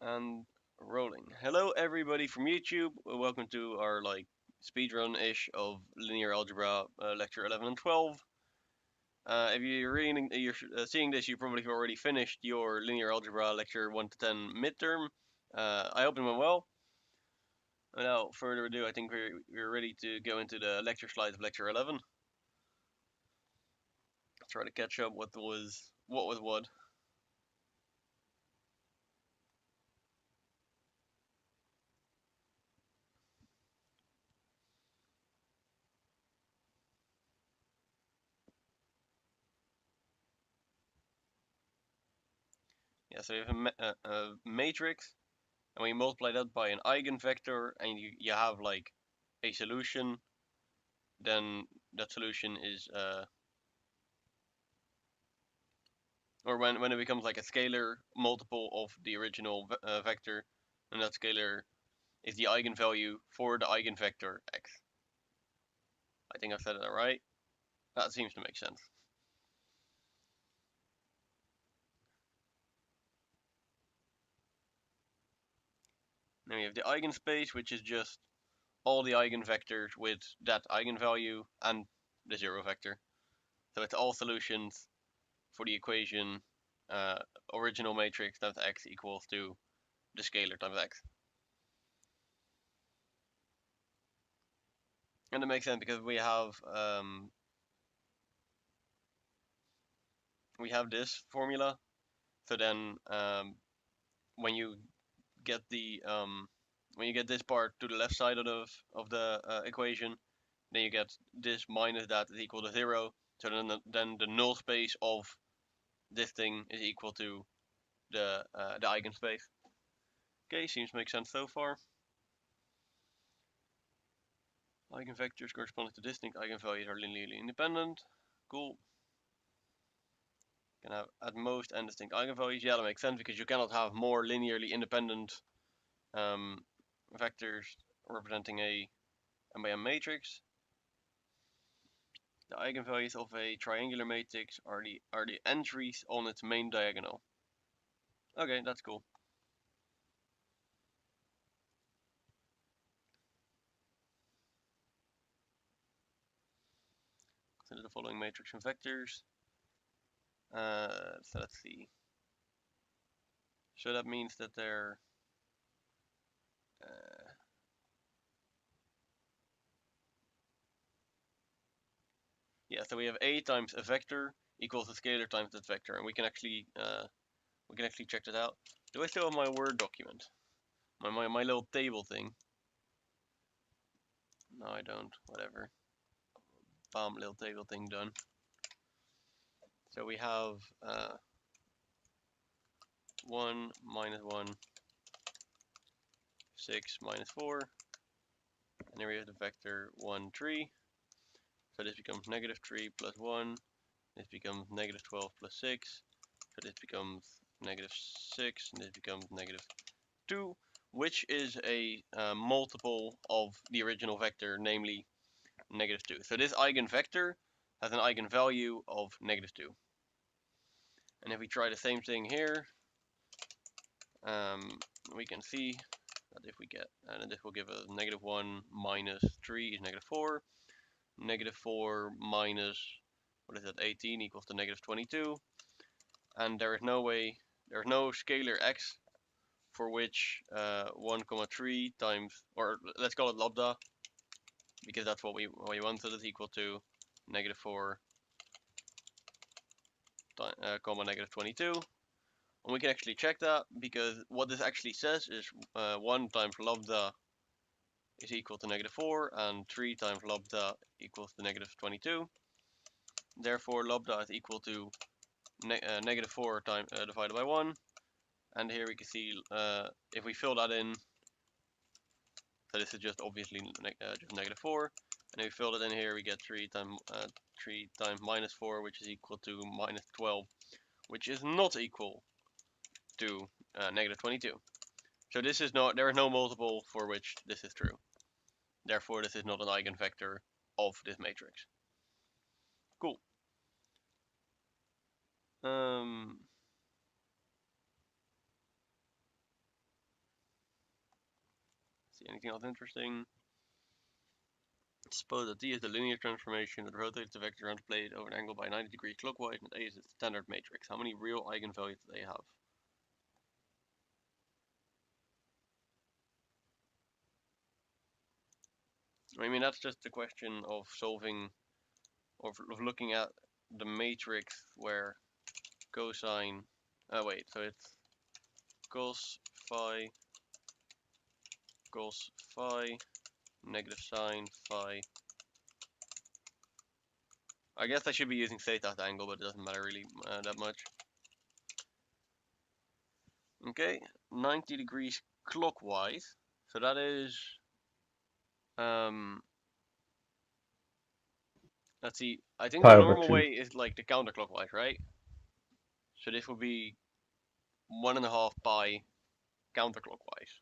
And rolling. Hello everybody from YouTube. Welcome to our speedrun-ish of linear algebra lecture 11 and 12. If you're seeing this, you probably have already finished your linear algebra lecture 1 to 10 midterm. I hope it went well. Without further ado, I think we're ready to go into the lecture slides of lecture 11. Try to catch up what was what. Yeah, so you have a matrix, and we multiply that by an eigenvector, and you have like a solution. Then that solution is or when it becomes like a scalar multiple of the original vector, and that scalar is the eigenvalue for the eigenvector x. I think I've said that right. That seems to make sense. Then we have the eigenspace, which is just all the eigenvectors with that eigenvalue and the zero vector. So it's all solutions for the equation original matrix times x equals to the scalar times x. And it makes sense because we have this formula. So then when you get this part to the left side of the equation, then you get this minus that is equal to 0. So then the null space of this thing is equal to the eigenspace. Okay, seems to make sense so far. Eigenvectors corresponding to distinct eigenvalues are linearly independent. Cool. Can have at most n distinct eigenvalues. Yeah, that makes sense because you cannot have more linearly independent vectors representing a m by m matrix. The eigenvalues of a triangular matrix are the entries on its main diagonal. Okay, that's cool. Consider the following matrix and vectors. So let's see. So that means that they're so we have a times a vector equals a scalar times that vector, and we can actually check that out. Do I still have my Word document? My little table thing? No, I don't. Whatever. Bam, little table thing done. So we have 1 minus 1, 6 minus 4, and here we have the vector 1, 3. So this becomes negative 3 plus 1. This becomes negative 12 plus 6. So this becomes negative 6, and this becomes negative 2, which is a multiple of the original vector, namely negative 2. So this eigenvector has an eigenvalue of negative 2. And if we try the same thing here, we can see that if we get, and this will give us negative 1 minus 3 is negative 4. Negative 4 minus, what is that, 18 equals to negative 22. And there is no scalar x for which 1, 3 times, or let's call it lambda, because that's what we want, so that's equal to negative 4 comma negative 22. And we can actually check that, because what this actually says is 1 times lambda is equal to negative 4, and 3 times lambda equals to negative 22. Therefore, lambda is equal to negative 4 times divided by 1. And here we can see if we fill that in, so this is just obviously just negative 4. And if we fill it in here, we get 3 times minus 4, which is equal to minus 12, which is not equal to negative 22. So this is not, there is no multiple for which this is true. Therefore, this is not an eigenvector of this matrix. Cool. See anything else interesting? Suppose that D is the linear transformation that rotates the vector on the plate over an angle by 90 degrees clockwise, and A is its standard matrix. How many real eigenvalues do they have? I mean, that's just a question of solving, of looking at the matrix where cosine, wait, so it's cos phi, negative sine phi. I guess I should be using theta at angle, but it doesn't matter really that much. Okay, 90 degrees clockwise. So that is, let's see, I think Pi the over normal 2. way is like the counterclockwise, right? So this would be 1.5 pi counterclockwise.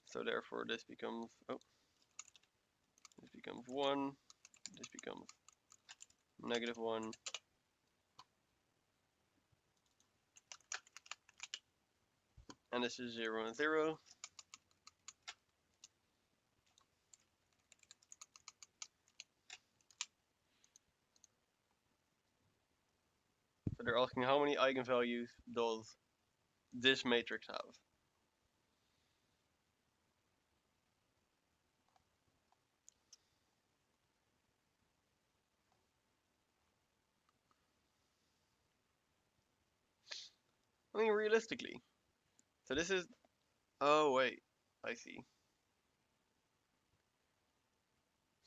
So therefore this becomes, oh, this becomes 1, this becomes -1. And this is 0 and 0. So they're asking how many eigenvalues does this matrix have? I mean, realistically. So this is, oh wait, I see.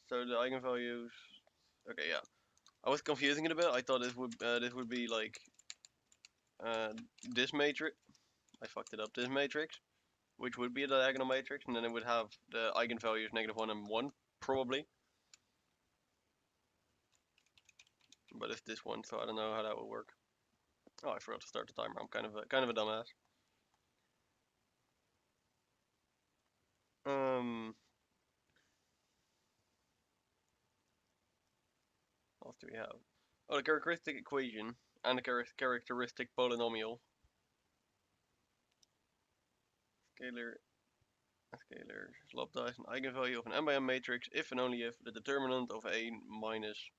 So the eigenvalues, okay, yeah. I was confusing it a bit. I thought this would be like this matrix. I fucked it up. This matrix, which would be a diagonal matrix, and then it would have the eigenvalues -1 and 1, probably. But it's this one, so I don't know how that would work. Oh, I forgot to start the timer. I'm kind of a dumbass. What else do we have? Oh, the characteristic equation and the characteristic polynomial. Scalar lambda is an eigenvalue of an m by m matrix if and only if the determinant of A minus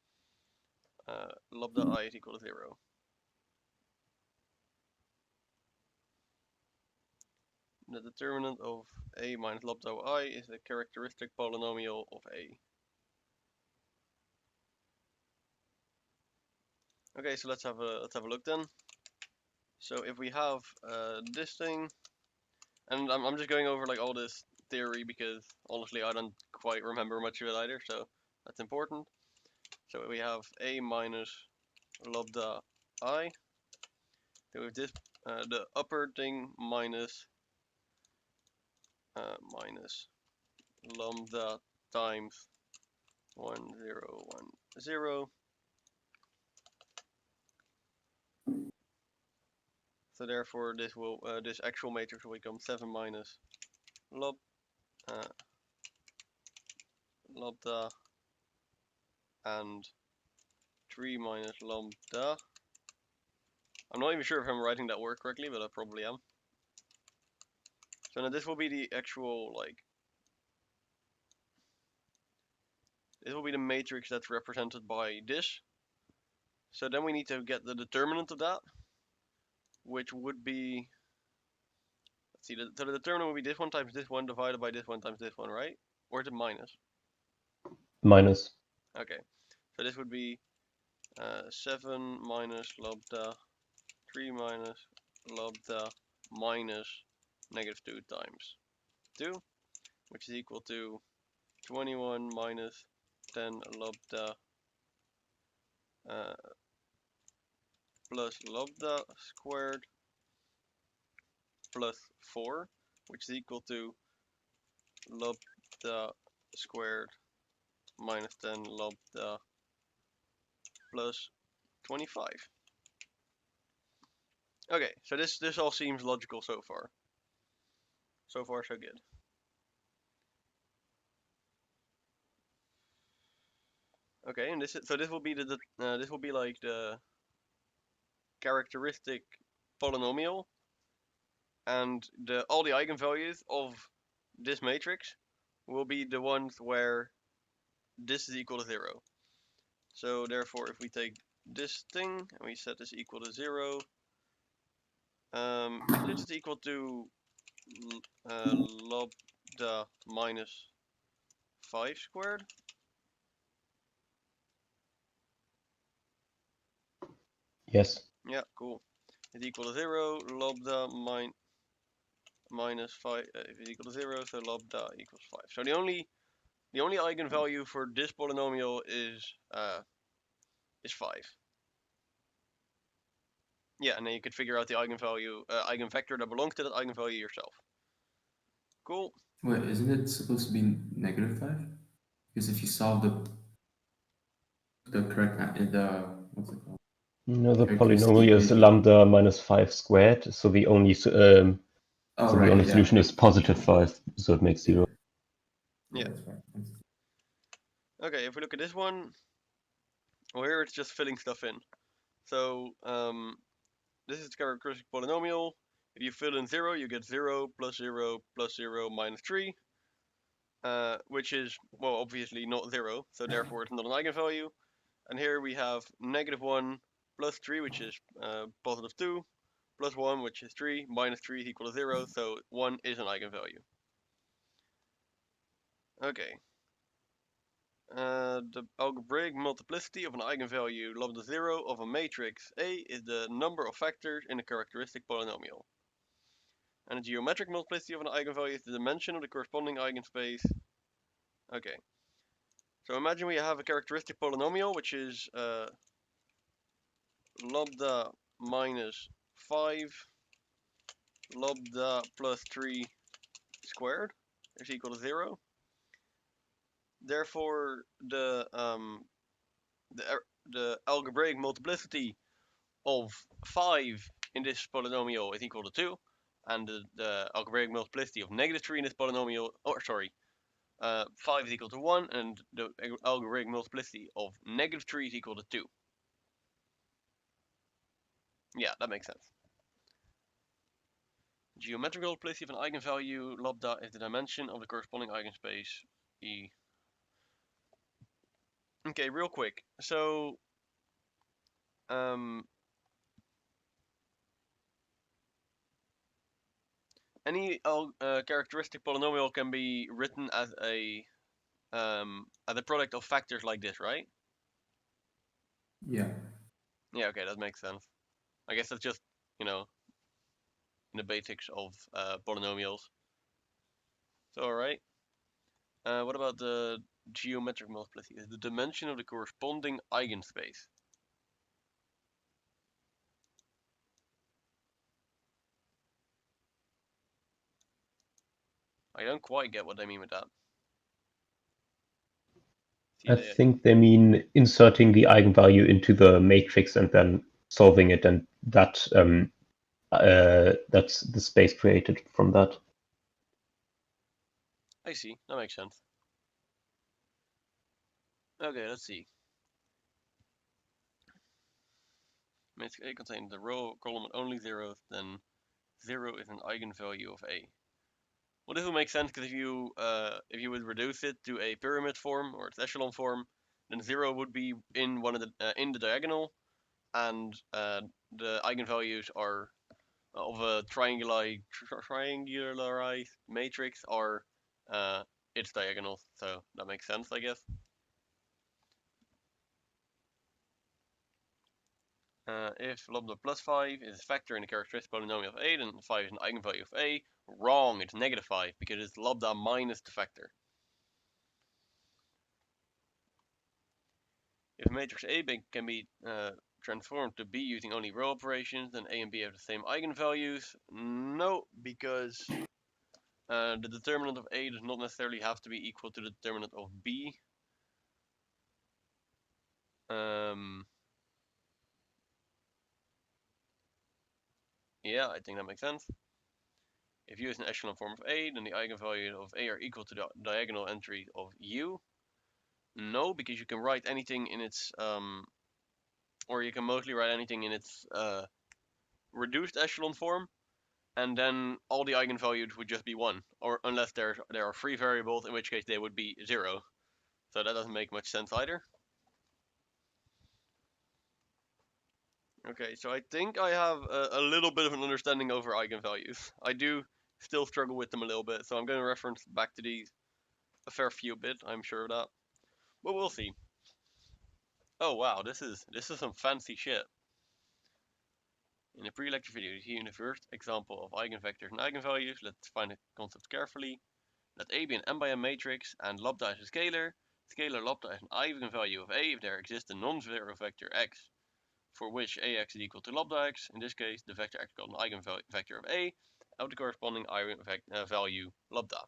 lambda I is equal to 0. The determinant of A minus lambda I is the characteristic polynomial of A. Okay, so let's have a look then. So if we have this thing, and I'm just going over like all this theory because honestly I don't quite remember much of it either, so that's important. So we have A minus lambda I. So with this, the upper thing minus lambda times 1, 0, 1, 0. So therefore, this will this actual matrix will become 7 minus lambda and 3 minus lambda. I'm not even sure if I'm writing that word correctly, but I probably am. So now this will be the actual, like, this will be the matrix that's represented by this. So then we need to get the determinant of that, which would be, let's see, so the determinant will be this one times this one divided by this one times this one, right? Or is it minus? Minus. Okay, so this would be 7 minus lambda, 3 minus lambda minus -2 times 2, which is equal to 21 minus 10 lambda plus lambda squared plus 4, which is equal to lambda squared minus 10 lambda plus 25. Okay, so this all seems logical so far. So far, so good. Okay, and this will be this will be like the characteristic polynomial, and all the eigenvalues of this matrix will be the ones where this is equal to 0. So therefore, if we take this thing and we set this equal to 0, this is equal to lambda minus 5 squared. Yes. Yeah, cool. Is equal to 0, lambda minus 5 is equal to 0, so lambda equals 5. So the only eigenvalue for this polynomial is 5. Yeah, and then you could figure out the eigenvalue, eigenvector that belongs to that eigenvalue yourself. Cool. Wait, isn't it supposed to be -5? Because if you solve the correct what's it called? No, the Characteristic polynomial is equation. lambda minus 5 squared, so the only Oh, the right, only yeah. solution is positive 5, so it makes 0. Yeah, Yeah. that's right. Okay, if we look at this one, well, here it's just filling stuff in. So this is the characteristic polynomial. If you fill in 0, you get 0 plus 0 plus 0 minus 3, which is, well, obviously not 0, so therefore it's not an eigenvalue. And here we have -1 plus 3, which is positive 2, plus 1, which is 3, minus 3 is equal to 0, so 1 is an eigenvalue. Okay. The algebraic multiplicity of an eigenvalue lambda 0 of a matrix A is the number of factors in a characteristic polynomial. And the geometric multiplicity of an eigenvalue is the dimension of the corresponding eigenspace. Okay. So imagine we have a characteristic polynomial, which is lambda minus 5 lambda plus 3 squared is equal to 0. Therefore, the algebraic multiplicity of 5 in this polynomial is equal to 2, and the algebraic multiplicity of -3 in this polynomial, 5 is equal to 1, and the algebraic multiplicity of -3 is equal to 2. Yeah, that makes sense. Geometric multiplicity of an eigenvalue lambda is the dimension of the corresponding eigenspace E. Okay, real quick. So, any characteristic polynomial can be written as a product of factors like this, right? Yeah. Yeah, okay, that makes sense. I guess that's just, in the basics of polynomials. So, alright. What about the geometric multiplicity? Is the dimension of the corresponding eigenspace. I don't quite get what they mean with that. I think they mean inserting the eigenvalue into the matrix and then solving it, and that's the space created from that. I see, that makes sense. Okay, let's see. Matrix A contains the row or column with only zeros, then 0 is an eigenvalue of A. Well, this will make sense because if you would reduce it to a pyramid form or its echelon form, then 0 would be in one of the in the diagonal, and the eigenvalues are of a triangularized matrix are its diagonals. So that makes sense, I guess. If lambda plus 5 is a factor in the characteristic polynomial of A, then 5 is an eigenvalue of A. Wrong, it's -5 because it's lambda minus the factor. If matrix A can be transformed to B using only row operations, then A and B have the same eigenvalues. No, because the determinant of A does not necessarily have to be equal to the determinant of B. Yeah, I think that makes sense. If U is an echelon form of A, then the eigenvalues of A are equal to the diagonal entry of U. No, because you can write anything in its, or you can mostly write anything in its reduced echelon form, and then all the eigenvalues would just be 1, or unless there are free variables, in which case they would be 0. So that doesn't make much sense either. Okay, so I think I have a little bit of an understanding over eigenvalues. I do still struggle with them a little bit, so I'm going to reference back to these a fair few bit, I'm sure of that. But we'll see. Oh wow, this is some fancy shit. In the pre-lecture video, you see in the first example of eigenvectors and eigenvalues. Let's find the concept carefully. Let A be an m by m matrix and lambda is a scalar. Scalar lambda is an eigenvalue of A if there exists a non-zero vector x for which ax is equal to lambda x. In this case, the vector x is called an eigenvector of A of the corresponding eigenvalue lambda.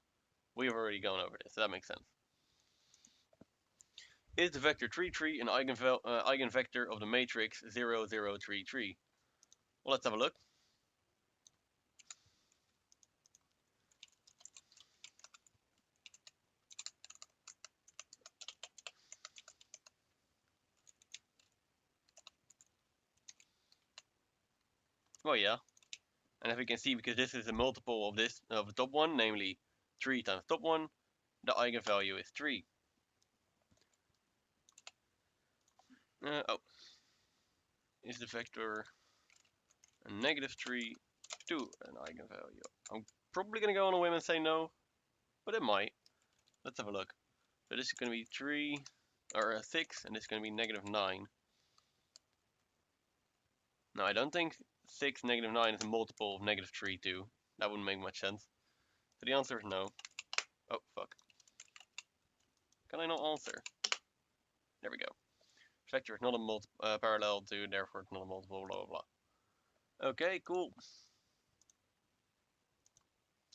We have already gone over this, so that makes sense. Is the vector 3, 3 an eigenvector of the matrix 0, 0, 3, 3? Well, let's have a look. Well, yeah. And if we can see, because this is a multiple of this of the top one, namely 3 times top one, the eigenvalue is 3. Oh. Is the vector a negative 3 to an eigenvalue? I'm probably going to go on a whim and say no, but it might. Let's have a look. So this is going to be 3, or 6, and this is going to be negative 9. No, I don't think 6, negative 9 is a multiple of negative 3 too. That wouldn't make much sense. So the answer is no. Oh, fuck. Can I not answer? There we go. Vector is not a parallel to, therefore it's not a multiple, blah, blah, blah. Okay, cool.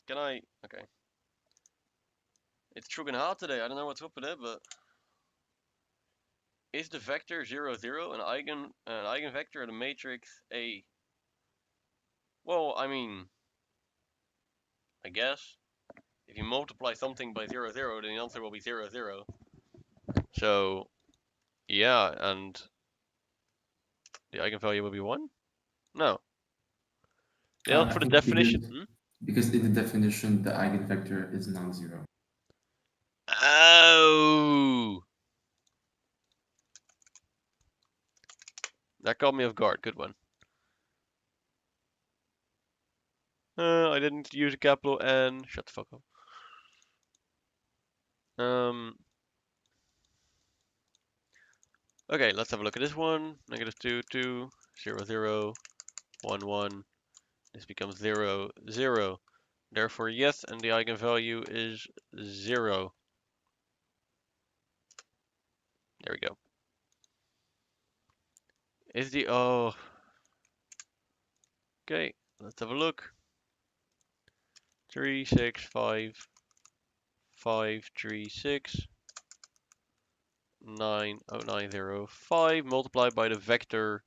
Can I? Okay. It's Trigonometric today. I don't know what's up with it, but is the vector 0, 0 an eigenvector of the matrix A? Well, I mean, I guess if you multiply something by 0, 0, then the answer will be 0, 0. So, yeah, and the eigenvalue will be 1? No. Yeah, for the definition. Because in the definition, the eigenvector is non-zero. Oh! That caught me off guard. Good one. I didn't use a capital N. Shut the fuck up. Okay, let's have a look at this one. Negative 2, 2, 0, 0, 1, 1. This becomes 0, 0. Therefore, yes, and the eigenvalue is 0. There we go. Is the... Oh. Okay, let's have a look. 3, 6, 5, 5, 3, 6, 9, 0, 9, 0, 5 multiplied by the vector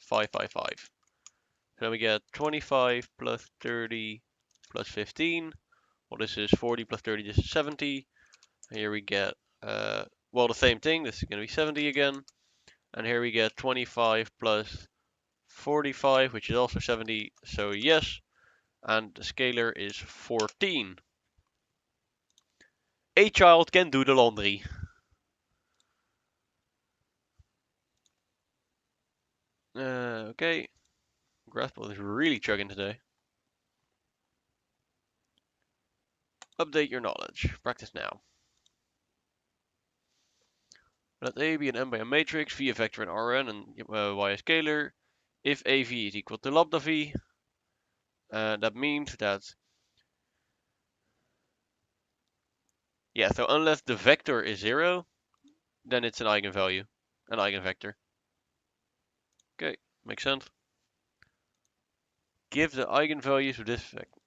5, 5, 5. So then we get 25 plus 30 plus 15. Well, this is 40 plus 30, this is 70. And here we get, well, the same thing. This is going to be 70 again. And here we get 25 plus 45, which is also 70. So yes. And the scalar is 14. A child can do the laundry. Okay. Graspel is really chugging today. Update your knowledge. Practice now. Let A be an m by m matrix, V a vector in Rn, and Y a scalar. If AV is equal to lambda V, that means that... Yeah, so unless the vector is 0, then it's an eigenvalue, an eigenvector. Okay, makes sense. Give the eigenvalues of this vector.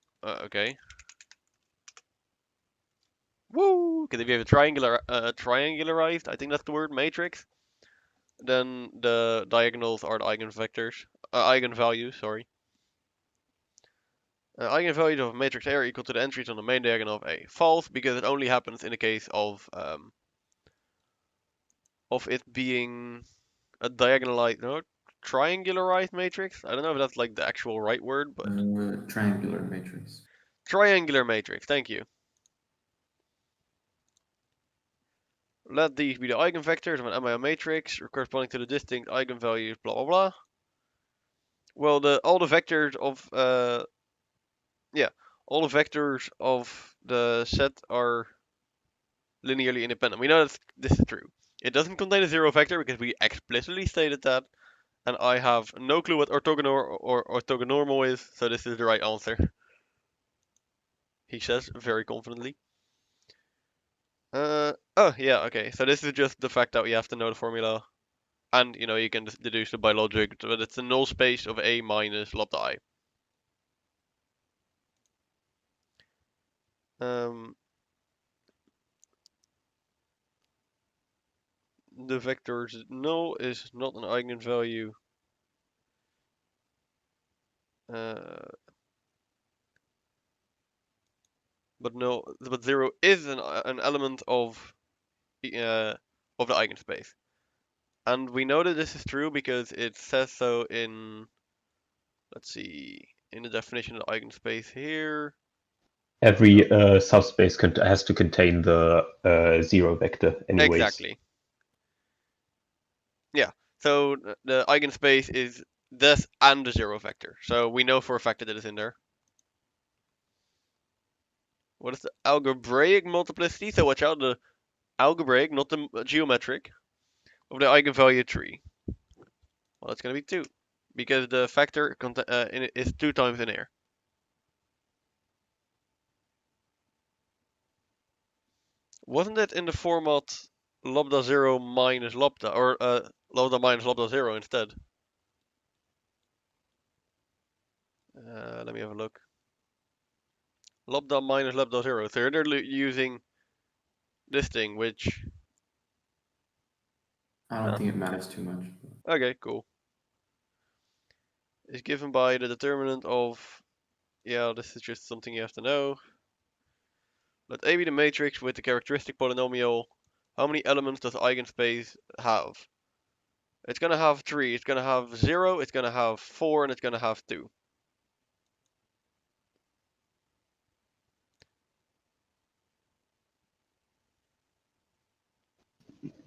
Okay. Woo! Because if you have a triangularized, I think that's the word, matrix, then the diagonals are the eigenvectors, eigenvalues, sorry. Eigenvalues of a matrix A are equal to the entries on the main diagonal of A. False, because it only happens in the case of it being a diagonalized, no, triangularized matrix. I don't know if that's like the actual right word, but Triangular matrix. triangular matrix. Thank you. Let these be the eigenvectors of an MIO matrix corresponding to the distinct eigenvalues. Blah blah blah. Well, all the vectors of all the vectors of the set are linearly independent. We know that this is true. It doesn't contain a zero vector because we explicitly stated that, and I have no clue what orthogonormal is, so this is the right answer. He says very confidently. Oh yeah, okay. So this is just the fact that we have to know the formula, and you can just deduce it by logic, but it's the null space of A minus lambda I. The vector's null is not an eigenvalue. But zero is an element of the eigenspace, and we know that this is true because it says so in, let's see, in the definition of the eigenspace here. Every subspace has to contain the zero vector anyways. Exactly. Yeah. So the eigenspace is this and the zero vector. So we know for a fact that it is in there. What is the algebraic multiplicity? So watch out, the algebraic, not the geometric, of the eigenvalue 3. Well, it's going to be 2, because the factor is 2 times in here. Wasn't it in the format lambda 0 minus lambda, or lambda minus lambda 0 instead? Let me have a look. Lambda minus lambda 0. So they're using this thing, which... I don't think it matters too much. Okay, cool. Is given by the determinant of... Yeah, this is just something you have to know. Let A be the matrix with the characteristic polynomial. How many elements does eigenspace have? It's going to have 3. It's going to have 0, it's going to have 4, and it's going to have 2.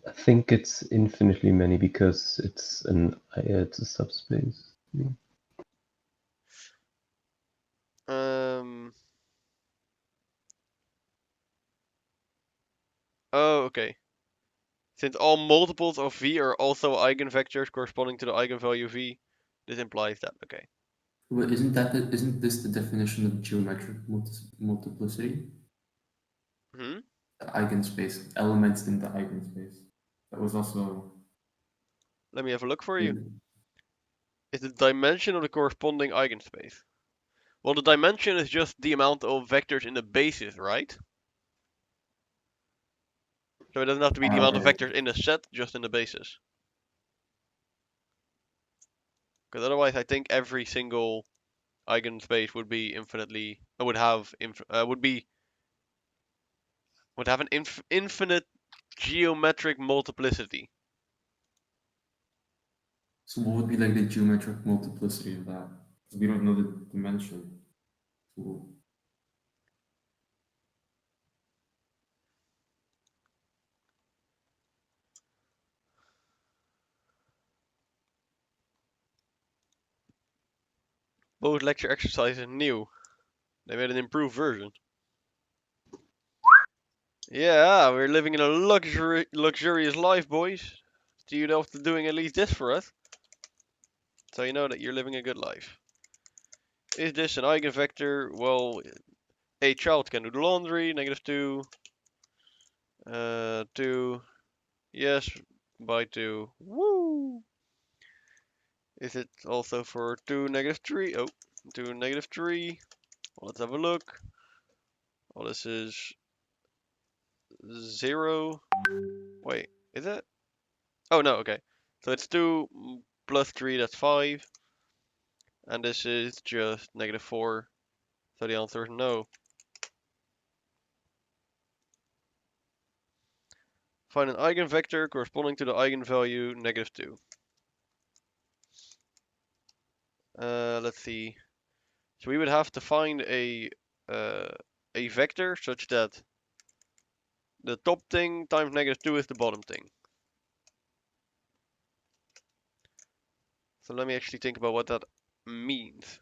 I think it's infinitely many because it's a subspace. Oh, okay. Since all multiples of V are also eigenvectors corresponding to the eigenvalue V, this implies that. Okay. But isn't this the definition of geometric multiplicity? Hmm. The eigenspace, elements in the eigenspace. That was also. Let me have a look for you. Is the dimension of the corresponding eigenspace? Well, the dimension is just the amount of vectors in the basis, right? So it doesn't have to be the amount of vectors in the set, just in the basis. Because otherwise, I think every single eigenspace would be infinitely would have an infinite geometric multiplicity. So what would be like the geometric multiplicity of that? We don't know the dimension. So Both lecture exercises new. They made an improved version. Yeah, we're living in a luxurious life, boys. Do you know after doing at least this for us? So you know that you're living a good life. Is this an eigenvector? Well, a child can do the laundry, -2. 2. Yes, by 2. Woo! Is it also for 2, -3? Oh, 2, -3. Well, let's have a look. Well, this is 0. Wait, is it? Oh, no, okay. So it's 2 plus 3, that's 5. And this is just -4. So the answer is no. Find an eigenvector corresponding to the eigenvalue -2. Let's see. So we would have to find a vector such that the top thing times -2 is the bottom thing. So let me actually think about what that means.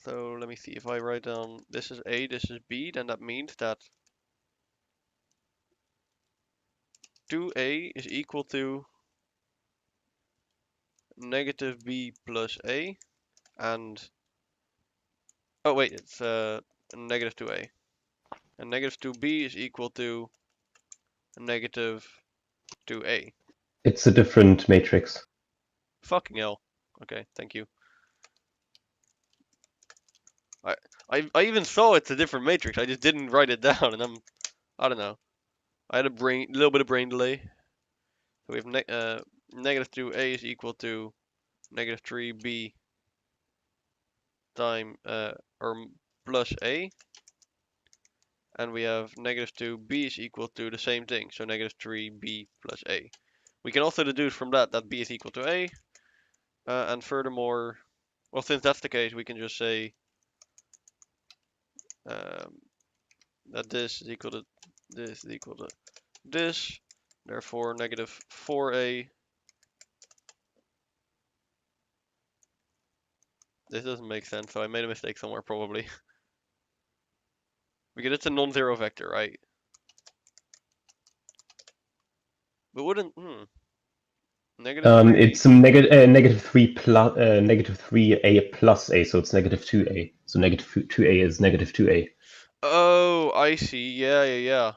So let me see, if I write down this is A, this is B, then that means that 2A is equal to -B plus A, and oh wait, it's -2A, and -2B is equal to -2A. It's a different matrix. Fucking hell. Okay, thank you. I even saw it's a different matrix. I just didn't write it down, and I don't know. I had a little bit of brain delay. So we have -2A is equal to -3B time or plus A, and we have -2B is equal to the same thing, so -3B plus A. We can also deduce from that that B is equal to A, and furthermore, well, since that's the case, we can just say that this is equal to this is equal to this, therefore -4A. This doesn't make sense, so I made a mistake somewhere probably. Because it's a non-zero vector, right? But wouldn't -3. It's -3 plus -3A plus A, so it's -2A. So -2A is -2A. Oh, I see. Yeah.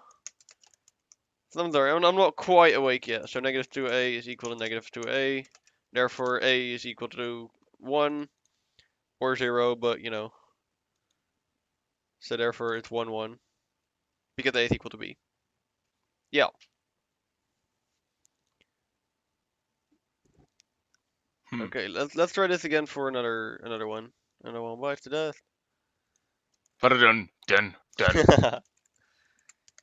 I'm sorry, I'm not quite awake yet. So -2A is equal to -2A. Therefore, A is equal to 1 or 0, but you know. So therefore, it's 1, 1. Because A is equal to B. Yeah. Okay, let's try this again for another one. Another one bites to death. Dun dun dun.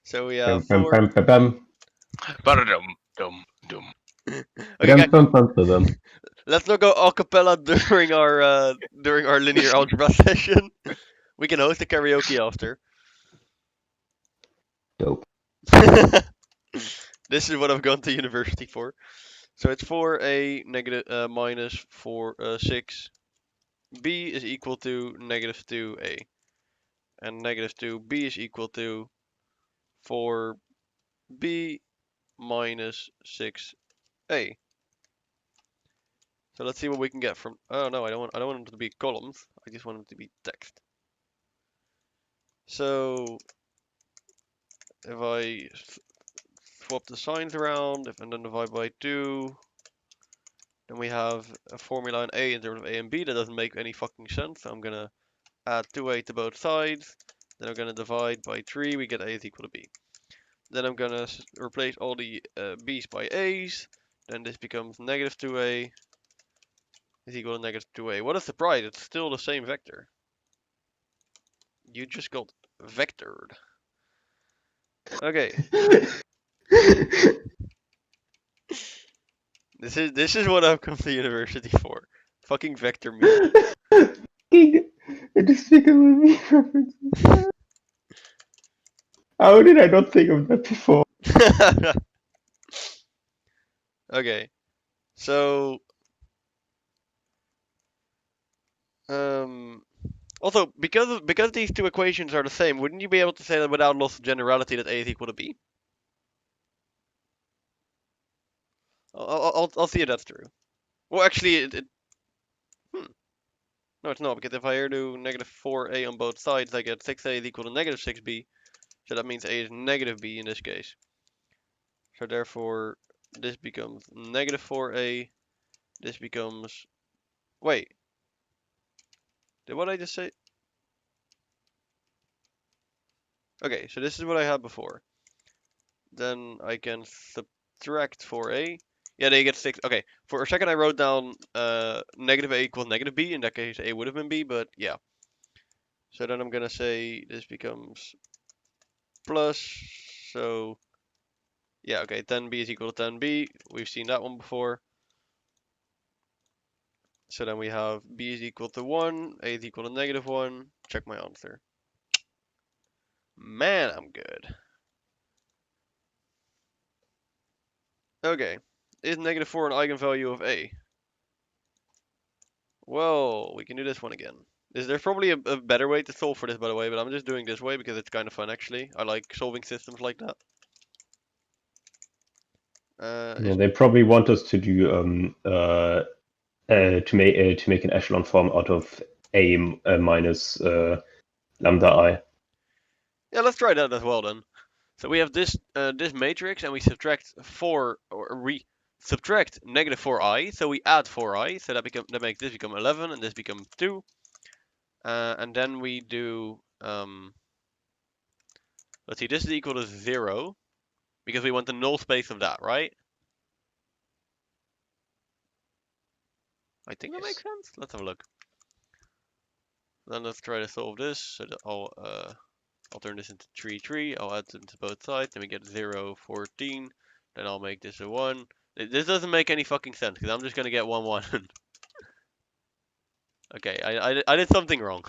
So we have Bam, 4. bam, bam, bam, Dum dum dum. Okay, guys, bam, bam, bam, bam. let's not go a cappella during our linear algebra session. We can host a karaoke after. Dope. This is what I've gone to university for. So it's 4A minus 6B is equal to -2A. And -2B is equal to 4B minus 6A. So let's see what we can get from. Oh no, I don't want them to be columns. I just want them to be text. So if I swap the signs around, and then divide by 2, then we have a formula in A in terms of A and B that doesn't make any fucking sense. So I'm gonna add 2A to both sides. Then I'm gonna divide by 3. We get A is equal to B. Then I'm gonna replace all the B's by A's. Then this becomes -2A is equal to -2A. What a surprise! It's still the same vector. You just got vectored. Okay. This is what I've come to university for. Fucking vector me. Despicable Me references. How did I not think of that before? Okay. So also because these two equations are the same, wouldn't you be able to say that without loss of generality that A is equal to B? I'll see if that's true. Well, actually, no, it's not, because if I here do -4A on both sides, I get 6A is equal to -6B. So that means A is -B in this case. So therefore, this becomes -4A. This becomes. Wait. Did what I just say? Okay, so this is what I had before. Then I can subtract 4A. Yeah, they get 6. Okay, for a second I wrote down negative a equals negative b. In that case, a would have been b, but yeah. So then I'm gonna say this becomes plus. So yeah, okay, 10b is equal to 10b. We've seen that one before. So then we have b is equal to 1, a is equal to negative 1. Check my answer. Man, I'm good. Okay, is negative 4 an eigenvalue of a? Well, we can do this one again. There's probably a better way to solve for this, by the way, but I'm just doing this way because it's kind of fun, actually. I like solving systems like that. Well, they probably want us to do to make an echelon form out of a minus lambda I. Yeah, let's try that as well then. So we have this this matrix, and we subtract 4, or we subtract negative 4i. So we add 4i, so that makes this become 11, and this become 2. And then we do let's see, this is equal to 0 because we want the null space of that, right? I think that makes sense. Let's have a look. Then let's try to solve this. So that I'll turn this into 3, 3. I'll add them to both sides. Then we get 0, 14. Then I'll make this a 1. This doesn't make any fucking sense because I'm just gonna get 1, 1. Okay, I did something wrong.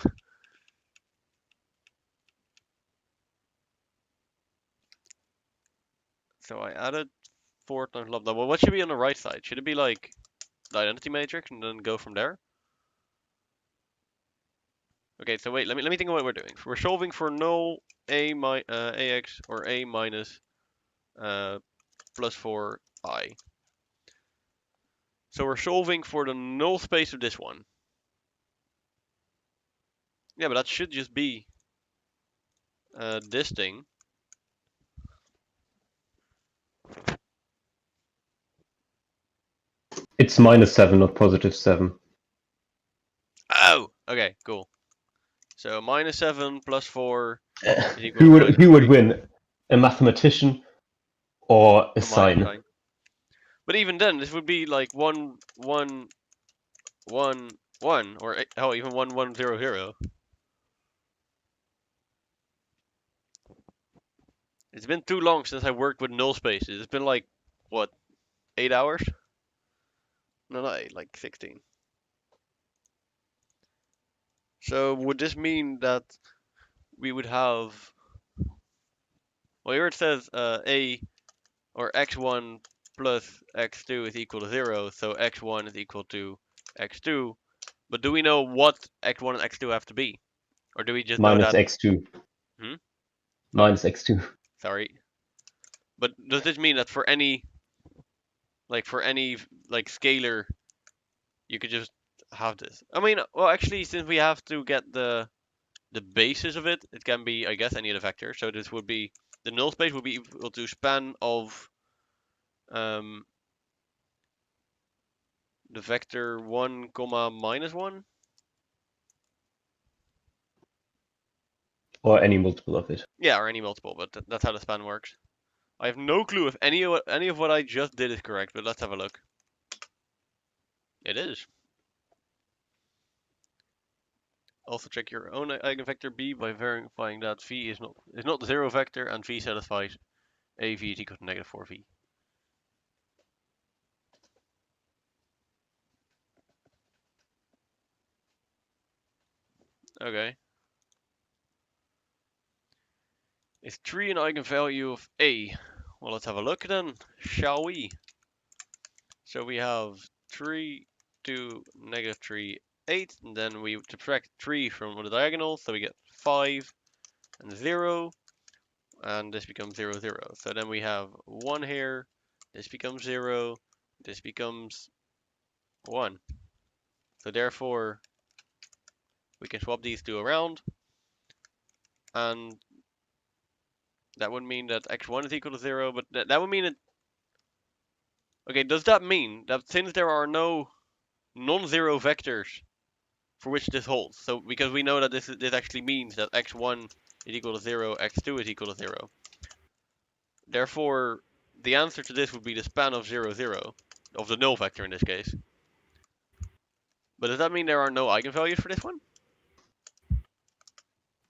So I added 4 times lambda. Well, what should be on the right side? Should it be like the identity matrix and then go from there? Okay, so wait, let me think of what we're doing. We're solving for null ax or a minus plus 4i. So we're solving for the null space of this one. Yeah, but that should just be this thing. It's -7, not +7. Oh, okay, cool. So -7 plus 4 is equal Who to would -3. win? A mathematician or a minus sign? sign. But even then, this would be like 1, 1, 1, 1, or even 1, 1, 0, 0. It's been too long since I worked with null spaces. It's been like, what, 8 hours? No, not 8, like 16. So would this mean that we would have, well, here it says a or x1 plus x2 is equal to 0, so x1 is equal to x2. But do we know what x1 and x2 have to be? Or do we just know Minus that? x2. Hmm? Minus x2. Sorry. But does this mean that for any scalar, you could just have this? I mean, well, actually, since we have to get the basis of it, it can be, I guess, any of the vectors. So this would be, the null space would be equal to span of the vector 1, -1. Or any multiple of it. Yeah, or any multiple, but that's how the span works. I have no clue if any of what I just did is correct, but let's have a look. It is. Also check your own eigenvector b by verifying that v is not the zero vector and v satisfies a v is equal to -4v. Okay. Is 3 an eigenvalue of a? Well, let's have a look then, shall we? So we have 3, 2, -3, 8, and then we subtract 3 from the diagonal, so we get 5 and 0, and this becomes 0, 0. So then we have 1 here, this becomes 0, this becomes 1. So therefore, we can swap these two around, and that would mean that x1 is equal to 0, but that would mean it. Okay, does that mean that since there are no non-zero vectors for which this holds, so because we know that this actually means that x1 is equal to 0, x2 is equal to 0. Therefore, the answer to this would be the span of 0, 0. of the null vector in this case. But does that mean there are no eigenvalues for this one?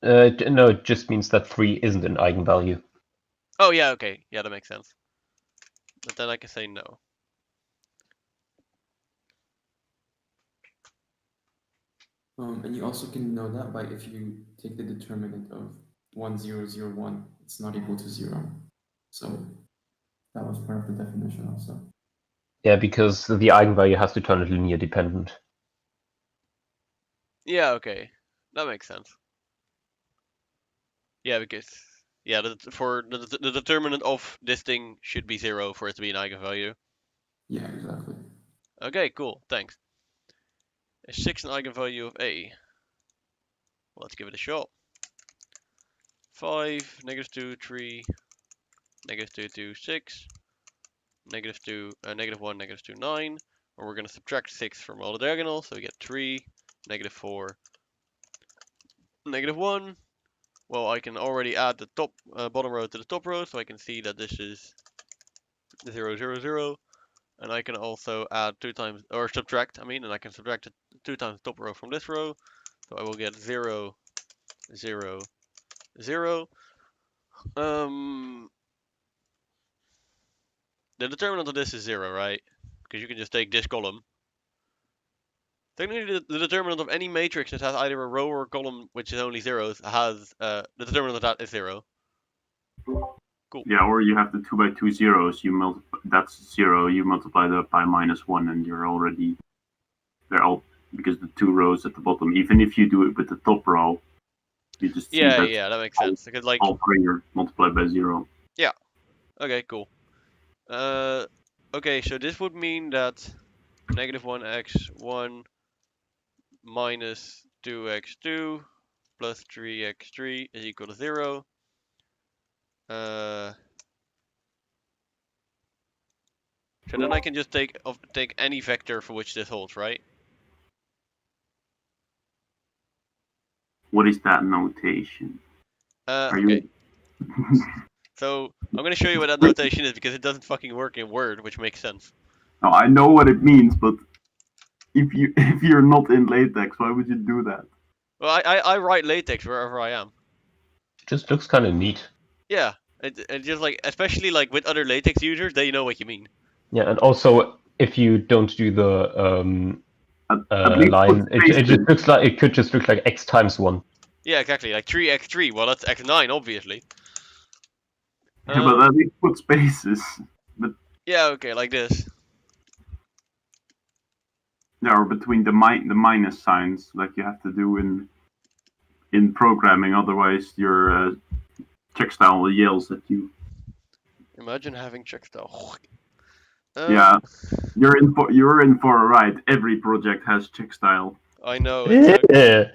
No, it just means that 3 isn't an eigenvalue. Oh yeah, okay, yeah, that makes sense. But then I can say no. And you also can know that by if you take the determinant of 1, 0, 0, 1, it's not equal to 0. So that was part of the definition also. Yeah, because the eigenvalue has to turn it linear dependent. Yeah, okay, that makes sense. Yeah, because yeah, for the determinant of this thing should be 0 for it to be an eigenvalue. Yeah, exactly. Okay, cool, thanks. Is 6 an eigenvalue of A? Well, let's give it a shot. 5, -2, 3, -2, 2, 6, -2, -1, -2, 9. Or we're going to subtract 6 from all the diagonals, so we get 3, -4, -1. Well, I can already add the top bottom row to the top row, so I can see that this is 0, 0, 0. And I can also add 2 times, or subtract, and I can subtract 2 times the top row from this row. So I will get 0, 0, 0. The determinant of this is 0, right? Because you can just take this column. Technically, the determinant of any matrix that has either a row or a column which is only zeros has the determinant of that is 0. Cool. Yeah, or you have the 2 by 2 zeros. You multiply, that's 0. You multiply that by -1, and you're already they're all because the 2 rows at the bottom. Even if you do it with the top row, you just see Yeah, that yeah, that makes sense. Because like, all 3 are multiplied by 0. okay, cool. Okay, so this would mean that -1x1 minus 2x2 plus 3x3 is equal to 0. So then I can just take any vector for which this holds, right? What is that notation? Are Okay. you? So I'm gonna show you what that notation is because it doesn't fucking work in Word, which makes sense. No, I know what it means, but if you're not in LaTeX, why would you do that? Well, I write LaTeX wherever I am. It just looks kind of neat. Yeah, it just like, especially like with other LaTeX users, they know what you mean. Yeah, and also if you don't do the At least line, put it spaces. just looks like it could just look like x times 1. Yeah, exactly. Like 3x3. Well, that's x9, obviously. Yeah, but at least put spaces. But Yeah, okay, like this. yeah, or between the minus signs, like you have to do in programming. Otherwise, your check style yells at you. Imagine having check style. Yeah, you're in for a ride. Every project has check style. I know. It's Yeah.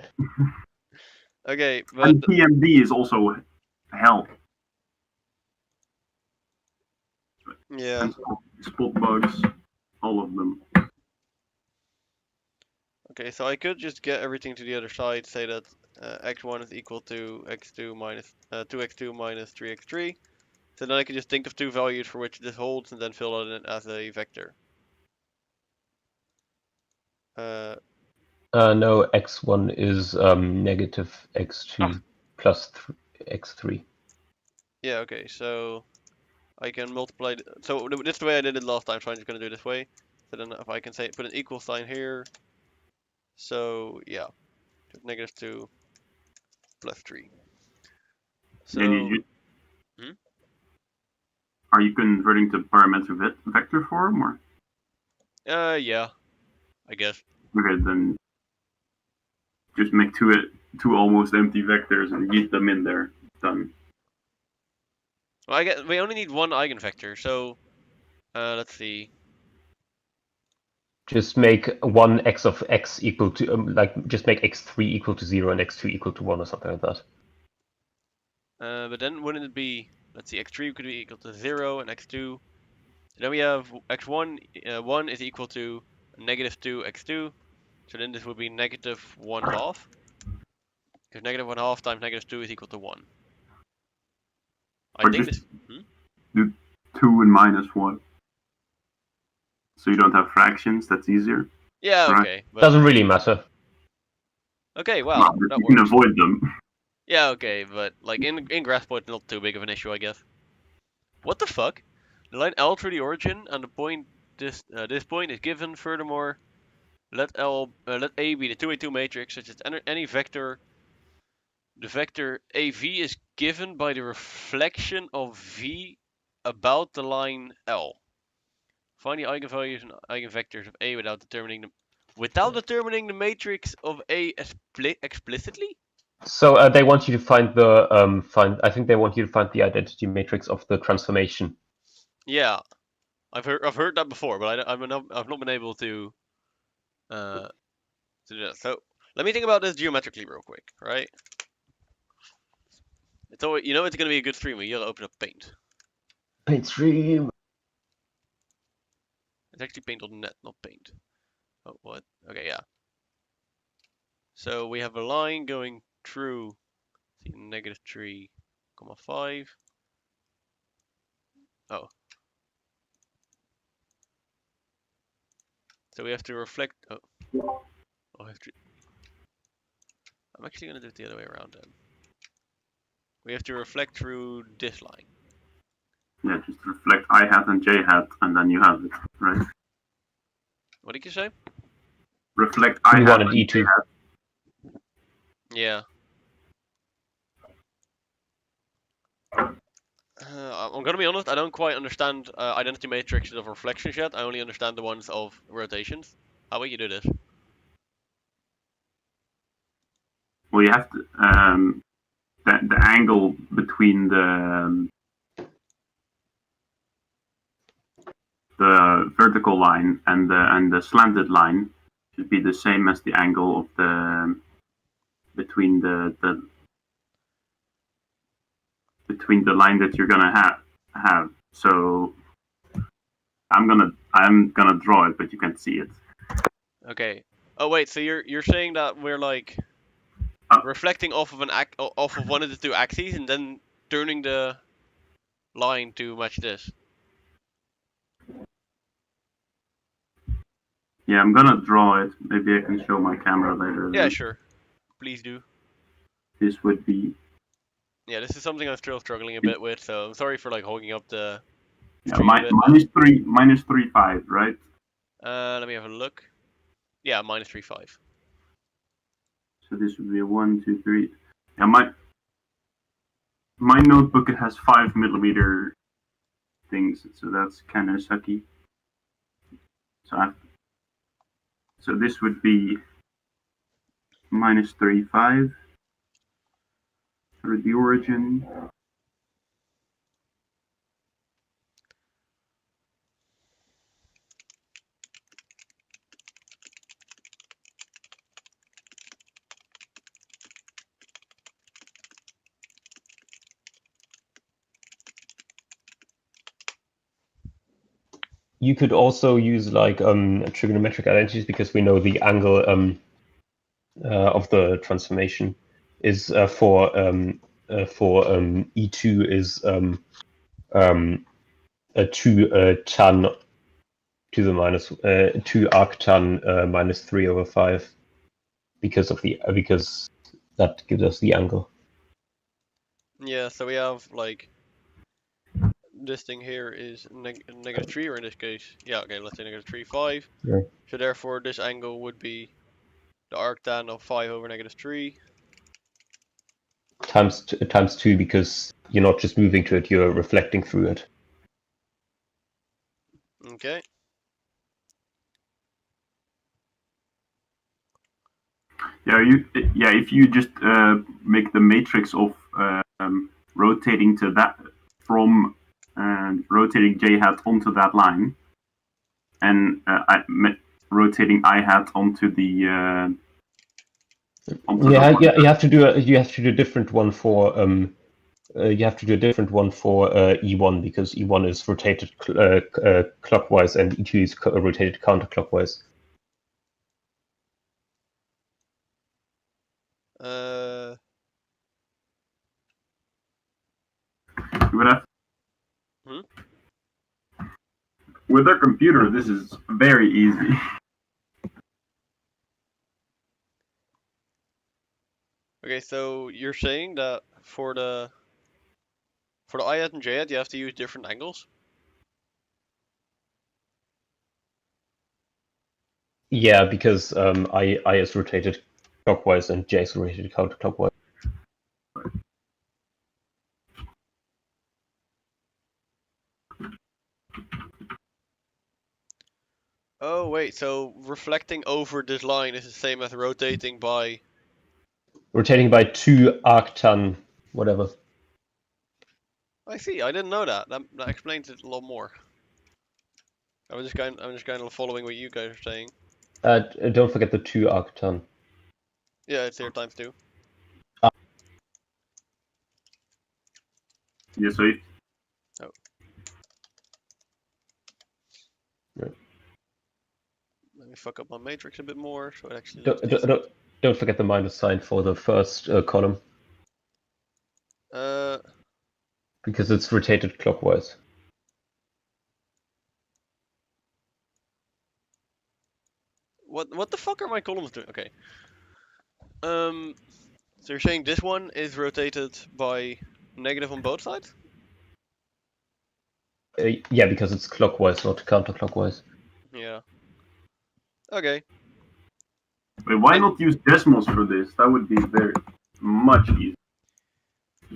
okay, but And PMD is also hell. yeah. And spot bugs, all of them. Okay, so I could just get everything to the other side, say that x1 is equal to x2 minus 2x2 minus 3x3. So then I can just think of two values for which this holds and then fill it in as a vector. No, x1 is negative x2 plus x3. Yeah, okay, so I can multiply. So this is the way I did it last time, so I'm just going to do it this way. So then if I can say put an equal sign here. So yeah, -2 plus 3. So Then Hmm? are you converting to parametric vector form, or yeah, I guess. okay, then just make two almost empty vectors and get them in there. Done. Well, I guess we only need one eigenvector, so let's see. Just make one x of x equal to just make x3 equal to 0 and x2 equal to 1 or something like that. But then wouldn't it be, let's see, x3 could be equal to 0 and x2. Then we have x1, 1 is equal to -2 x2. So then this would be -1/2. Because -1/2 times -2 is equal to 1. I Or think just this. do 2 and -1. so you don't have fractions. That's easier. Yeah, Right. okay. But Doesn't really matter. okay, well, Well, that you can works. avoid them. Yeah, okay, but like in graph point, not too big of an issue, I guess. What the fuck? The line L through the origin and the point this point is given. Furthermore, let A be the 2×2 matrix such that any vector. The vector AV is given by the reflection of V about the line L. Find the eigenvalues and eigenvectors of A without determining the matrix of A explicitly. So they want you to find the I think they want you to find the identity matrix of the transformation. Yeah, I've heard that before, but I've not been able to do that. So let me think about this geometrically real quick, right? It's always, it's gonna be a good stream when you gotta open up Paint. Paint stream. It's actually Paint.net, not Paint. Oh, what? Okay, yeah. So we have a line going through -3,5. Oh. So we have to reflect. Oh. I'm actually gonna do it the other way around then. We have to reflect through this line. Yeah, just reflect I hat and J hat, and then you have it, right? What did you say? Reflect I E1 hat and and J E2. hat. Yeah. I'm gonna be honest, I don't quite understand identity matrices of reflections yet. I only understand the ones of rotations. How about you do this? Well, you have to the angle between the vertical line and the slanted line should be the same as the angle of the between the line that you're gonna have. So I'm gonna draw it, but you can't see it. Okay. Oh wait, so you're saying that we're like reflecting off of off of one of the two axes and then turning the line to match this. Yeah, I'm gonna draw it. Maybe I can show my camera later. Yeah, sure. Please do. This would be. Yeah, this is something I'm still struggling a bit with, so I'm sorry for like hogging up the Yeah, stream a bit. minus 3,5, right? Let me have a look. Yeah, -3,5. So this would be a 1, 2, 3. Yeah, my notebook, it has 5mm things, so that's kind of sucky. So this would be -3,5 for the origin. You could also use like trigonometric identities because we know the angle of the transformation is for E2 is a 2 tan to the minus 2 arctan -3/5 because of the because that gives us the angle. Yeah, so we have like this thing here is -3, or in this case, yeah, okay, let's say -3,5. Yeah. So therefore, this angle would be the arctan of 5/-3. Times 2 because you're not just moving to it, you're reflecting through it. Okay. Yeah, if you just make the matrix of rotating to that from rotating J hat onto that line, and rotating I hat onto the You have to do a different one for E1 because E1 is rotated clockwise and E2 is rotated counterclockwise. You would have. Hmm? With our computer, this is very easy. Okay, so you're saying that for the I hat and j hat, you have to use different angles? Yeah, because I is rotated clockwise and j is rotated counterclockwise. Oh wait, so reflecting over this line is the same as rotating by... Rotating by 2 arctan, whatever. I see, I didn't know that. That explains it a lot more. I'm just kind of following what you guys are saying. Don't forget the 2 arctan. Yeah, it's here times 2. Yeah, so if, Let me fuck up my matrix a bit more, so it actually looks Don't, decent. don't forget the minus sign for the first column, because it's rotated clockwise. What the fuck are my columns doing? Okay. So you're saying this one is rotated by negative on both sides? Yeah, because it's clockwise, not counterclockwise. Yeah. Okay. wait, why not use decimals for this? That would be very much easier.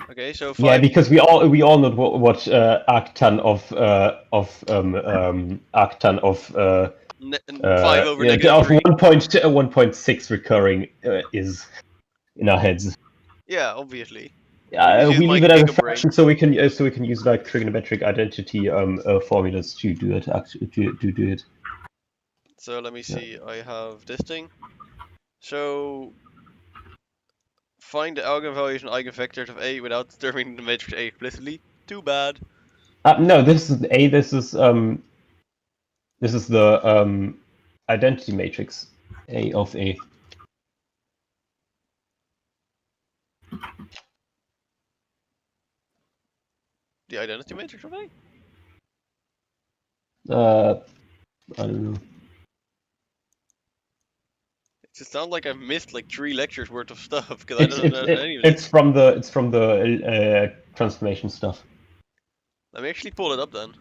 Okay, so 5... Yeah, because we all know what arctan of arctan of 5 over negative of 3. 1.6 recurring is in our heads. Yeah, obviously. Let me use We my leave it as a giga brain. fraction, so we can use like trigonometric identity formulas to do it. To do it. So let me see, I have this thing. So find the eigenvalues and eigenvectors of A without determining the matrix A explicitly. Too bad. No, this is A. This is the identity matrix A of A. The identity matrix of A? I don't know. It just sounds like I've missed like 3 lectures worth of stuff because I don't know any of It's this. from the transformation stuff. Let me actually pull it up then.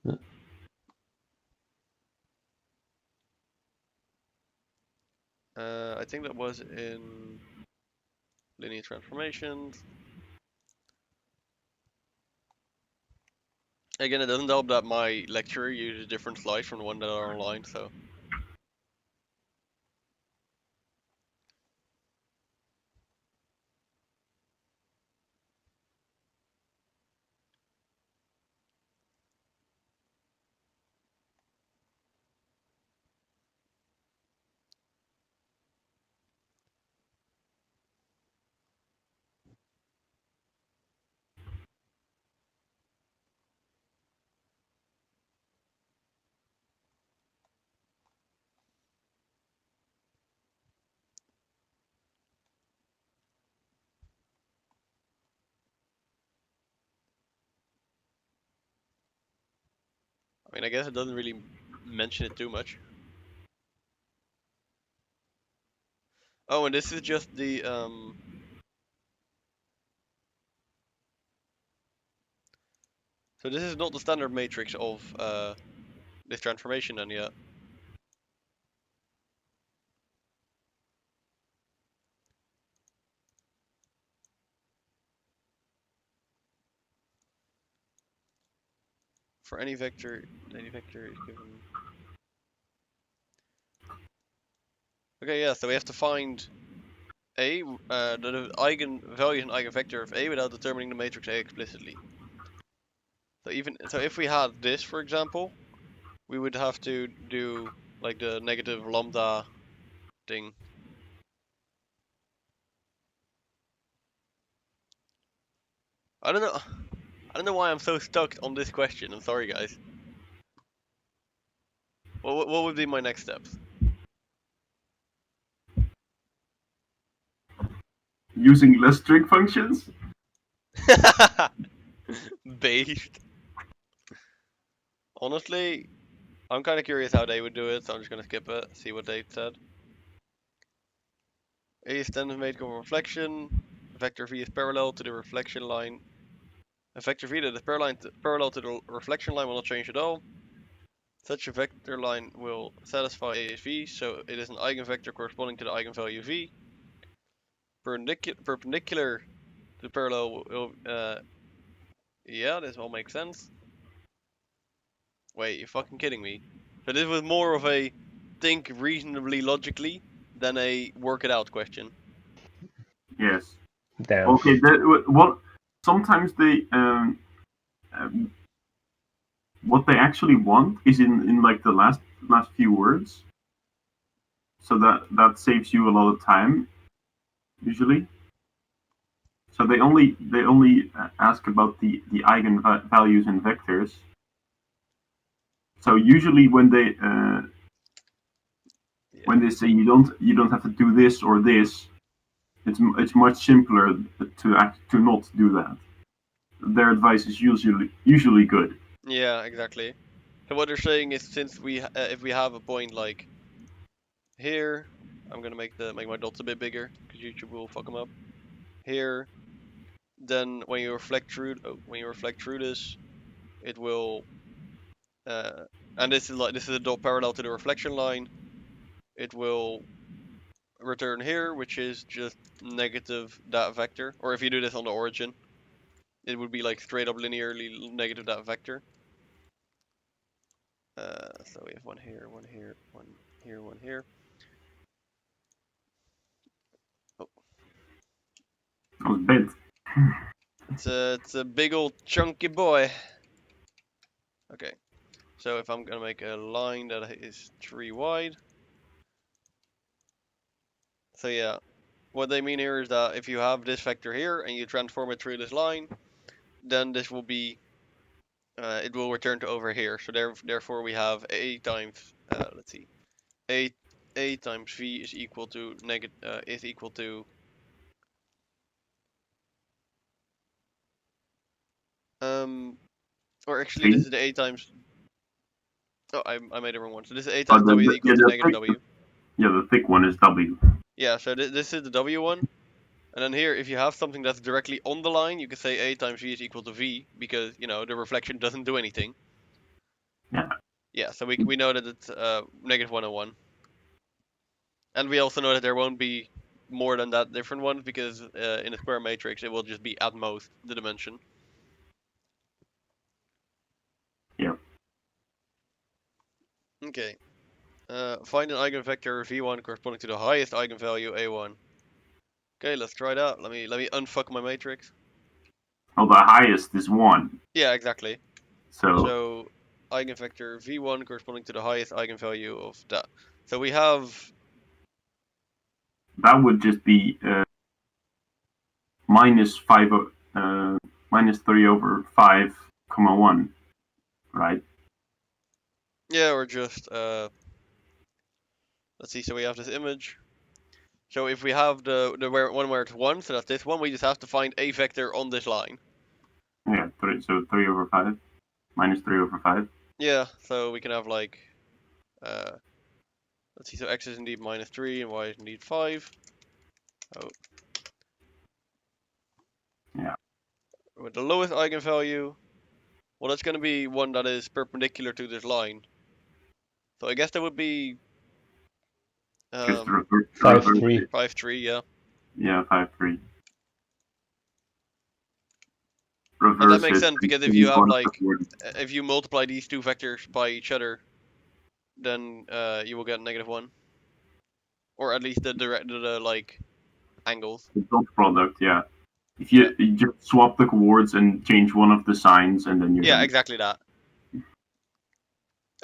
Yeah. I think that was in linear transformations. Again, it doesn't help that my lecturer uses different slides from the one that are online, so. I mean, I guess it doesn't really mention it too much. Oh, and this is just the so this is not the standard matrix of this transformation then yet. For any vector is given. Okay, yeah, so we have to find A, the eigenvalue and eigenvector of A without determining the matrix A explicitly. So if we had this, for example, we would have to do like the negative lambda thing. I don't know why I'm so stuck on this question. I'm sorry, guys. What would be my next steps? Using less trig functions? Based. Honestly, I'm kind of curious how they would do it, so I'm just gonna skip it, see what they said. A is then made of reflection. Vector V is parallel to the reflection line. A vector V that is parallel to the reflection line will not change at all. Such a vector line will satisfy A is V, so it is an eigenvector corresponding to the eigenvalue V. Perpendicular to parallel will, yeah, this all makes sense. Wait, you're fucking kidding me. So this was more of a think reasonably logically than a work it out question. Yes. Damn. Okay. What? Sometimes they what they actually want is in like the last few words, so that saves you a lot of time usually. So they only ask about the eigenvalues and vectors. So usually when they say you don't have to do this or this, it's much simpler to not do that. Their advice is usually good. Yeah, exactly. So what they're saying is, since if we have a point like here, I'm gonna make my dots a bit bigger because YouTube will fuck them up. Here, then when you reflect through this, it will, and this is a dot parallel to the reflection line. It will return here, which is just negative that vector. Or if you do this on the origin, it would be like straight up linearly negative that vector. So we have one here, one here, one here, one here. Oh. That was bad. It's a big old chunky boy. Okay, so if I'm gonna make a line that is 3 wide. So yeah, what they mean here is that if you have this vector here and you transform it through this line, then this will be, it will return to over here. So therefore we have a times, let's see, a times v is equal to or actually this is the a times. Oh, I made it wrong one. So this is a times w is equal to negative w. Yeah, the thick one is W. Yeah, so this is the w one. And then here, if you have something that's directly on the line, you can say a times v is equal to v, because, you know, the reflection doesn't do anything. Yeah. Yeah, so we know that it's negative 1 and 1. And we also know that there won't be more than that different ones, because in a square matrix, it will just be at most the dimension. Yeah. Okay. Find an eigenvector v1 corresponding to the highest eigenvalue a1. Okay, let's try that. Let me unfuck my matrix. Well, the highest is 1. Yeah, exactly. So So eigenvector v1 corresponding to the highest eigenvalue of that. So we have, that would just be minus 3 over 5, 1, right? yeah, or just let's see. So we have this image. So if we have the one where it's 1, so that's this one, we just have to find a vector on this line. Yeah, 3 over 5, minus 3 over 5. Yeah, so we can have like, let's see, so x is indeed minus 3 and y is indeed 5. Oh. Yeah. With the lowest eigenvalue, well, that's going to be one that is perpendicular to this line. So I guess that would be Just 5-3. 5-3, yeah. Yeah, 5-3. And that makes sense, because if you have like, if you multiply these two vectors by each other, then you will get negative 1. Or at least the like angles. The dot product, yeah. If you just swap the coordinates and change one of the signs, and then you Yeah, exactly that.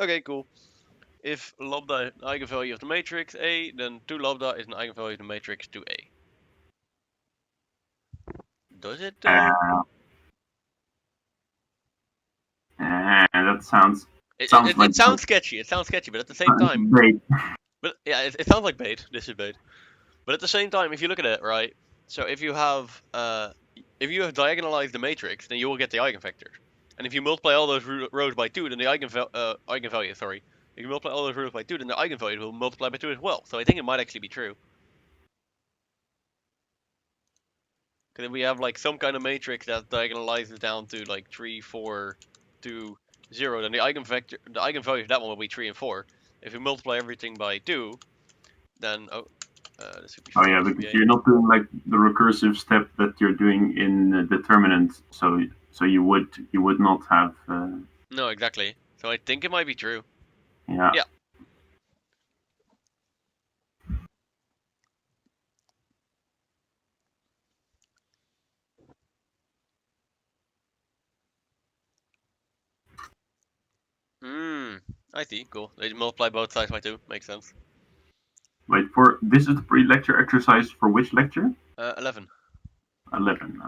Okay, cool. If lambda is an eigenvalue of the matrix A, then 2 lambda is an eigenvalue of the matrix 2A. Does it though? That sounds. It like sounds sketchy. It sounds sketchy, but at the same time, great. but yeah, it sounds like bait. This is bait. But at the same time, if you look at it, right? So if you have diagonalized the matrix, then you will get the eigenvector. And if you multiply all those rows by 2, then the eigenvalue, sorry. If you multiply all those rows by 2, then the eigenvalue will multiply by 2 as well. So I think it might actually be true. Because if we have like some kind of matrix that diagonalizes down to like 3, 4, 2, 0, then the eigenvalue of that one will be 3 and 4. If we multiply everything by 2, then this would be 4. Oh yeah, This would because be 8. you're not doing like the recursive step that you're doing in determinant. So you would not have. No, exactly. So I think it might be true. Yeah. Yeah. I see. Cool. They multiply both sides by 2. Makes sense. Wait, for this is the pre-lecture exercise for which lecture? 11. 11.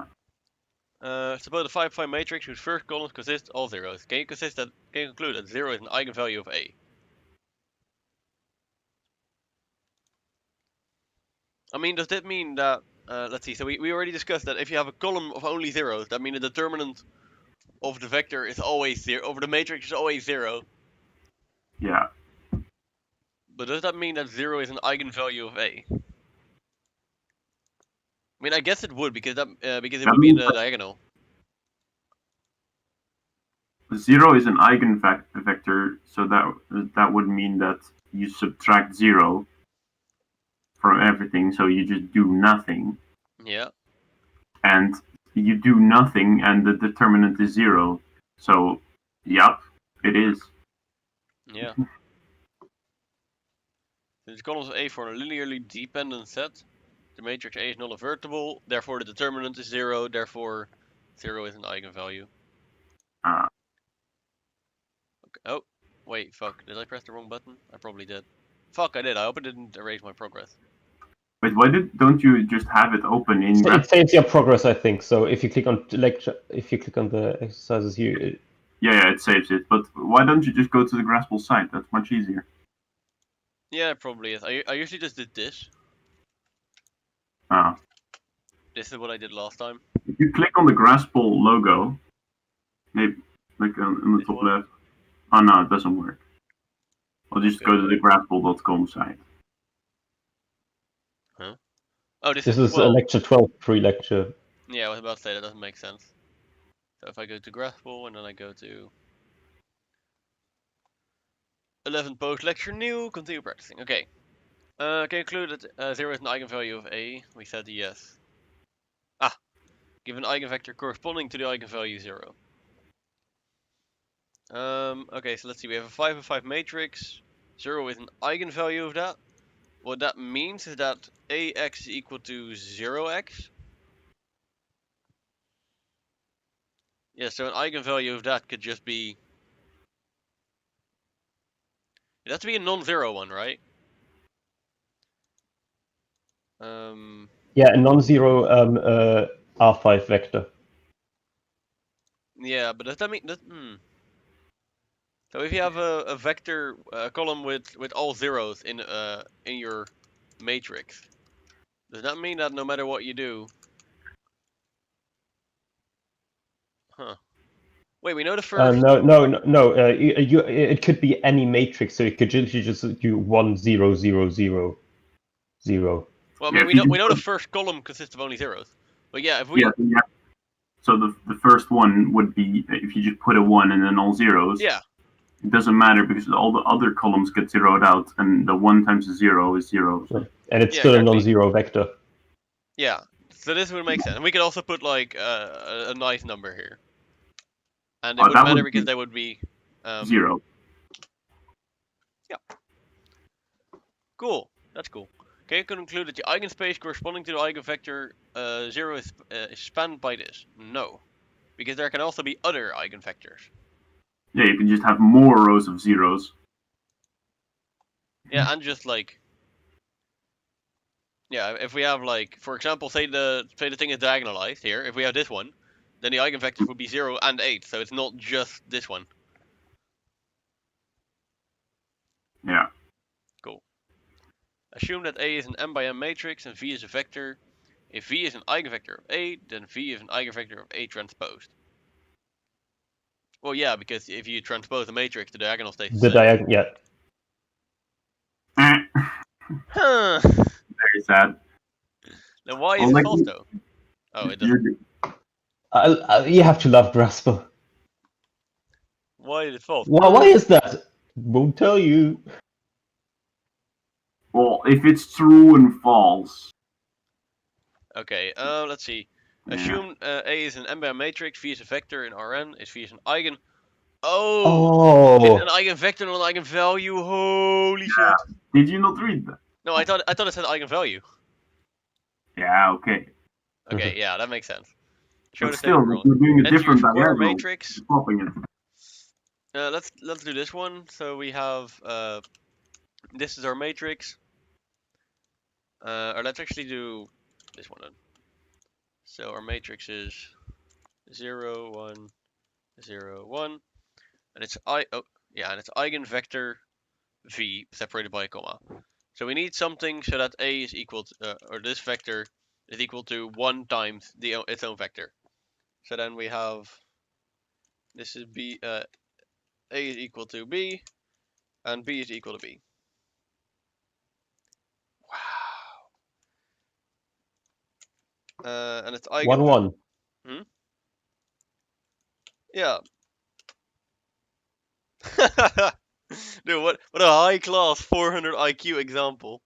Suppose a 5 by matrix whose first columns consist all zeros. Can you conclude that 0 is an eigenvalue of A? I mean, does that mean that, let's see, so we already discussed that if you have a column of only zeros, that means the determinant of the vector is always 0, over the matrix is always 0. Yeah. But does that mean that 0 is an eigenvalue of A? I mean, I guess it would, because it would be in the diagonal. 0 is an eigenvector, so that would mean that you subtract 0 from everything, so you just do nothing. Yeah. And you do nothing, and the determinant is 0. So, yep, it is. Yeah. Since columns of A for a linearly dependent set, the matrix A is non-invertible, therefore the determinant is 0, therefore 0 is an eigenvalue. Ah. Okay. Oh, wait, fuck. Did I press the wrong button? I probably did. Fuck, I did. I hope it didn't erase my progress. Wait, why don't you just have it open in? It saves your progress, I think. So if you click on lecture, if you click on the exercises, Yeah, it saves it. But why don't you just go to the Graspel site? That's much easier. Yeah, it probably is. I usually just did this. Ah. This is what I did last time. If you click on the Graspel logo, maybe like on the top left. Oh no, it doesn't work. I'll just go to the graspel.com site. Huh? Oh, this is well, lecture 12 pre-lecture. Yeah, I was about to say that doesn't make sense. So if I go to Graspel and then I go to 11 post lecture new, continue practicing. Okay. Can you conclude that 0 is an eigenvalue of A? We said yes. Ah, give an eigenvector corresponding to the eigenvalue 0. Okay, so let's see. We have a 5 and 5 matrix. 0 is an eigenvalue of that. What that means is that AX is equal to 0x. Yeah, so an eigenvalue of that could just be... It has to be a non-zero one, right? Yeah, a non-zero R5 vector. Yeah, but does that mean that? So if you have a vector column with all zeros in your matrix, does that mean that no matter what you do? Huh. Wait, we know the first. No. It could be any matrix, so it could just do 1, 0, 0, 0, 0. Well, I mean, we know the first column consists of only zeros. But yeah, if we. Yeah. So the first one would be if you just put a 1 and then all zeros. Yeah. It doesn't matter because all the other columns get zeroed out, and the 1 times the 0 is 0. So. And it's still exactly a non-zero vector. Yeah. So this would make sense. And we could also put like a nice number here. And it wouldn't matter because they would be 0. Yeah. Cool. That's cool. Can you conclude that the eigenspace corresponding to the eigenvector 0 is spanned by this? No. Because there can also be other eigenvectors. Yeah, you can just have more rows of zeros. Yeah, and just like... Yeah, if we have like, for example, say the thing is diagonalized here, if we have this one, then the eigenvectors would be 0 and 8, so it's not just this one. Yeah. Cool. Assume that A is an m by m matrix and V is a vector. If V is an eigenvector of A, then V is an eigenvector of A transposed. Well, yeah, because if you transpose a matrix, the diagonal stays the The same. diagonal, yeah. Huh. Very sad. Then why Well, is it like false though? Oh, it you're, doesn't. You have to love Grasper. Why is it false? Why is that? Won't tell you. well, if it's true and false. Okay, let's see. Yeah. Assume A is an n-bar matrix, V is a vector, and Rn is V is an eigen. Oh! It's an Oh, eigenvector, not an eigenvalue. Holy shit! Did you not read that? No, I thought it said eigenvalue. Yeah, okay. Okay, yeah, that makes sense. Show But the still, statement wrong. you're doing a Let's use different square diagonal. matrix. Swapping it. Let's do this one. So we have this is our matrix. Or let's actually do this one then. So our matrix is 0, 1, 0, 1, and it's and it's eigenvector v separated by a comma. So we need something so that a is equal to, or this vector is equal to 1 times its own vector. So then we have this is b a is equal to b and b is equal to b. Wow. And it's eigen 1-1. Yeah. Dude, what a high class 400 IQ example.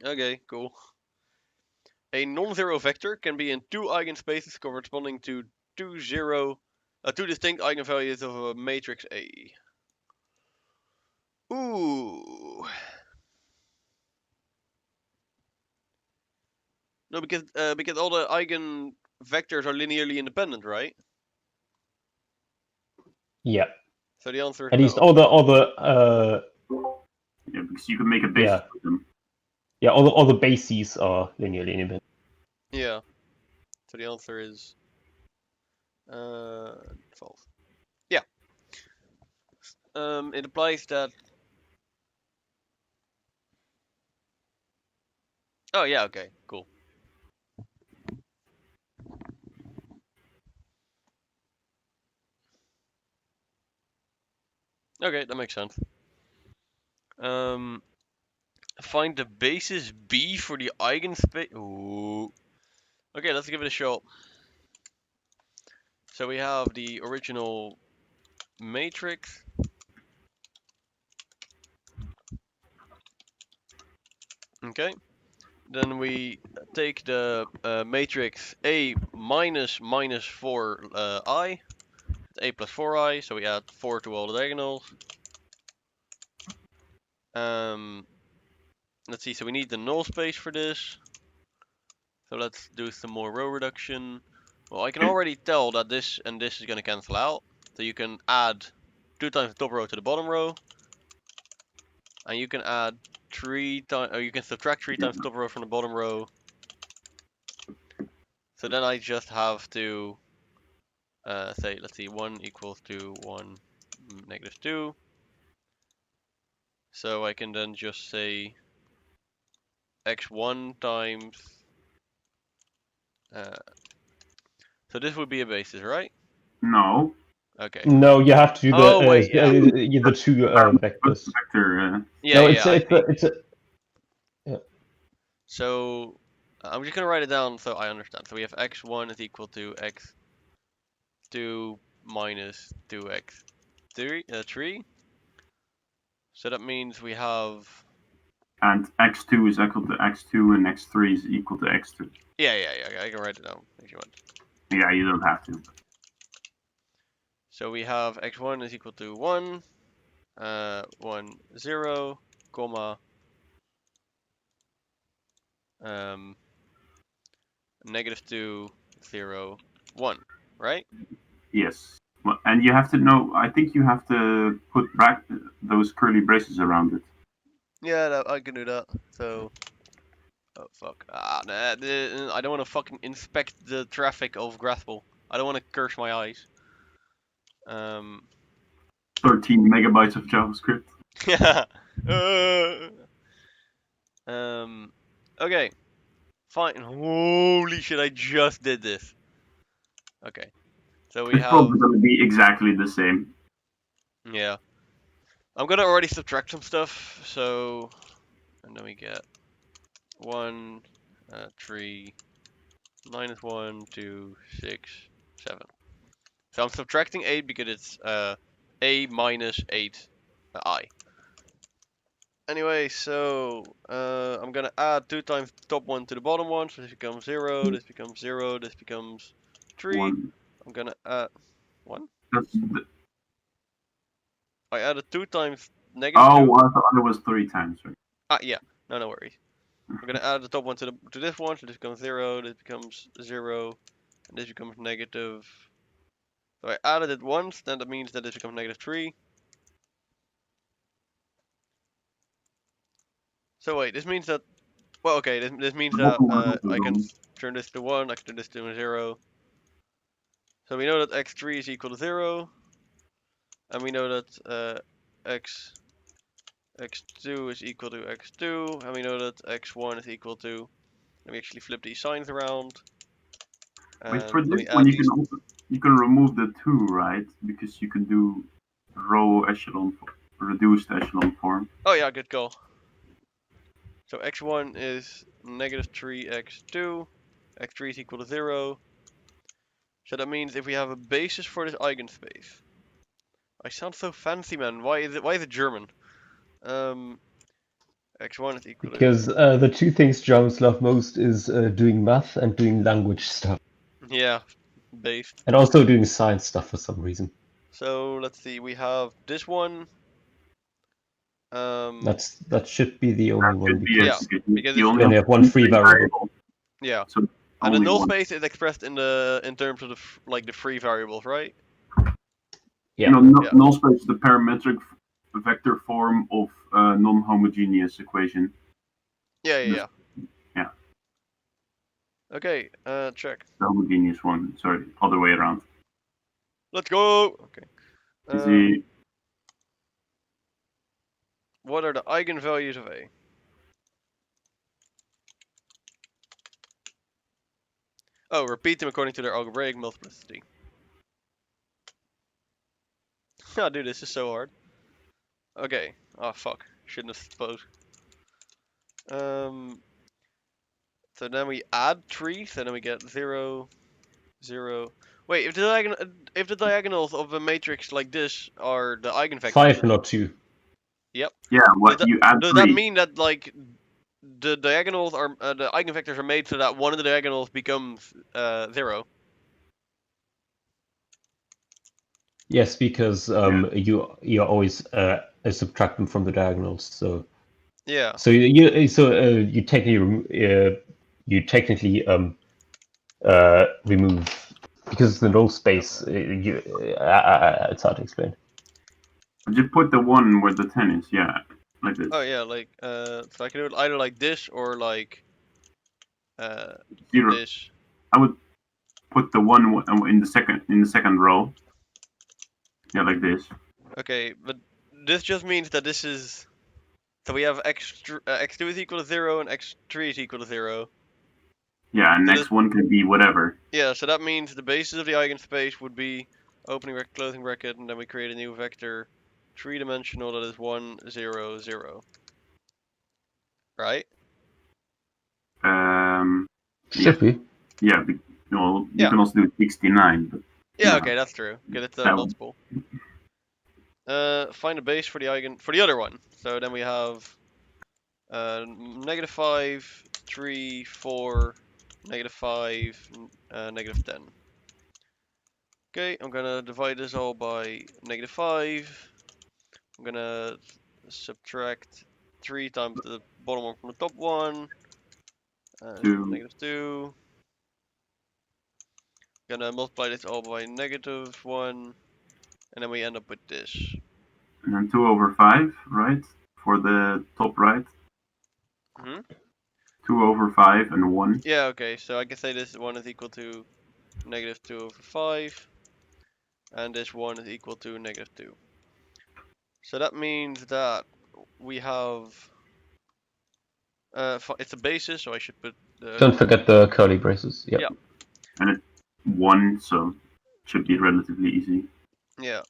Okay, cool. A non-zero vector can be in two eigenspaces corresponding to two distinct eigenvalues of a matrix A. Ooh. No, because all the eigenvectors are linearly independent, right? Yeah. So the answer is At least no. all the Yeah, because you can make a basis Yeah. with them. yeah, all the bases are linearly independent. Yeah. So the answer is false. Yeah. It implies that. Oh yeah. Okay. Cool. Okay, that makes sense. Find the basis B for the eigenspace. Ooh. Okay, let's give it a shot. So we have the original matrix. Okay. Then we take the matrix A minus 4 I. A plus 4i, so we add 4 to all the diagonals. Let's see, so we need the null space for this. So let's do some more row reduction. Well, I can already tell that this and this is going to cancel out. So you can add 2 times the top row to the bottom row. And you can add 3 times, or you can subtract 3 times the top row from the bottom row. So then I just have to say, let's see, 1 equals to 1 negative 2. So I can then just say x1 times. So this would be a basis, right? No. Okay. No, you have to do the Oh, wait, yeah. the two vectors. Vector. Yeah, No, yeah. it's a So I'm just gonna write it down so I understand. So we have x1 is equal to x2 minus 2x3. So that means we have. And x2 is equal to x2 and x3 is equal to x2. Yeah. I can write it down if you want. Yeah, you don't have to. So we have x1 is equal to 1, 1, 0, comma, negative 2, 0, 1, right? Yes. Well, and you have to know, I think you have to put back those curly braces around it. Yeah, I can do that. So. Oh fuck. Nah, I don't want to fucking inspect the traffic of Graspel. I don't want to curse my eyes. 13 megabytes of JavaScript. Yeah. Okay. Fine. Holy shit! I just did this. Okay. So we It's have. probably going to be exactly the same. Yeah. I'm gonna already subtract some stuff. So, and then we get 1, 3, -1, 2, 6, 7. So I'm subtracting 8 because it's a minus 8 I. Anyway, so I'm gonna add 2 times the top one to the bottom one, so this becomes 0, this becomes 0, this becomes 3. 1. I'm gonna add 1. That's the, I added 2 times -2. I thought it was 3 times. Right? Ah, yeah, no worries. I'm gonna add the top one to this one, so this becomes 0, this becomes 0, and this becomes negative. So I added it once, then that means that this becomes -3. So wait, this means that. Well, okay, this means that I can turn this to 1, I can turn this to 0. So we know that x3 is equal to 0, and we know that x2 is equal to x2, and we know that x1 is equal to. Let me actually flip these signs around. Wait, And for let this me one, add you these. can also remove the 2, right? Because you can do row echelon, reduced echelon form. Oh yeah, good call. So x1 is -3x2, x3 is equal to 0. So that means if we have a basis for this eigenspace. I sound so fancy, man. Why is it German? X1 is equal to. Because the two things Germans love most is doing math and doing language stuff. Yeah, based. And also doing science stuff for some reason. So let's see, we have this one. That should be the only one Yeah, because because you it's, only only have one free variable. yeah, So and the only null one. space is expressed in terms of the free variables, right? Yeah. Yeah. Null space is the parametric vector form of a non-homogeneous equation. Yeah. Yeah. Okay, check. The homogeneous one. Sorry, other way around. Let's go. Okay. Easy. What are the eigenvalues of A? Oh, repeat them according to their algebraic multiplicity. Oh, dude, this is so hard. Okay. Oh, fuck. Shouldn't have supposed. So then we add 3, so then we get 0, 0. Wait, if the diagonals of a matrix like this are the eigenvectors. 5, not 2. Yep. Yeah, you add does 3. that mean that the diagonals are the eigenvectors are made so that one of the diagonals becomes 0? Yes, because you always subtract them from the diagonals. So Yeah. So you technically remove because the null space. It's hard to explain. You put the 1 where the 10 is. Yeah, like this. Oh yeah, so I can do it either like this or like 0. this. I would put the 1 in the second row. Yeah, like this. Okay, but this just means that this is. So we have x2 is equal to 0 and x3 is equal to 0. Yeah, and So next one can be whatever. Yeah, so that means the basis of the eigenspace would be opening bracket, closing bracket, and then we create a new vector, 3-dimensional, that is 1, 0, 0. Right? Should be. Yeah, you can also do 69. But yeah, okay, that's true. Because it's a that multiple. Find a base for the other one. So then we have -5, 3, 4, -5, -10. Okay, I'm gonna divide this all by -5. I'm gonna subtract 3 times the bottom one from the top one. 2. -2. Gonna multiply this all by -1. And then we end up with this. And then 2/5, right? For the top right. 2/5 and 1. Yeah, okay, so I can say this one is equal to -2/5. And this one is equal to -2. So that means that we have. It's a basis, so I should put Don't forget the curly braces. Yep. Yeah. And it's 1, so should be relatively easy. Yeah.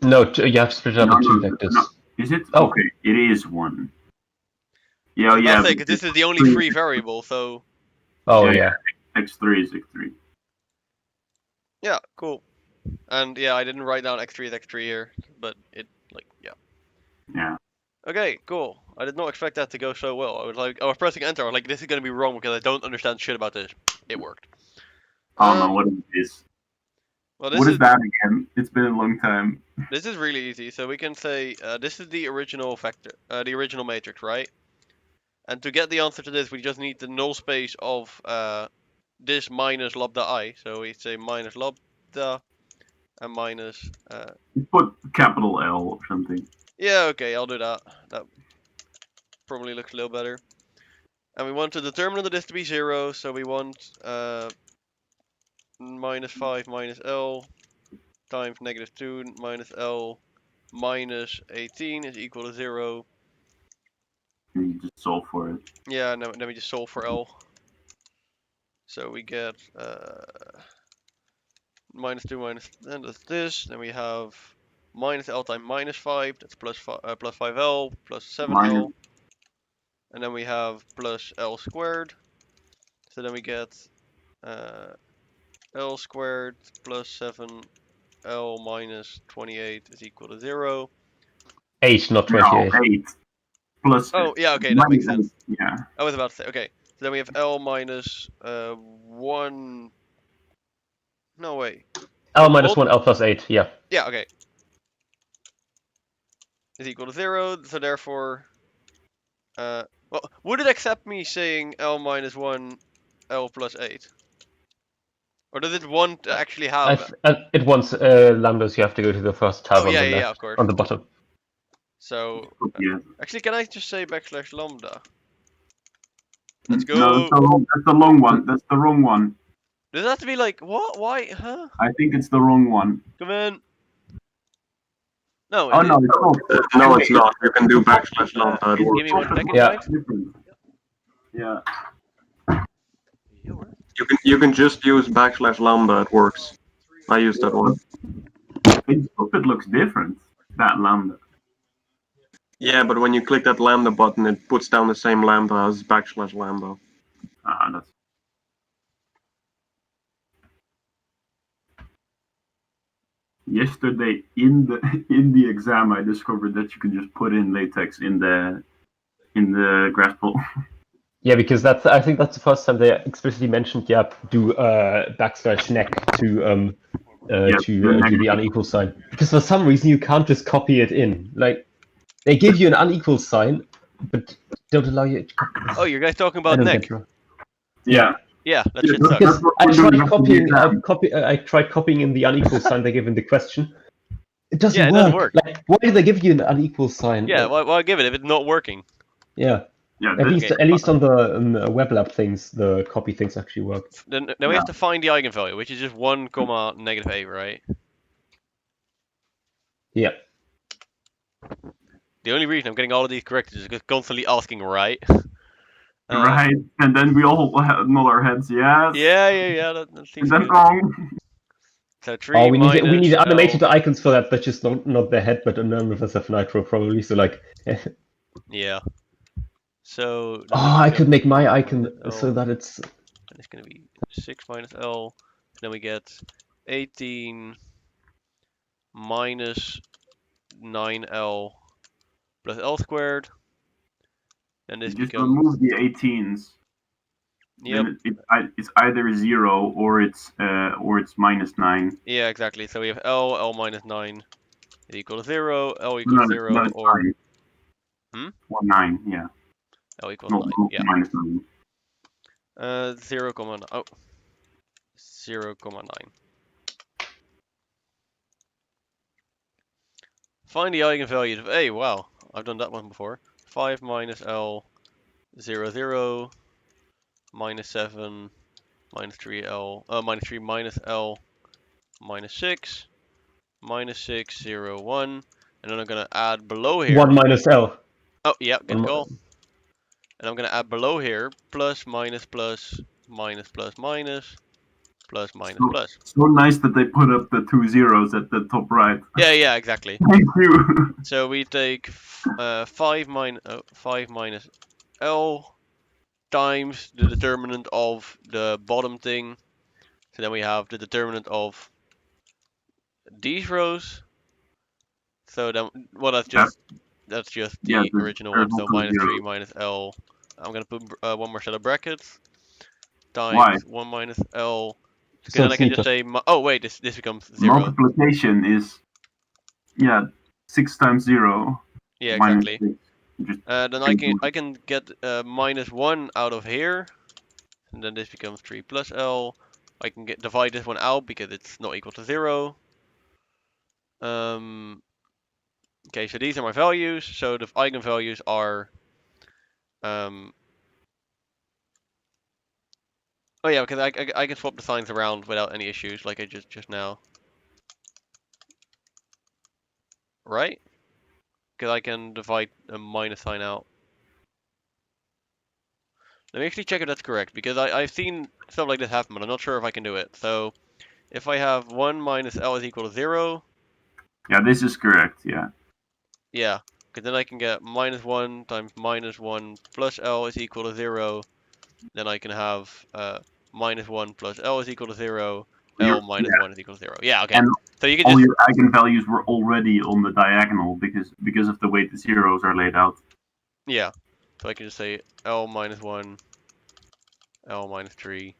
No, you have to split it up No, in two no, vectors. no. Is it? Oh. Okay, it is 1. I Yeah, was about yeah. to say, 'cause this is the only free variable, so Oh Yeah, yeah. x3 is x3. yeah, cool. And yeah, I didn't write down x3 is x3 here, but it like yeah. Yeah. Okay, cool. I did not expect that to go so well. I was pressing enter. I was like, this is gonna be wrong because I don't understand shit about this. It worked. I don't know what it is. Well, this What is is that again? It's been a long time. this is really easy. So we can say this is the original vector, the original matrix, right? And to get the answer to this, we just need the null space of this minus lambda I. So we say minus lambda and minus. Put capital L or something. Yeah, okay, I'll do that. That probably looks a little better. And we want the determinant of this to be 0, so we want minus 5 minus L times negative 2 minus L minus 18 is equal to 0. And you just solve for it. Yeah, and then we just solve for L. So we get minus 2 minus, then that's this. Then we have minus L times minus 5, that's plus 5L, plus 7L. Minus. And then we have plus L squared. So then we get L squared plus 7L minus 28 is equal to 0. 8, not No, 28. 8. Plus. Oh, yeah, okay, that makes sense. Yeah. I was about to say, okay. So then we have L minus 1. No, wait. L minus 1, L plus 8, yeah. Yeah, okay. Is equal to 0, so therefore. Well, would it accept me saying L minus 1, L plus 8? Or does it want to actually have. It wants lambdas, you have to go to the first tab Oh, on yeah, the yeah, left, yeah, of course. on the bottom. So. Yeah. Actually, can I just say backslash lambda? Let's go. No, that's the wrong one. That's the wrong one. Does it have to be like, what? Why? Huh? I think it's the wrong one. Come in. No, Oh no, it's not. No, it's not. You can do backslash lambda. It Give works. me 1 second, Yeah. right? Different. Yeah. You can just use backslash lambda. It works. I use that one. It looks different. That lambda. Yeah, but when you click that lambda button, it puts down the same lambda as backslash lambda. That's. Yesterday in the exam, I discovered that you can just put in latex in the Graspel. Yeah, because I think that's the first time they explicitly mentioned, do backslash neck to do the unequal sign. Because for some reason you can't just copy it in. Like, they give you an unequal sign, but don't allow you to copy. Oh, you guys talking about neck? Yeah. Yeah, that shit Yeah, sucks. Because what I we're tried doing after the copying. exam. I tried copying in the unequal sign they give in the question. It doesn't Yeah, it work. doesn't work. Like, why do they give you an unequal sign? Yeah, Like, why give it if it's not working? yeah. Yeah. At this- least on the web lab things, the copy things actually work. Then we have to find the eigenvalue, which is just 1 comma negative 8, right? Yeah. The only reason I'm getting all of these correct is because constantly asking right. Right, and then we all nod our heads. Yes. Yeah. That seems Is that good. wrong? So 3 Oh, we need minus animated L. icons for that, but just not their head, but none of us have nitro probably. So like, Yeah. So. I could make my icon so that it's. And it's gonna be 6 minus L. Then we get 18 minus 9L plus L squared. And this Just becomes. remove the 18s. Yep. Then it's either 0 or it's minus 9. Yeah, exactly. So we have L minus 9 is equal to 0, L No, equals 0, no, it's or 9. Well, 9, yeah. L equals Not 9. Yeah. minus 9. 0, 0, 9. Find the eigenvalues of A. Wow, I've done that one before. 5 minus L, 0, 0, minus 7, minus 3L, minus 3 minus L, minus 6, minus 6, 0, 1. And then I'm gonna add below here. 1 minus L. Oh, yeah, good call. And I'm gonna add below here plus minus plus minus plus minus plus minus So- plus. So nice that they put up the 2 zeros at the top right. Yeah, exactly. Thank you. So we take 5 minus L times the determinant of the bottom thing. So then we have the determinant of these rows. So then, well, that's just the Yeah, original there's one. So also minus 3 zeros. minus L. I'm gonna put one more set of brackets times Why? 1 minus L. Because So then I it's can just neater. say, oh wait, this becomes 0. Multiplication is 6 times 0 Yeah, minus exactly. 6. Just Then I can get minus 1 out of here, and then this becomes 3 plus L. I can divide this one out because it's not equal to 0. Okay, so these are my values. So the eigenvalues are oh yeah, because I can swap the signs around without any issues, like I just now. Right? Because I can divide a minus sign out. Let me actually check if that's correct, because I've seen stuff like this happen, but I'm not sure if I can do it. So if I have 1 minus L is equal to 0, yeah, this is correct. Yeah. yeah, because then I can get minus 1 times minus 1 plus L is equal to 0. Then I can have minus 1 plus L is equal to 0. L minus 1 is equal to 0. Yeah, okay. And So you can all just your eigenvalues were already on the diagonal because of the way the zeros are laid out. yeah. So I can just say L minus 1, L minus 3,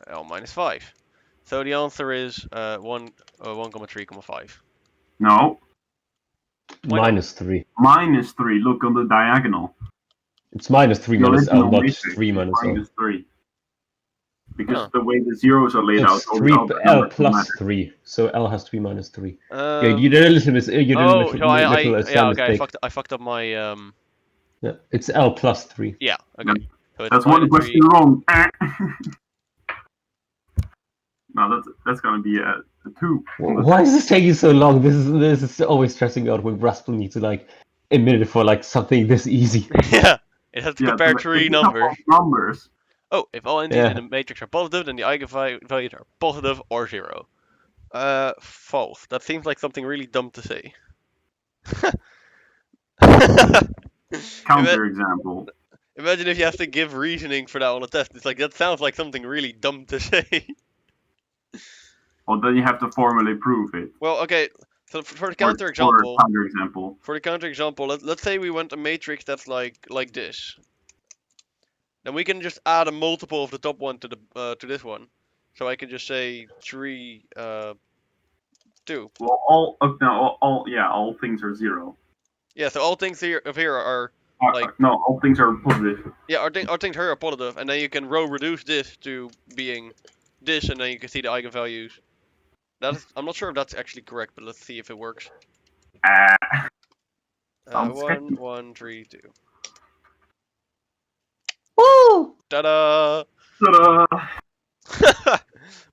L minus 5. So the answer is 1, 3, 5. No, Why not? -3. minus 3. Look on the diagonal. It's -3 The minus L, original not matrix 3 is minus L. minus 3. Because Huh. of the way the zeros are laid out, It's all the 3 other L numbers don't plus matter. 3, so L has to be -3. Yeah, you did Oh, so a yeah, slight okay, mistake. I fucked up my Yeah, it's L plus 3. yeah, okay. So it's That's one minus question 3. wrong. No, that's gonna be a 2. Why is this taking so long? This is always stressing out when Raspel needs to like a minute for like something this easy. Yeah, it has to Yeah, compare to 3 pick up numbers. all numbers. Oh, if all entities Yeah. in the matrix are positive, then the eigenvalues are positive or 0. False. That seems like something really dumb to say. Counter example. Imagine if you have to give reasoning for that on a test. It's like, that sounds like something really dumb to say. Well, then you have to formally prove it. Well, okay. So for the Or counter example, let's say we want a matrix that's like this. Then we can just add a multiple of the top one to the to this one. So I can just say 3, 2. Well, all things are 0. Yeah. So all things here are like, No, all things are positive. yeah, our things here are positive, and then you can row reduce this to being this, and then you can see the eigenvalues. I'm not sure if that's actually correct, but let's see if it works. Sounds 1, sketchy. 1, 3, 2. Woo! Ta-da! Ta-da!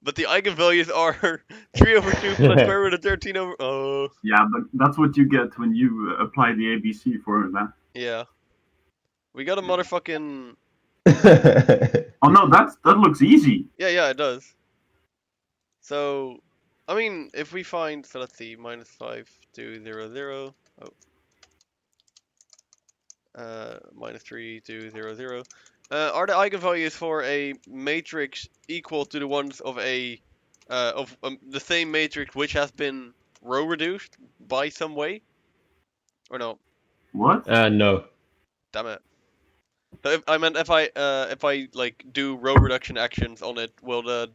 But the eigenvalues are 3 over 2 plus square root of 13 over... Oh. Yeah, but that's what you get when you apply the ABC formula. Yeah. We got a motherfucking... Oh no, that looks easy. Yeah, it does. So, I mean, if we find... So let's see, minus 5, 2, 0, 0. Minus 3, 2, 0, 0. Are the eigenvalues for a matrix equal to the ones of the same matrix which has been row reduced by some way? Or no? What? No. Damn it. So if I like do row reduction actions on it, will the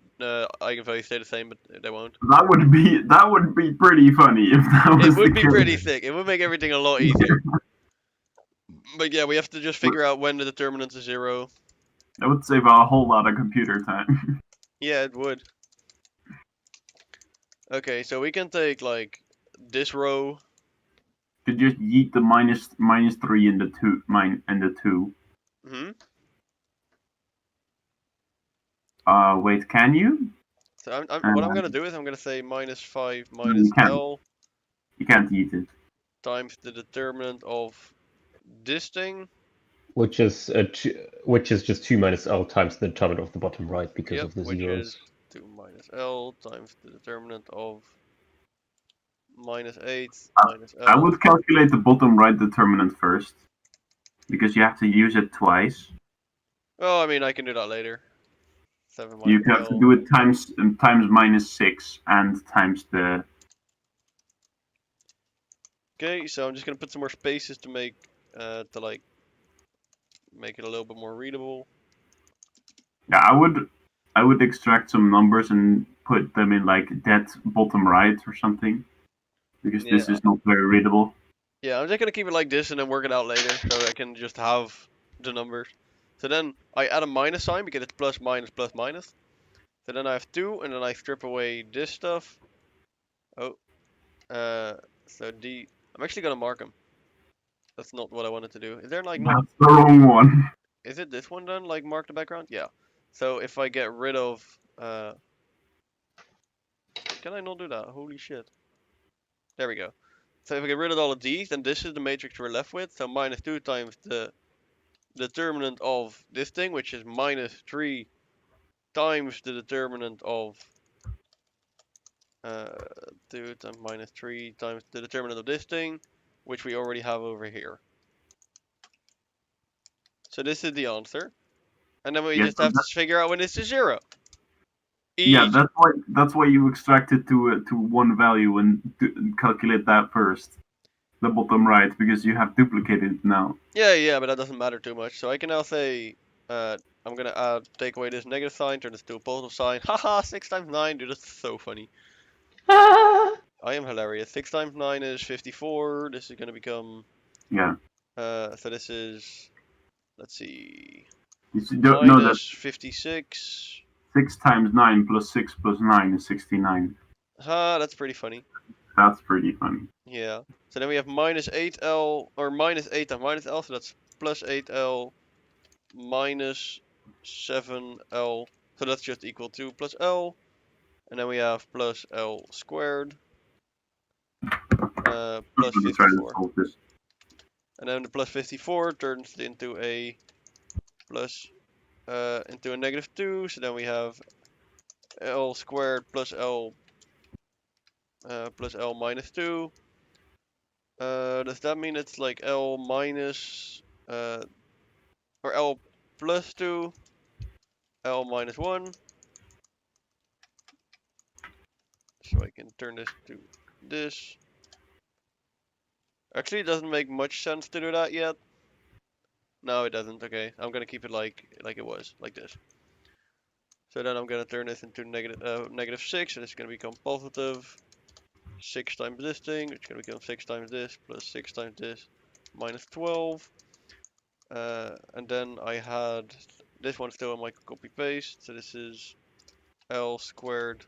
eigenvalues stay the same? But they won't. That would be pretty funny if that was It would the be case. pretty sick. It would make everything a lot easier. But yeah, we have to just figure out when the determinant is 0. That would save a whole lot of computer time. Yeah, it would. Okay, so we can take like this row. Could just yeet the minus 3 in the 2. Hmm. Wait, can you? So what I'm gonna do is I'm gonna say minus 5 No, minus you can't. L You can't yeet it. times the determinant of this thing which is just 2 minus L times the determinant of the bottom right because Yep, of the which zeros. is 2 minus L times the determinant of minus 8 minus I L. would calculate the bottom right determinant first, because you have to use it twice. Oh, I mean, I can do that later. 7 You minus have to L. do it times -6 and times the. Okay, so I'm just gonna put some more spaces to make make it a little bit more readable. Yeah, I would extract some numbers and put them in like that bottom right or something, because this Yeah. is not very readable. Yeah, I'm just gonna keep it like this and then work it out later, so I can just have the numbers. So then I add a minus sign because it's plus minus plus minus. So then I have 2, and then I strip away this stuff. Oh, so D. I'm actually gonna mark them. That's not what I wanted to do. Is there like not? That's the wrong one. Is it this one then? Like mark the background? Yeah. So if I get rid of, can I not do that? Holy shit. There we go. So if I get rid of all of these, then this is the matrix we're left with. So minus 2 times the determinant of this thing, which is minus 3 times the determinant of 2 times minus 3 times the determinant of this thing, which we already have over here. So this is the answer. And then we Yeah, just have to figure out when this is 0. yeah, Easy. that's why you extract it to one value and calculate that first, the bottom right, because you have duplicated it now. Yeah, but that doesn't matter too much. So I can now say, I'm gonna take away this negative sign, turn this to a positive sign. Haha, 6 times 9, dude, that's so funny. I am hilarious. 6 times 9 is 54. This is gonna become, Yeah, so this is, let's see, you don't know that minus 56. 6 times 9 plus 6 plus 9 is 69. That's pretty funny. That's pretty funny. Yeah. So then we have minus 8L, or minus 8 times minus L, so that's plus 8L minus 7L. So that's just equal to plus L. And then we have plus L squared. Plus I'm gonna try to 54. solve this. And then the plus 54 turns into a plus, into a negative 2. So then we have L squared plus L minus 2. Does that mean it's like L minus, or L plus 2, L minus 1? So I can turn this to this. Actually, it doesn't make much sense to do that yet. No, it doesn't. Okay, I'm gonna keep it like it was, like this. So then I'm gonna turn this into negative 6, and it's gonna become positive 6 times this thing, which is gonna become 6 times this plus 6 times this minus 12. And then I had this one still in my copy paste. So this is L squared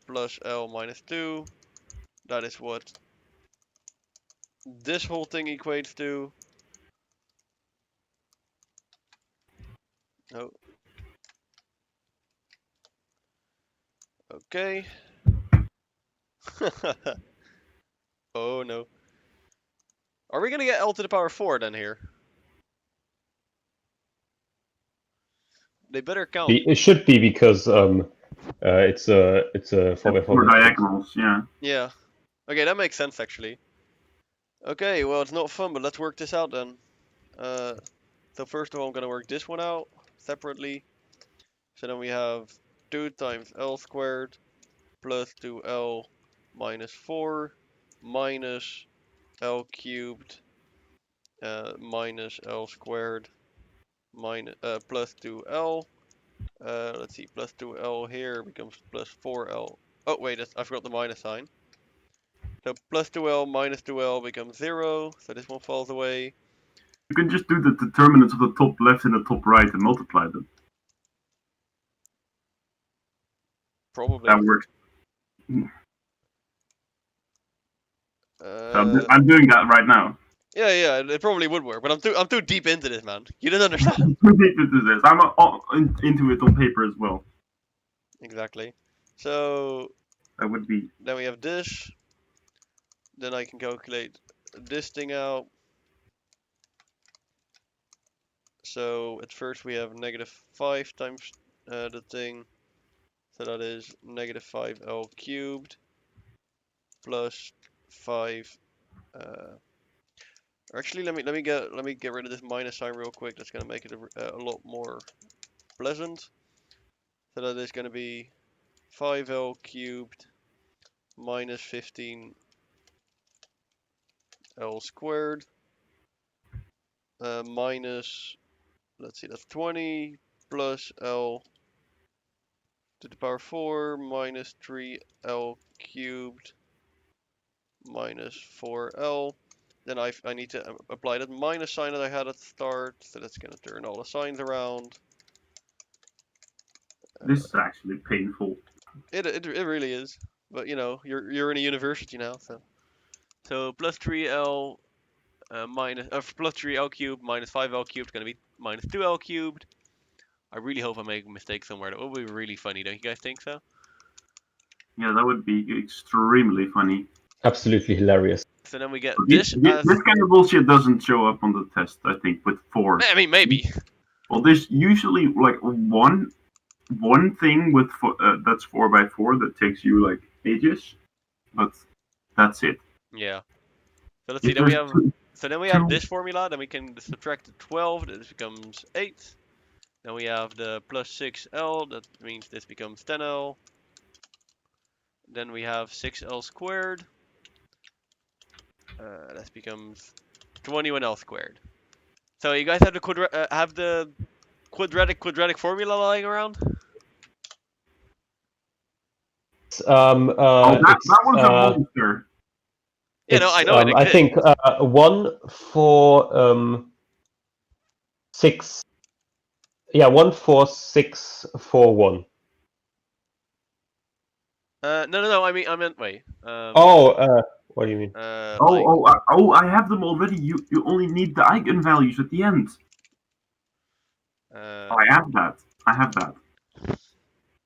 plus L minus 2. That is what this whole thing equates to. Oh. Okay. Oh no. Are we gonna get L to the power 4 then here? They better count. It should be because it's a 4x4 For matrix. diagonals, yeah. Yeah. Okay, that makes sense actually. Okay, well it's not fun, but let's work this out then. So first of all, I'm gonna work this one out separately. So then we have 2 times L squared plus 2L minus 4 minus L cubed minus L squared minus plus 2L. Let's see, plus 2L here becomes plus 4L. Oh wait, I forgot the minus sign. So plus 2L minus 2L becomes 0, so this one falls away. You can just do the determinants of the top left and the top right and multiply them. Probably. That works. I'm doing that right now. Yeah, it probably would work, but I'm too deep into this, man. You didn't understand. I'm too deep into this. I'm into it on paper as well. Exactly. So That would be. then we have this. Then I can calculate this thing out. So at first we have -5 times the thing. So that is -5L cubed plus 5. Actually, let me get rid of this minus sign real quick. That's gonna make it a lot more pleasant. So that is gonna be 5L cubed minus 15L squared minus, let's see, that's 20 plus L to the power 4 minus 3L cubed minus 4L. Then I need to apply that minus sign that I had at the start, so that's going to turn all the signs around. This is actually painful. It really is, but you know, you're in a university now, so plus 3L plus 3L cubed minus 5L cubed is going to be minus 2L cubed. I really hope I make a mistake somewhere. That would be really funny, don't you guys think so? Yeah, that would be extremely funny. Absolutely hilarious. So then we get This kind of bullshit doesn't show up on the test, I think, with 4. I mean, maybe. Well, there's usually like one thing with that's 4x4 that takes you like ages, but that's it. Yeah. So let's see. Then we have. So then we have this formula. Then we can subtract the 12. This becomes 8. Then we have the plus 6L. That means this becomes 10L. Then we have 6L squared. That becomes 21L squared. So you guys have the quadratic formula lying around? That was a monster. Yeah, no, I know it I exists. think 1 4 6. Yeah, 1 4 6 4 1. No. I meant wait. What do you mean? I have them already. You only need the eigenvalues at the end. I have that.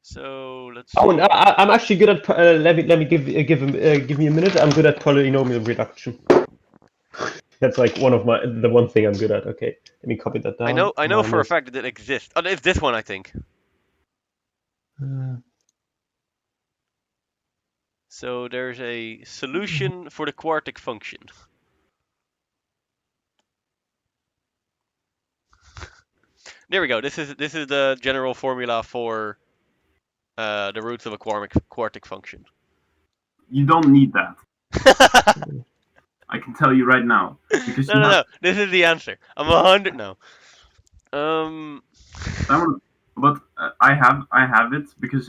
So let's see. Oh, and I'm actually good at. Let me give me a minute. I'm good at polynomial reduction. That's like the one thing I'm good at. Okay, let me copy that down. I know for a fact that it exists. Oh, it's this one, I think. So there's a solution for the quartic function. There we go. This is the general formula for the roots of a quartic function. You don't need that. I can tell you right now. Because no. This is the answer. I'm 100 now. But I have it because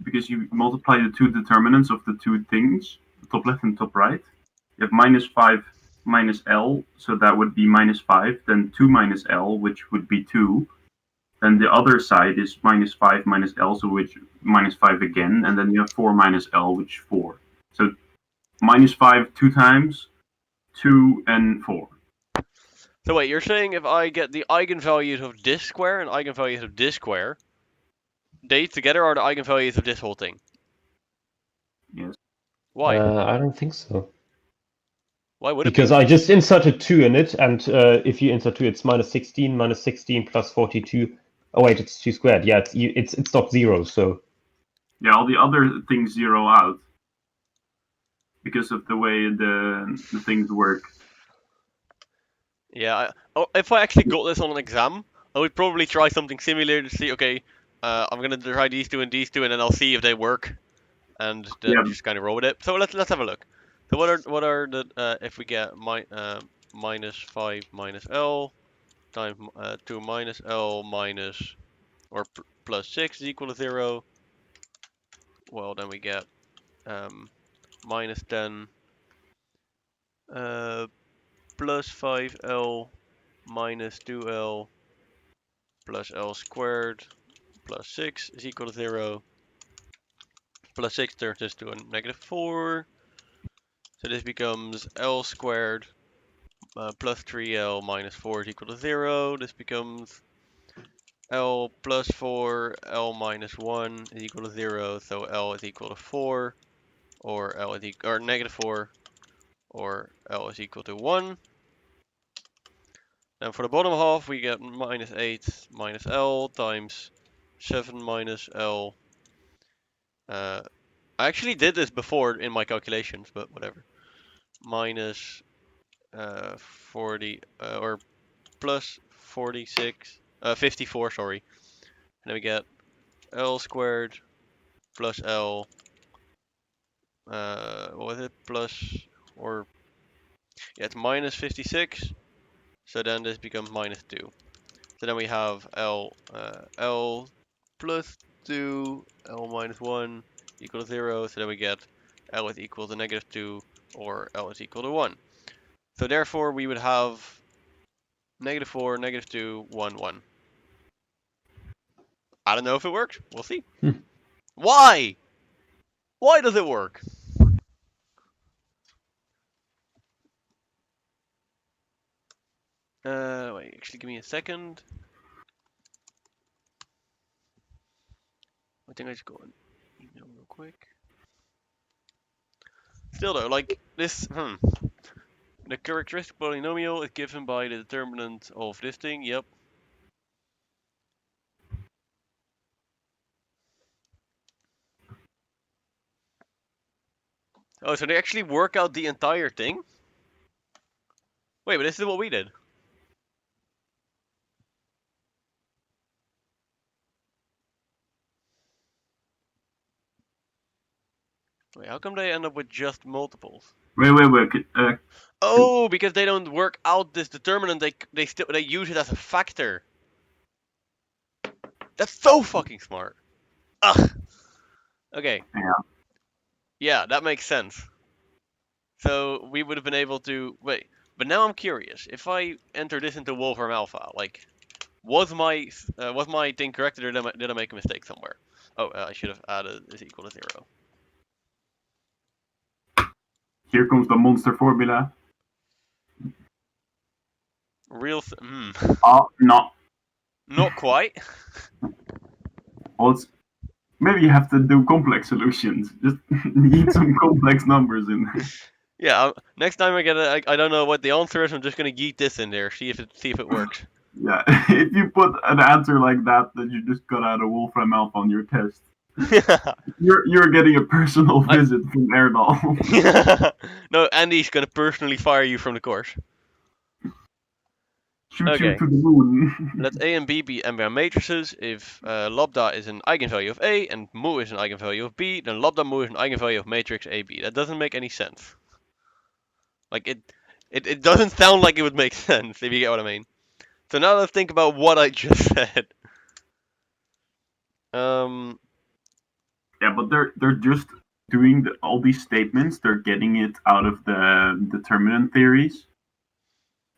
because you multiply the two determinants of the two things, top left and top right. You have -5 minus L, so that would be -5. Then 2 minus L, which would be 2. Then the other side is -5 minus L, so which -5 again, and then you have 4 minus L, which is 4. So -5 2 times, 2 and 4. So wait, you're saying if I get the eigenvalues of this square and eigenvalues of this square, they together are the eigenvalues of this whole thing? Yes. Why? I don't think so. Why would it Because be? I just inserted 2 in it, and if you insert 2, it's -16 plus 42. Oh wait, it's 2 squared. Yeah, it's not 0. So yeah, all the other things zero out because of the way the things work. Yeah. If I actually got this on an exam, I would probably try something similar to see. Okay, I'm gonna try these two, and then I'll see if they work, and then just kind of roll with it. So let's have a look. So what are the if we get -5 minus L times 2 minus L minus or plus 6 is equal to 0. Well, then we get -10 plus 5L minus 2L plus L squared plus 6 is equal to 0. Plus 6 turns this to a -4. So this becomes L squared plus 3L minus 4 is equal to 0. This becomes L plus 4, L minus 1 is equal to 0. So L is equal to 4, or L is or -4, or L is equal to 1. And for the bottom half, we get minus 8 minus L times 7 minus L. I actually did this before in my calculations, but whatever. Minus 40 or plus 54, sorry. And then we get L squared plus L. What was it? Plus or yeah, it's minus 56. So then this becomes minus 2. So then we have L plus 2, L minus 1 equal to 0. So then we get L is equal to negative 2 or L is equal to 1. So therefore we would have negative 4, negative 2, 1, 1. I don't know if it works. We'll see. Why? Why does it work? Wait, actually give me a second. I think I just go and email real quick. Still though, like this, the characteristic polynomial is given by the determinant of this thing, yep. Oh, so they actually work out the entire thing? Wait, but this is what we did. Wait, how come they end up with just multiples? Wait. Oh, because they don't work out this determinant, they use it as a factor. That's so fucking smart. Ugh. Okay. Yeah. Yeah, that makes sense. So we would have been able to wait, but now I'm curious. If I enter this into Wolfram Alpha, like, was my thing correct, or did I make a mistake somewhere? Oh, I should have added is equal to 0. Here comes the monster formula. Real. No. Not quite. Well, maybe you have to do complex solutions. Just need some complex numbers in there. Yeah. Next time I get I don't know what the answer is. I'm just gonna yeet this in there. See if it works. Yeah, if you put an answer like that you just got out of Wolfram Alpha on your test, you're getting a personal visit from Erdal. No, Andy's gonna personally fire you from the course. Shoot Okay. you to the moon. Let A and B be n-bar matrices. If lambda is an eigenvalue of A and mu is an eigenvalue of B, then lambda mu is an eigenvalue of matrix AB. That doesn't make any sense. Like it doesn't sound like it would make sense, if you get what I mean. So now let's think about what I just said. Yeah, but they're just doing all these statements. They're getting it out of the determinant theories,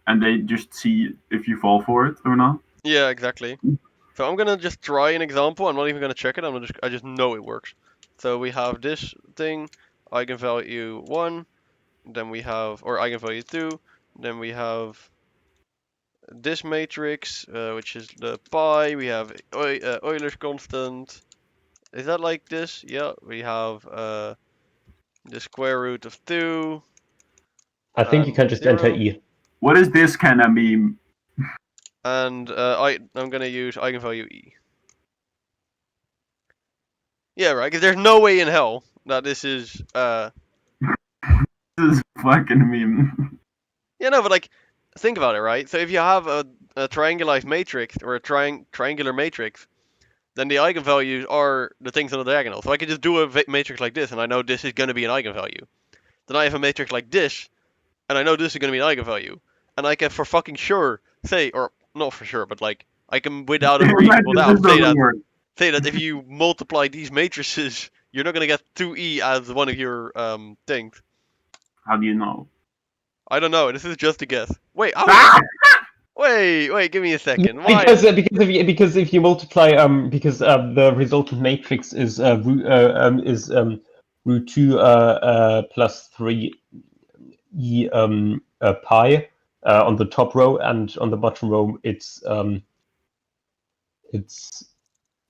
and they just see if you fall for it or not. Yeah, exactly. So I'm gonna just try an example. I'm not even gonna check it. I just know it works. So we have this thing, eigenvalue 1, then we have, or eigenvalue 2, then we have this matrix, which is the pi. We have Euler's constant. Is that like this? Yeah. We have the square root of 2. I think you can just enter 0. E. What is this kind of meme? And I'm gonna use eigenvalue E. Yeah, right. Because there's no way in hell that this is This is fucking meme. Yeah, no, but like, think about it, right? So if you have a triangularized matrix or a triangular matrix, then the eigenvalues are the things on the diagonal. So I could just do a matrix like this, and I know this is going to be an eigenvalue. Then I have a matrix like this, and I know this is going to be an eigenvalue. And I can for fucking sure say, or not for sure, but like, I can without a reasonable doubt say that if you multiply these matrices, you're not going to get 2e as one of your things. How do you know? I don't know. This is just a guess. Wait, wait, give me a second. Why? Because if you multiply because the resultant matrix is root 2 plus 3 e pi on the top row, and on the bottom row it's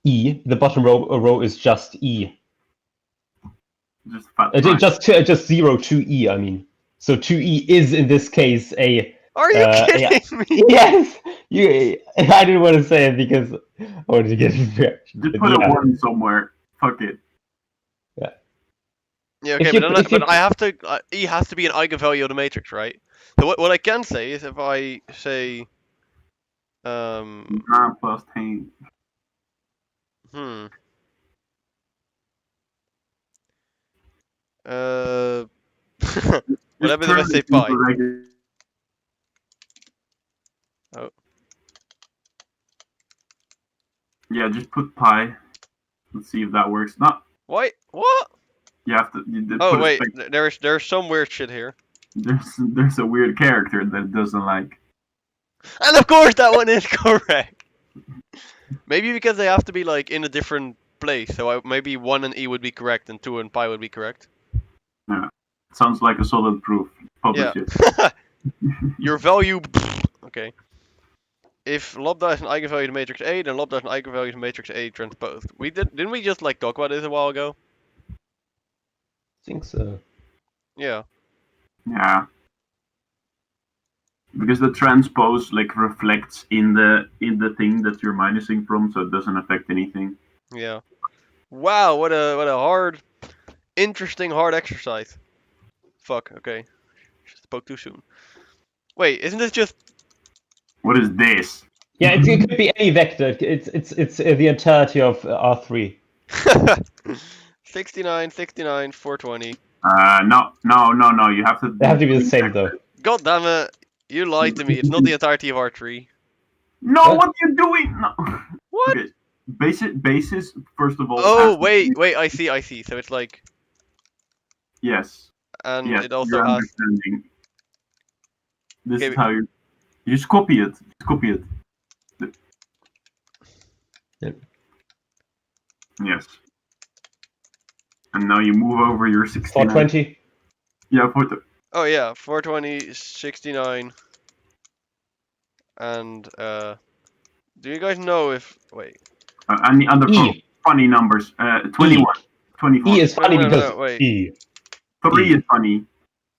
e. The bottom row is just e. Just 0 2e. I mean, so 2e is in this case a Are you Yeah. kidding me? Yes. I didn't want to say it because I wanted to get his reaction. Just but put yeah. a 1 somewhere. Fuck it. Yeah, If okay, you- but, then if you- but I have to. E has to be an eigenvalue of the matrix, right? So what I can say is if I say, 9 plus 10. hmm, uh, what happens if I turn say it into pi? regular. Oh. Yeah, just put pi. Let's see if that works. No, Why? What? you have to. You Oh put a wait, space. there's some weird shit here. There's a weird character that it doesn't like. And of course that one is correct. Maybe because they have to be like in a different place. So maybe 1 and e would be correct and 2 and pi would be correct. Yeah, sounds like a solid proof. Publish Yeah. it. Your value. Okay. If lambda is an eigenvalue to matrix A, then lambda is an eigenvalue to matrix A transposed. Didn't we just like talk about this a while ago? I think so. Yeah. Yeah. Because the transpose like reflects in the thing that you're minusing from, so it doesn't affect anything. Yeah. Wow, what a hard, interesting hard exercise. Fuck. Okay. Spoke too soon. Wait, isn't this just? What is this? Yeah, it could be any vector. It's the entirety of R3. 69, 69, 420. No. You have to. They have to be the same though. God damn it! You lied to me. It's not the entirety of R3. No, What? what are you doing? No. What? Okay. Basis first of all. Oh has to wait, be- I see. So it's like, Yes. and Yes. it also You're has. understanding. This Okay, is how you just copy it. Just copy it. Yep. Yes. And now you move over your 69. 420. Yeah, 420. Oh yeah, 420, 69, and do you guys know if wait? And the other E. funny numbers. 21. 24. E is funny No, because wait. E. 3 is funny.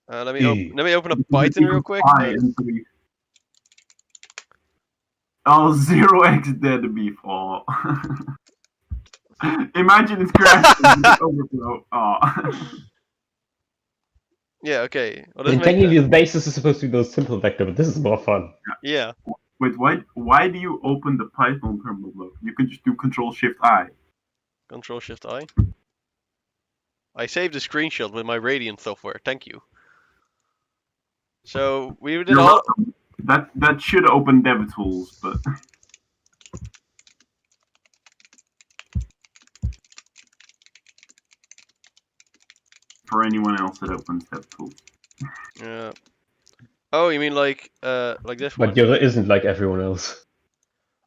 Let E. me open up Because Python you real put quick. pi and 3. Oh, 0x dead beef. Oh. Imagine it's crashing with overflow. Oh. Yeah, okay. Well, I this mean, makes technically, sense. the basis is supposed to be those simple vector, but this is more fun. Yeah. Wait, why do you open the Python terminal block? You can just do Control-Shift-I. Control Shift I. I saved a screenshot with my Radiant software. Thank you. So we did You're all. welcome. That should open DevTools, but for anyone else that opens DevTools. Yeah. Oh, you mean like this one? But Yoda isn't like everyone else.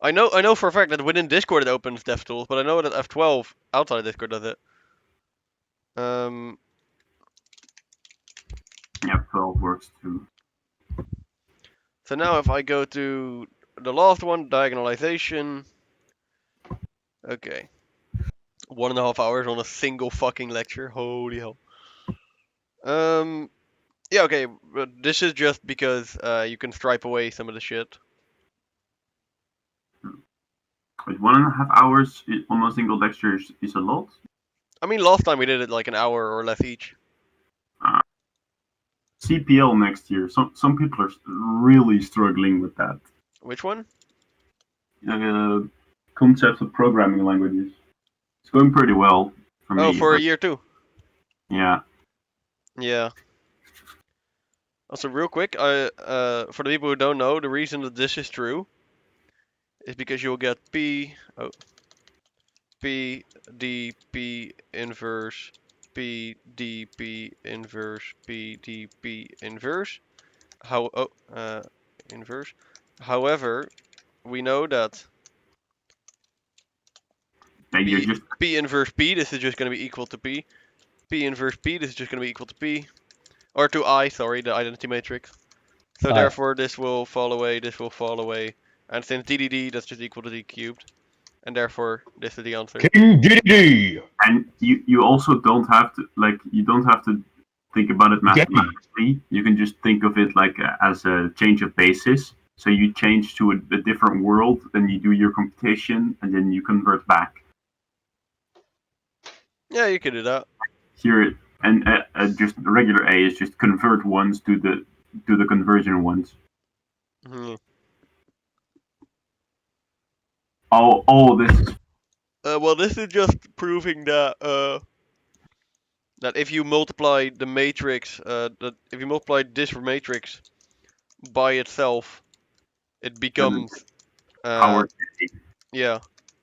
I know for a fact that within Discord it opens DevTools, but I know that F12 outside of Discord does it. Yeah, 12 works too. So now if I go to the last one, diagonalization. Okay. 1.5 hours on a single fucking lecture. Holy hell. Yeah, okay, but this is just because you can stripe away some of the shit. Wait, 1.5 hours on a single lecture is a lot? I mean, last time we did it like an hour or less each. CPL next year. Some people are really struggling with that. Which one? Concepts of programming languages. It's going pretty well for me. Oh, for a but- year too. Yeah. Yeah. Also, real quick, for the people who don't know, the reason that this is true is because you'll get P D P inverse P D P inverse P D P inverse. Inverse. However, we know that You're just P inverse P, this is just going to be equal to P. P inverse P, this is just going to be equal to P. Or to I, sorry, the identity matrix. So I. therefore this will fall away, this will fall away. And since DDD, that's just equal to D cubed. And therefore, this is the answer. King DDD! and you also don't have to think about it mathematically, you can just think of it like as a change of basis. So you change to a different world, then you do your computation, and then you convert back. Yeah, you could do that. Here, and just regular A is just convert ones to the conversion ones. Hmm. Oh, this is Well, this is just proving that that if you multiply the matrix, that if you multiply this matrix by itself, it becomes power. yeah.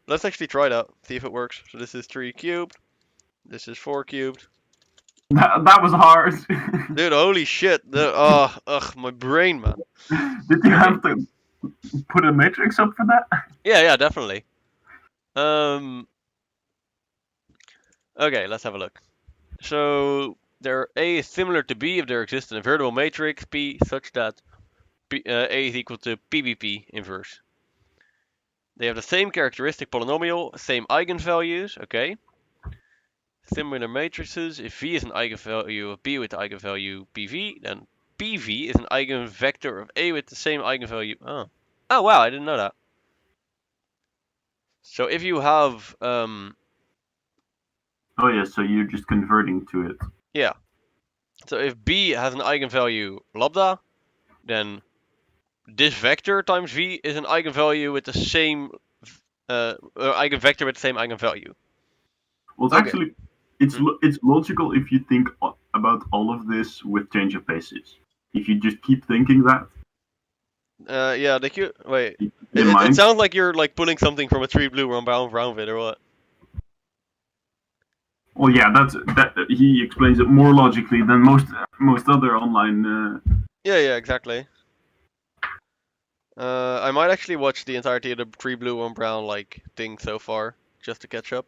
Let's actually try that. See if it works. So this is 3 cubed. This is 4 cubed. That was hard. Dude, holy shit. Ugh, my brain, man. Did you have to put a matrix up for that? Yeah, definitely. Okay, let's have a look. So there A is similar to B if there exists an invertible matrix P such that A is equal to PBP inverse. They have the same characteristic polynomial, same eigenvalues, okay. Similar matrices, if V is an eigenvalue of B with the eigenvalue PV, then PV is an eigenvector of A with the same eigenvalue. Oh wow, I didn't know that. So if you have Oh yeah, so you're just converting to it. yeah. So if B has an eigenvalue lambda, then this vector times V is an eigenvalue with the same eigenvector with the same eigenvalue. Well, it's Okay. actually it's logical if you think about all of this with change of basis. If you just keep thinking that. Yeah, they could wait. In It mind. sounds like you're like pulling something from a 3 blue or brown vid or what? Well, yeah, that he explains it more logically than most other online. Yeah, exactly. I might actually watch the entirety of the 3 blue 1 brown like thing so far just to catch up.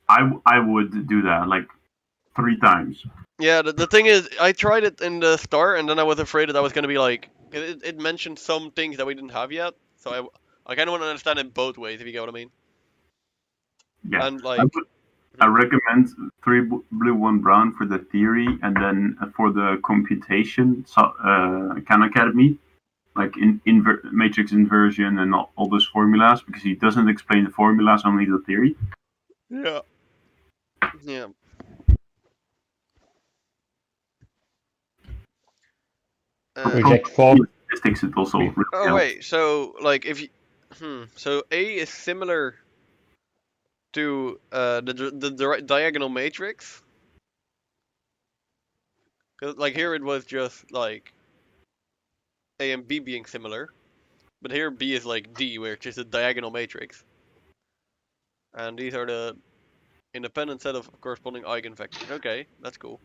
I would do that like 3 times. Yeah, the thing is, I tried it in the start and then I was afraid that I was gonna be like, it mentioned some things that we didn't have yet, so I kind of want to understand it both ways, if you get what I mean. Yeah, And like, I recommend 3 blue 1 brown for the theory, and then for the computation, Khan Academy, like matrix inversion and all those formulas, because he doesn't explain the formulas, only the theory. yeah. Reject 4. Statistics it also really Oh helps. wait, so like if you, so A is similar to the diagonal matrix. 'Cause like here it was just like A and B being similar, but here B is like D, which is a diagonal matrix, and these are the independent set of corresponding eigenvectors. Okay, that's cool.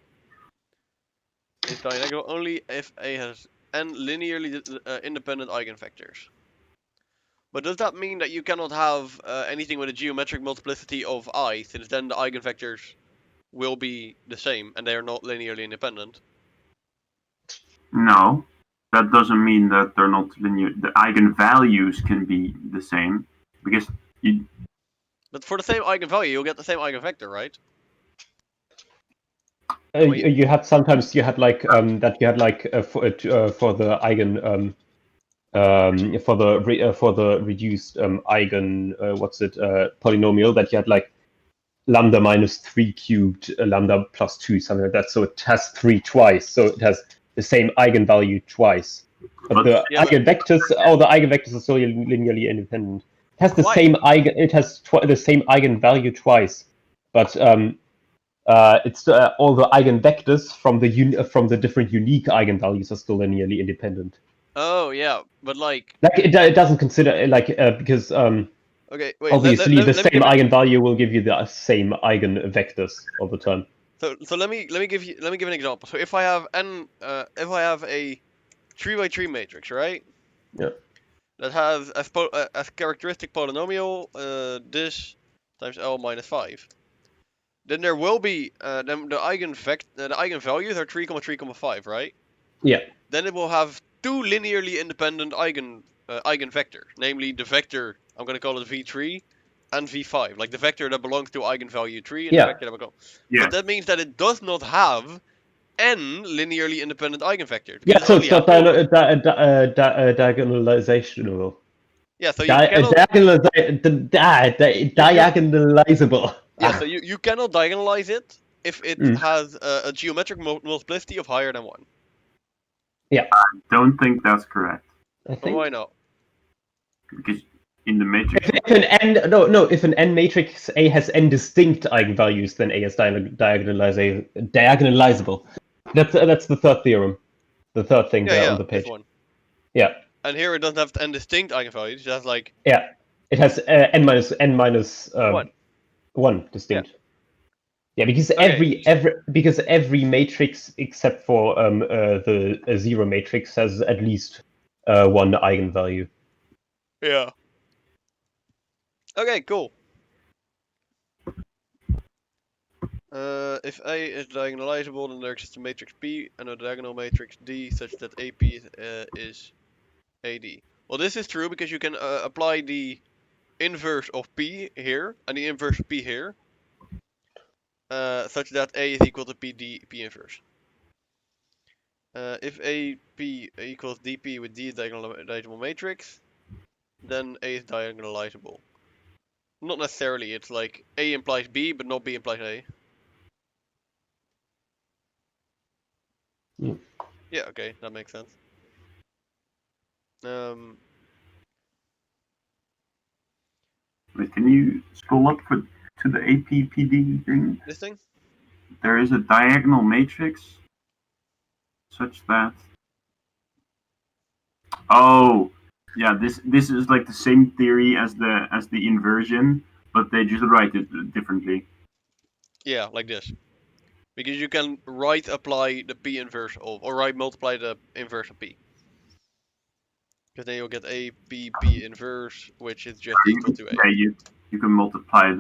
It's diagonal only if A has n linearly independent eigenvectors. But does that mean that you cannot have anything with a geometric multiplicity of I, since then the eigenvectors will be the same and they are not linearly independent? No, that doesn't mean that they're not linear. The eigenvalues can be the same, because But for the same eigenvalue, you'll get the same eigenvector, right? You had sometimes you had like that you had like for the eigen for the reduced eigen polynomial, that you had like lambda minus 3 cubed lambda plus 2, something like that. So it has 3 twice, so it has the same eigenvalue twice. But the eigenvectors, all the eigenvectors are still linearly independent. It has the same the same eigenvalue twice, but it's all the eigenvectors from the different unique eigenvalues are still linearly independent. Oh yeah, but like it doesn't consider because okay, wait. Obviously, the same eigenvalue will give you the same eigenvectors all the time. So let me give an example. So if I have if I have a 3x3 matrix, right? Yeah. That has as characteristic polynomial this times L minus 5. Then there will be then the eigenvalues are 3, 3, 5, right? Yeah. Then it will have 2 linearly independent eigenvectors, namely the vector, I'm going to call it v3, and v5, like the vector that belongs to eigenvalue 3 and Yeah. the vector that belongs. Yeah. But that means that it does not have n linearly independent eigenvectors. Yeah, because it so only it's not has one. diagonalization. Yeah, so you cannot. Diagonalizable. Yeah, so you cannot diagonalize it if it Mm. has a geometric multiplicity of higher than 1. Don't think that's correct. I But think. why not? Because in the matrix, If an n matrix A has n distinct eigenvalues, then A is diagonalizable. That's the third theorem. The third thing there on the this page. one. Yeah. And here it doesn't have n distinct eigenvalues. It has like Yeah. It has n minus 1. 1 distinct. Yeah, because Okay. every matrix except for the zero matrix has at least one eigenvalue. Yeah. Okay, cool. If A is diagonalizable, then there exists a matrix P and a diagonal matrix D such that AP is AD. Well, this is true because you can apply the inverse of P here and the inverse of P here, such that A is equal to P inverse. If AP equals DP with D is diagonalizable matrix, then A is diagonalizable. Not necessarily, it's like A implies B, but not B implies A. Mm. Yeah, okay, that makes sense. wait, can you scroll up to the APPD thing? This thing? There is a diagonal matrix such that. Oh, yeah. This is like the same theory as the inversion, but they just write it differently. Yeah, like this. Because you can right apply the P inverse of, or right multiply the inverse of P. Because then you'll get A, P, P inverse, which is just equal to A. Yeah, you can multiply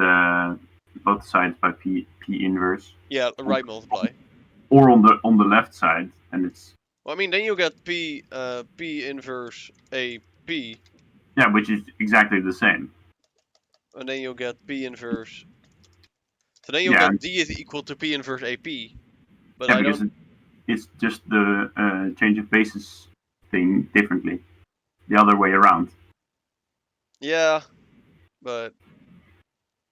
both sides by P inverse. Yeah, right multiply. Or on the left side, and it's. Well, I mean, then you get P inverse A, P. Yeah, which is exactly the same. And then you'll get P inverse. So then you'll get D is equal to P inverse AP. But yeah, I because don't. it's just the change of basis thing differently. The other way around. Yeah, but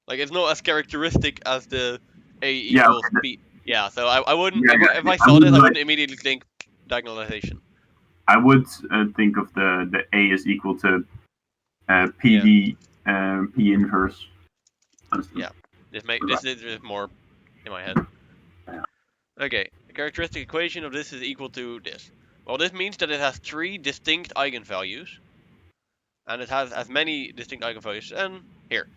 like it's not as characteristic as the A equals P. Yeah, so I wouldn't. If I saw this, I wouldn't immediately think diagonalization. I would think of the A is equal to PD P inverse. Yeah, this is more in my head. Okay, the characteristic equation of this is equal to this. Well, this means that it has 3 distinct eigenvalues, and it has as many distinct eigenvalues as n here.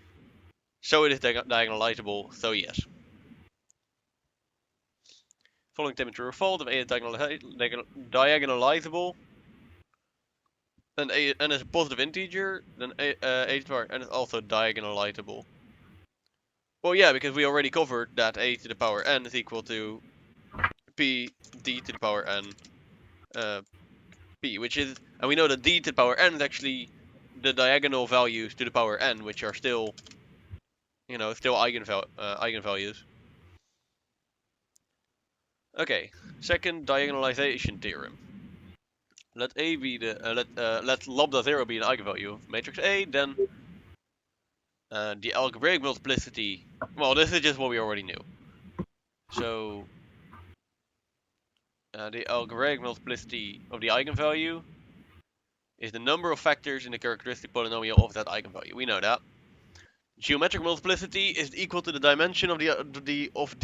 So it is diagonalizable. So yes. Following statement true or false: if A is diagonalizable, then n is a positive integer, then a to the power n is also diagonalizable. Well, yeah, because we already covered that a to the power n is equal to p d to the power n p, which is, and we know that d to the power n is actually the diagonal values to the power n, which are still, still eigenvalues. Okay, second diagonalization theorem. Let a be the let lambda 0 be an eigenvalue of matrix A, then the algebraic multiplicity. Well, this is just what we already knew. So the algebraic multiplicity of the eigenvalue is the number of factors in the characteristic polynomial of that eigenvalue. We know that. Geometric multiplicity is equal to the dimension of E of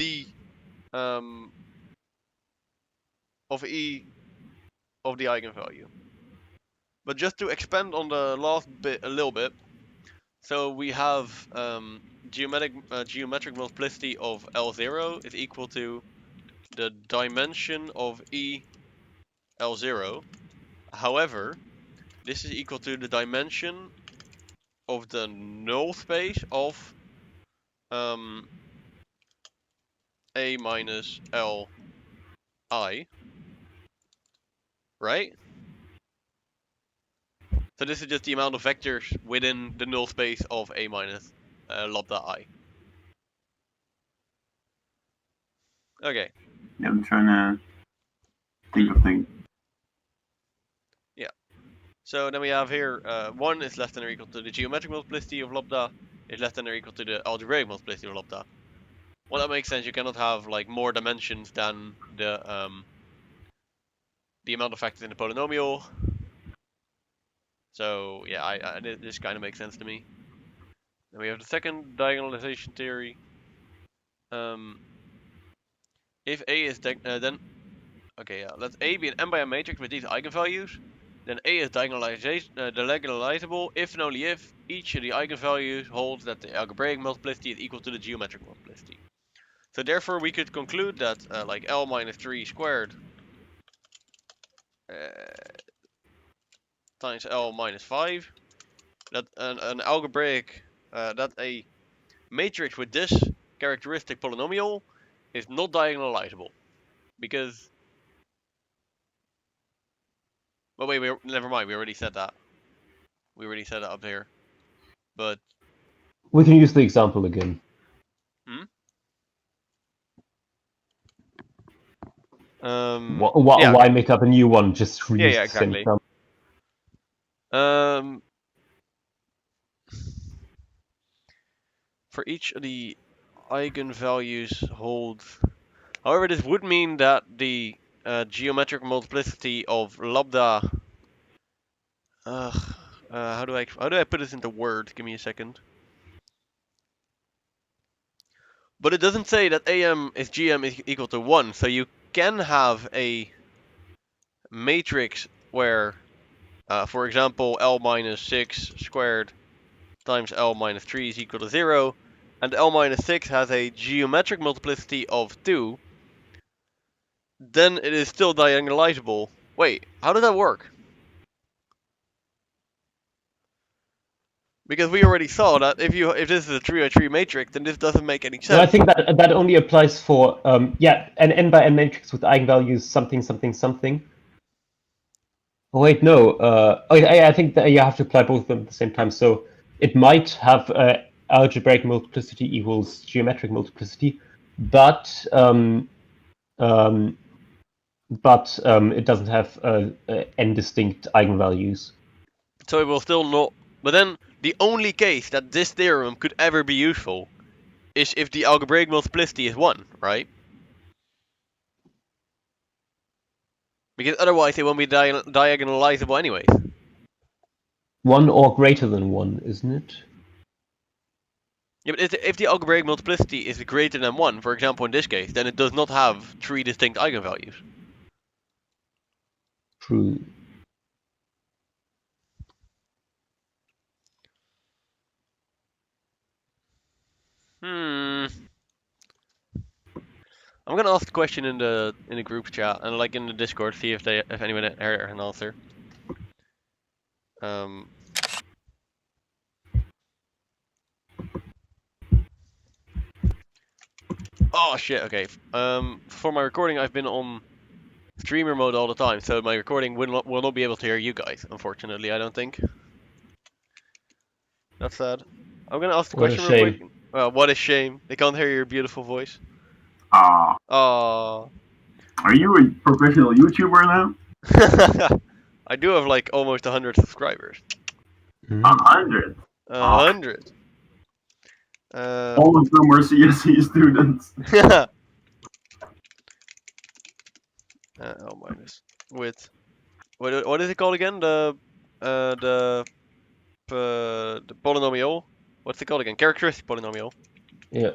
the eigenvalue. But just to expand on the last bit a little bit, so we have geometric multiplicity of L0 is equal to the dimension of E L0. However, this is equal to the dimension of the null space of A minus L I, right? So this is just the amount of vectors within the null space of A minus lambda I. Okay. Yeah, I'm trying to think of things. So then we have here 1 is less than or equal to the geometric multiplicity of lambda, is less than or equal to the algebraic multiplicity of lambda. Well, that makes sense. You cannot have like more dimensions than the amount of factors in the polynomial. So yeah, this kind of makes sense to me. Then we have the second diagonalization theory. If A is then okay, yeah, let A be an m by m matrix with these eigenvalues. Then A is diagonalizable if and only if each of the eigenvalues holds that the algebraic multiplicity is equal to the geometric multiplicity. So therefore we could conclude that like L minus 3 squared times L minus 5, that an algebraic, that a matrix with this characteristic polynomial is not diagonalizable. Because, well wait, never mind, we already said that. We already said that up here. But We can use the example again. yeah, Why okay. make up a new one? Just reuse Yeah, the same exactly. example. For each of the eigenvalues hold. However, this would mean that the geometric multiplicity of lambda. How do I put this into words? Give me a second. But it doesn't say that AM is GM is equal to 1, so you can have a matrix where, for example, L minus 6 squared times L minus 3 is equal to 0, and L minus 6 has a geometric multiplicity of 2, then it is still diagonalizable. Wait, how does that work? Because we already saw that if this is a 3×3 matrix, then this doesn't make any sense. No, I think that only applies for an n by n matrix with eigenvalues something something something. Oh wait, no. I think that you have to apply both of them at the same time. So it might have algebraic multiplicity equals geometric multiplicity, but it doesn't have n distinct eigenvalues. So it will still not. But then the only case that this theorem could ever be useful is if the algebraic multiplicity is 1, right? Because otherwise it won't be diagonalizable anyways. 1 or greater than 1, isn't it? Yeah, but if the algebraic multiplicity is greater than 1, for example in this case, then it does not have 3 distinct eigenvalues. True. I'm gonna ask the question in the group chat and like in the Discord, see if anyone has an answer. Oh shit. Okay. For my recording, I've been on streamer mode all the time, so my recording will not be able to hear you guys. Unfortunately, I don't think. That's sad. I'm gonna ask the What a question real shame. quick. Well, what a shame. They can't hear your beautiful voice. Ah, Aww. are you a professional YouTuber now? I do have like almost 100 subscribers. 100. 100. All of them were CSE students. L minus with what is it called again? The polynomial. What's it called again? Characteristic polynomial. Yeah.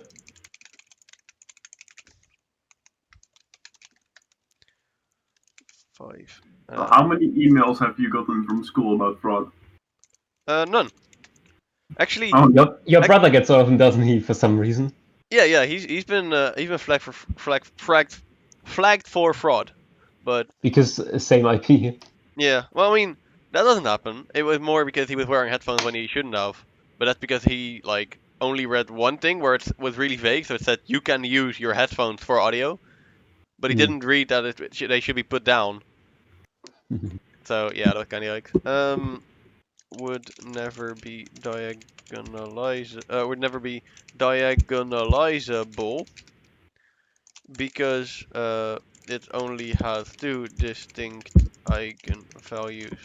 Five. How many emails have you gotten from school about fraud? None. Actually. Oh, your brother gets all of them, doesn't he? For some reason. Yeah. He's been flagged for fraud, but because same IP. Yeah. Well, I mean that doesn't happen. It was more because he was wearing headphones when he shouldn't have. But that's because he like only read one thing where it was really vague, so it said you can use your headphones for audio, but he didn't read that they should be put down. So yeah, that was kind of like. would never be diagonalizable because it only has two distinct eigenvalues,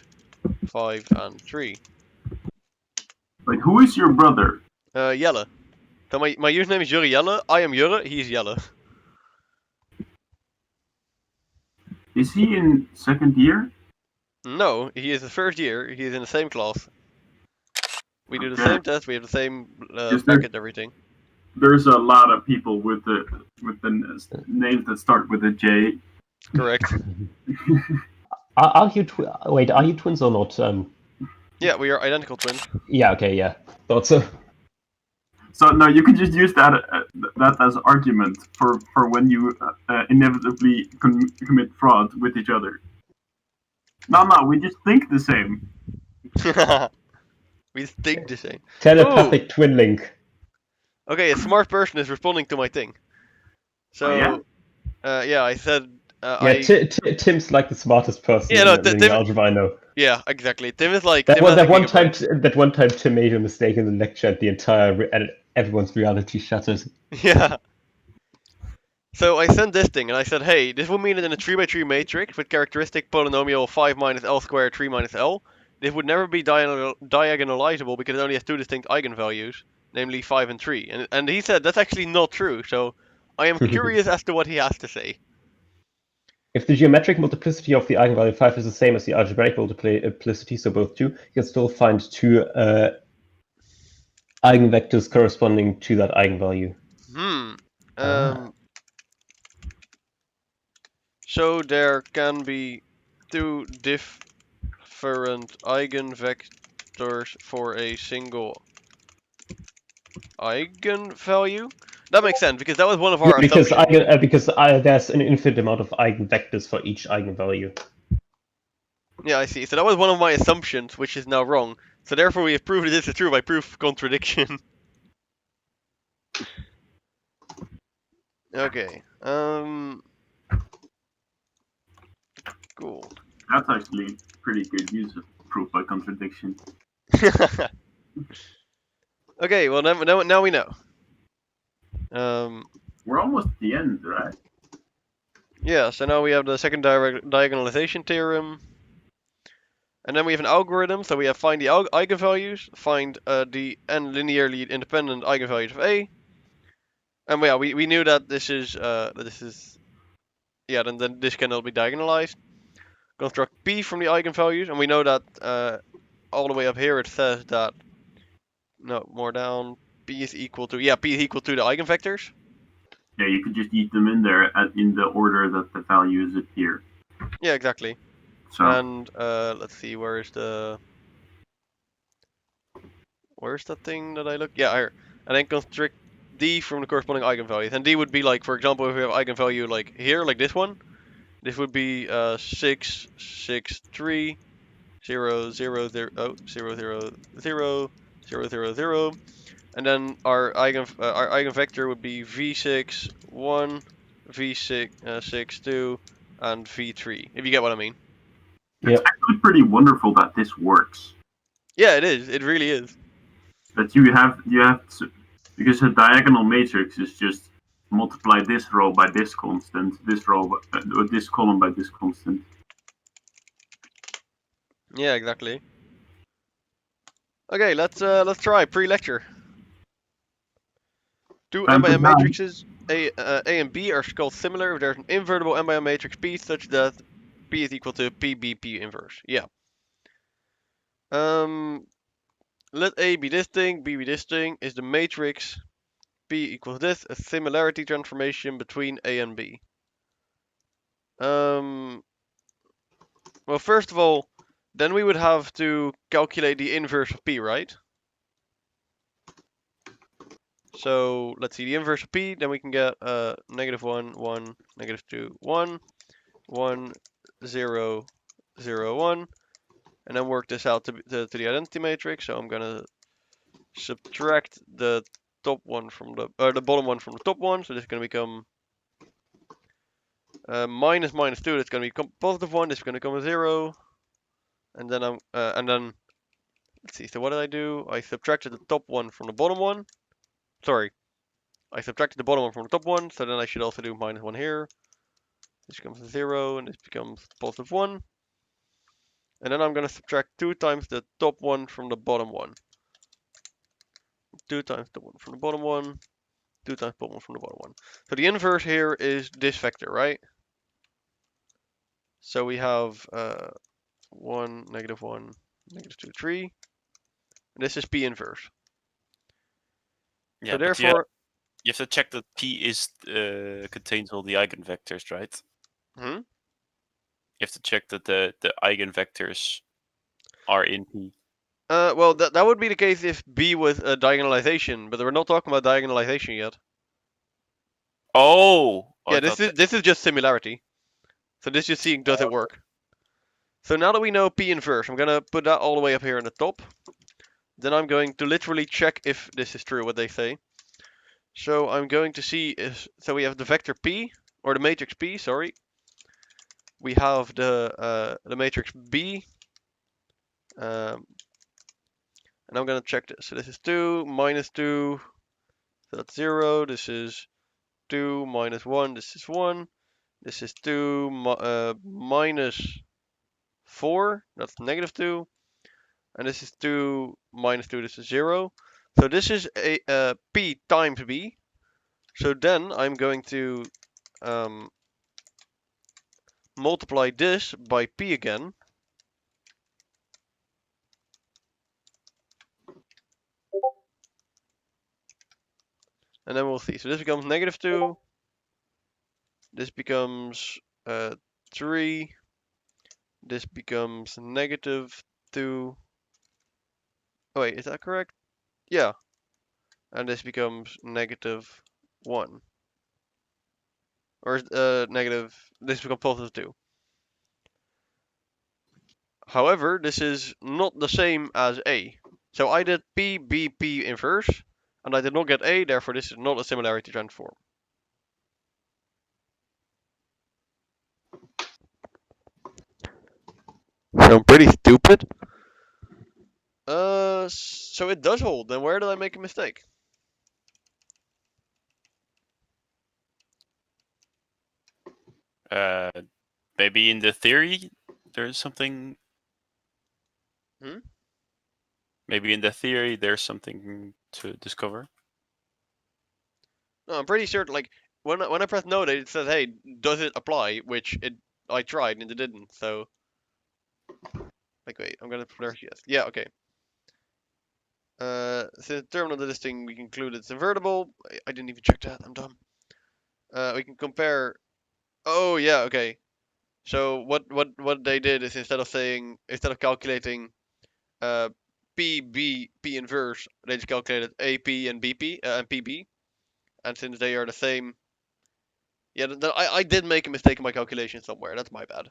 5 and 3. Wait, who is your brother? Jelle. So my username is Jelle. I am Jurre. He's Jelle. Is he in second year? No, he is the first year. He is in the same class. We do the Okay. same test. We have the same Is there- packet, everything. There's a lot of people with the names that start with a J. Correct. Are you wait? Are you twins or not? Yeah, we are identical twins. Yeah. Okay. Yeah. Thought so. So no, you can just use that as argument for when you inevitably commit fraud with each other. No, we just think the same. We think the same. Telepathic twin link. Okay, a smart person is responding to my thing. So, yeah? I said. Yeah, Tim's like the smartest person Yeah, no, in the algebra I know. Yeah, exactly. Tim is like That Tim one, has that a one time, gigabyte. that one time Tim made a mistake in the lecture, and the entire and everyone's reality shattered. Yeah. So I sent this thing, and I said, hey, this would mean that in a 3x3 matrix with characteristic polynomial 5 minus L squared 3 minus L, this would never be diagonalizable because it only has two distinct eigenvalues, namely 5 and 3. And he said that's actually not true, so I am curious as to what he has to say. If the geometric multiplicity of the eigenvalue 5 is the same as the algebraic multiplicity, so both 2, you can still find two eigenvectors corresponding to that eigenvalue. So there can be two different eigenvectors for a single eigenvalue? That makes sense, because that was one of our assumptions. Because there's an infinite amount of eigenvectors for each eigenvalue. Yeah, I see. So that was one of my assumptions, which is now wrong. So therefore we have proved this is true by proof of contradiction. Okay. Cool. That's actually pretty good use of proof by contradiction. Okay, well now we know. We're almost at the end, right? Yeah, so now we have the second diagonalization theorem. And then we have an algorithm, so we have find the eigenvalues, find the n linearly independent eigenvalues of A. And yeah, we knew that this is then this cannot be diagonalized. Construct P from the eigenvalues, and we know that all the way up here it says that more down, P is equal to the eigenvectors. Yeah, you could just eat them in there in the order that the values appear. Yeah, exactly. So. And let's see, where's the thing that I look? Yeah, here. And then construct D from the corresponding eigenvalues. And D would be like, for example, if we have eigenvalue like here, like this one, this would be 6, 6, 3, 0, 0, 0, 0, 0, 0, 0, 0, 0. And then our eigenvector would be V6, 1, V6, 6, 2, and V3. If you get what I mean. It's actually pretty wonderful that this works. Yeah, it is. It really is. That you have to, because a diagonal matrix is just multiply this row by this constant, this row or this column by this constant. Yeah, exactly. Okay, let's try pre-lecture. Two n by n matrices A and B are called similar if there's an invertible n by n matrix P such that P is equal to PBP inverse. Yeah. Let A be this thing, B be this thing. Is the matrix P equals this a similarity transformation between A and B? Well, first of all, then we would have to calculate the inverse of P, right? So let's see the inverse of P, then we can get -1, 1, -2, 1, 1, 0, 0, 1, and then work this out to the identity matrix. So I'm gonna subtract the top one from the bottom one from the top one. So this is gonna become minus -2. That's gonna become +1. This is gonna become a 0, and then Let's see, so what did I do? I subtracted the top one from the bottom one. Sorry. I subtracted the bottom one from the top one, so then I should also do -1 here. This becomes 0, and this becomes +1. And then I'm going to subtract 2 times the top one from the bottom one. 2 times the one from the bottom one. 2 times the bottom one from the bottom one. So the inverse here is this vector, right? So we have 1, -1, -2, 3. And this is P inverse. Yeah, So but therefore, you have to check that P is contains all the eigenvectors, right? hmm? You have to check that the eigenvectors are in P. Well, that would be the case if B was a diagonalization, but we're not talking about diagonalization yet. Oh! Yeah, I thought this is just similarity. So this is just seeing does it work. So now that we know P inverse, I'm gonna put that all the way up here in the top. Then I'm going to literally check if this is true, what they say. So I'm going to see if, so we have the vector P, or the matrix P, sorry. We have the matrix B. And I'm gonna check this. So this is 2, -2, so that's 0. This is 2, -1, this is 1. This is 2, -4, that's -2. And this is 2, -2, this is 0. So this is a P times B. So then I'm going to multiply this by P again. And then we'll see. So this becomes -2. This becomes 3. This becomes -2. Oh wait, is that correct? Yeah. And this becomes -1. Or this becomes +2. However, this is not the same as A. So I did P, B, P inverse, and I did not get A, therefore this is not a similarity transform. So I'm pretty stupid. So it does hold, then where did I make a mistake? Maybe in the theory there's something. Hmm? Maybe in the theory there's something to discover. No, I'm pretty sure, like, when I press note, it says, hey, does it apply? Which I tried and it didn't, so. Like, wait, I'm gonna press yes. Yeah, okay. Since the terminal of this thing, we conclude it's invertible. I didn't even check that, I'm dumb. We can compare. Oh, yeah, okay. So what they did is instead of calculating P, B, P inverse, they just calculated AP and BP and PB. And since they are the same, yeah, I did make a mistake in my calculation somewhere. That's my bad.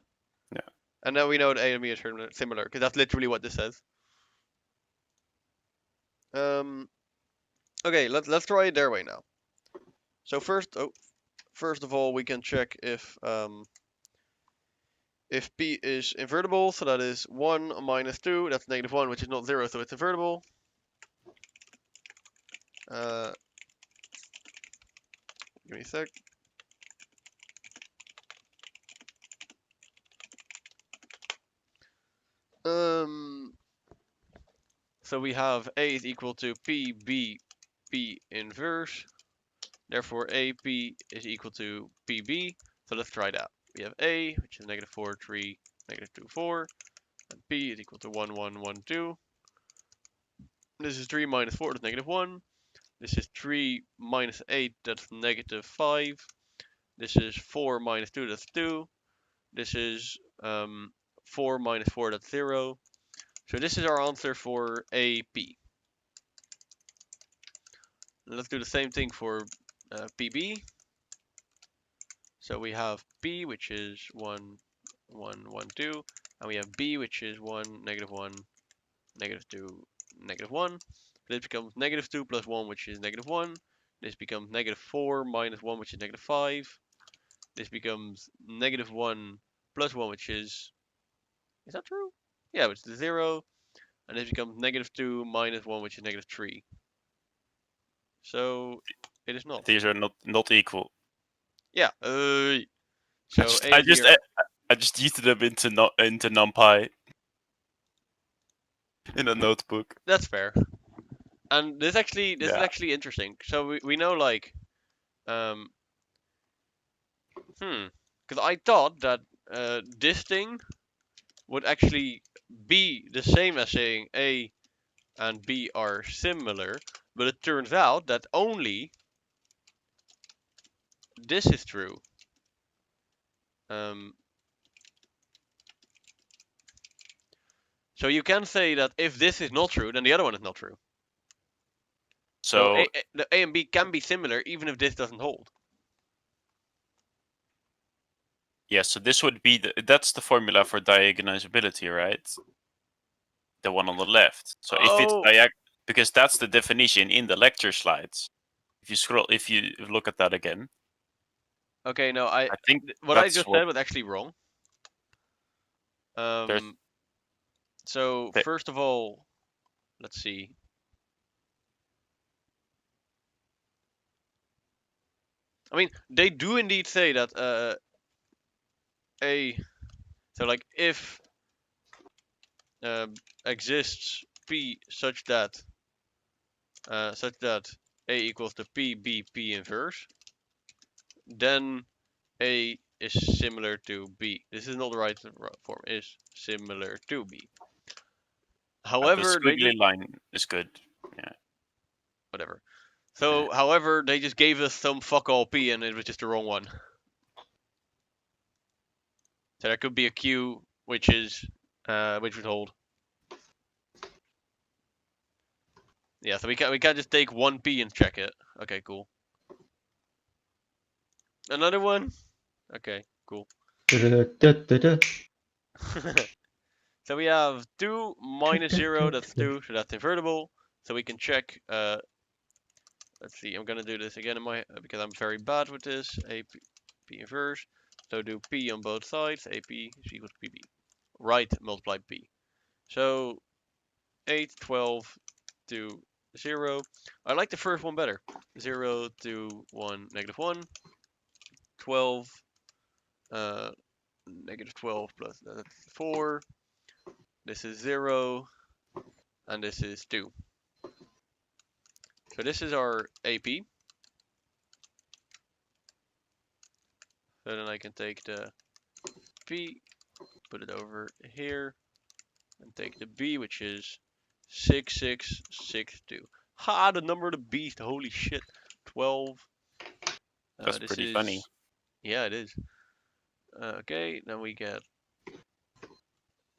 Yeah. And now we know that A and B are similar because that's literally what this says. Okay, let's try it their way now. So first of all, we can check if P is invertible, so that is 1 -2, that's -1, which is not 0, so it's invertible. Give me a sec. So we have A is equal to P, B, P inverse. Therefore, AP is equal to PB. So let's try that. We have A, which is -4, 3, -2, 4. And P is equal to 1, 1, 1, 2. This is 3 minus 4, that's -1. This is 3 minus 8, that's -5. This is 4 minus 2, that's 2. This is 4 minus 4, that's 0. So this is our answer for AP. Let's do the same thing for PB. So we have P, which is 1, 1, 1, 2. And we have B, which is 1, -1, -2, -1. This becomes -2 plus 1, which is -1. This becomes -4 minus 1, which is -5. This becomes -1 plus 1, which is that true? Yeah, which is 0. and this becomes -2 minus 1, which is -3. So it is not. These are not equal. Yeah. So I A and B just are... I just yeeted them into NumPy in a notebook. That's fair. And this is Yeah. actually interesting. So we know like because I thought that this thing would actually be the same as saying A and B are similar, but it turns out that only this is true. So you can say that if this is not true, then the other one is not true. So the A and B can be similar even if this doesn't hold. yeah, so this would be that's the formula for diagonalizability, right? The one on the left. So if it's because that's the definition in the lecture slides. If you look at that again. Okay, no, I think what I just said was actually wrong. So first of all, let's see. I mean, they do indeed say that so like if exists P such that A equals to P, B, P inverse, then A is similar to B. This is not the right form. Is similar to B. However, the squiggly line is good. Yeah. Whatever. So, however, they just gave us some fuck all P and it was just the wrong one. So there could be a Q which would hold. Yeah, so we can't just take one P and check it. Okay, cool. Another one? Okay, cool. So we have 2 minus 0, that's 2, so that's invertible. So we can check, let's see, I'm gonna do this again in my, because I'm very bad with this, AP, P inverse. So do P on both sides, AP is equal to PB. Right, multiply P. So 8, 12 to 0. I like the first one better. 0 to 1, -1. 12, -12 plus 4. This is 0, and this is 2. So this is our AP. So then I can take the P, put it over here, and take the B, which is 6662. Ha, the number of the beast, holy shit. 12. That's pretty funny. Yeah, it is. Okay, then we get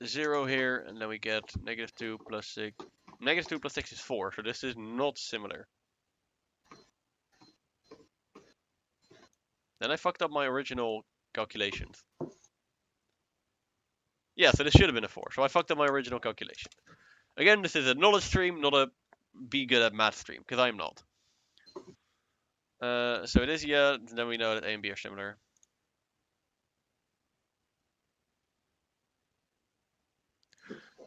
0 here, and then we get -2 plus 6. -2 plus 6 is 4, so this is not similar. Then I fucked up my original calculations. Yeah, so this should have been a 4, so I fucked up my original calculation. Again, this is a knowledge stream, not a be good at math stream, because I'm not. So it is, yeah, then we know that A and B are similar.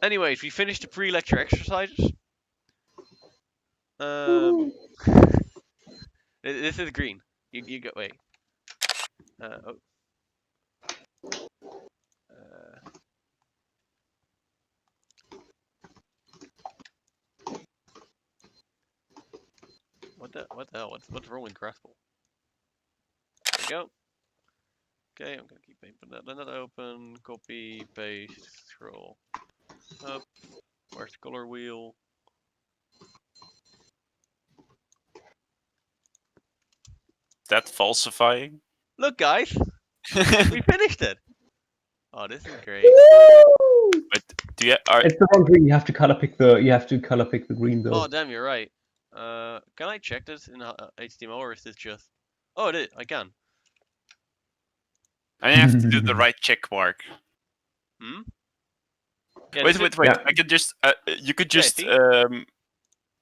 Anyways, we finished the pre-lecture exercises. This is green. You go, wait. What the hell? What's wrong with Graspel? There we go. Okay, I'm gonna keep that open. Copy, paste, scroll up. Where's the color wheel? Is that falsifying? Look, guys, we finished it. Oh, this is great. But it's the wrong green. You have to color pick the green though. Oh, damn, you're right. Can I check this in HTML or is this just? Oh, it is. I can. I have to do the right check mark. Hmm. Yeah, wait. Yeah. I could just you could just see?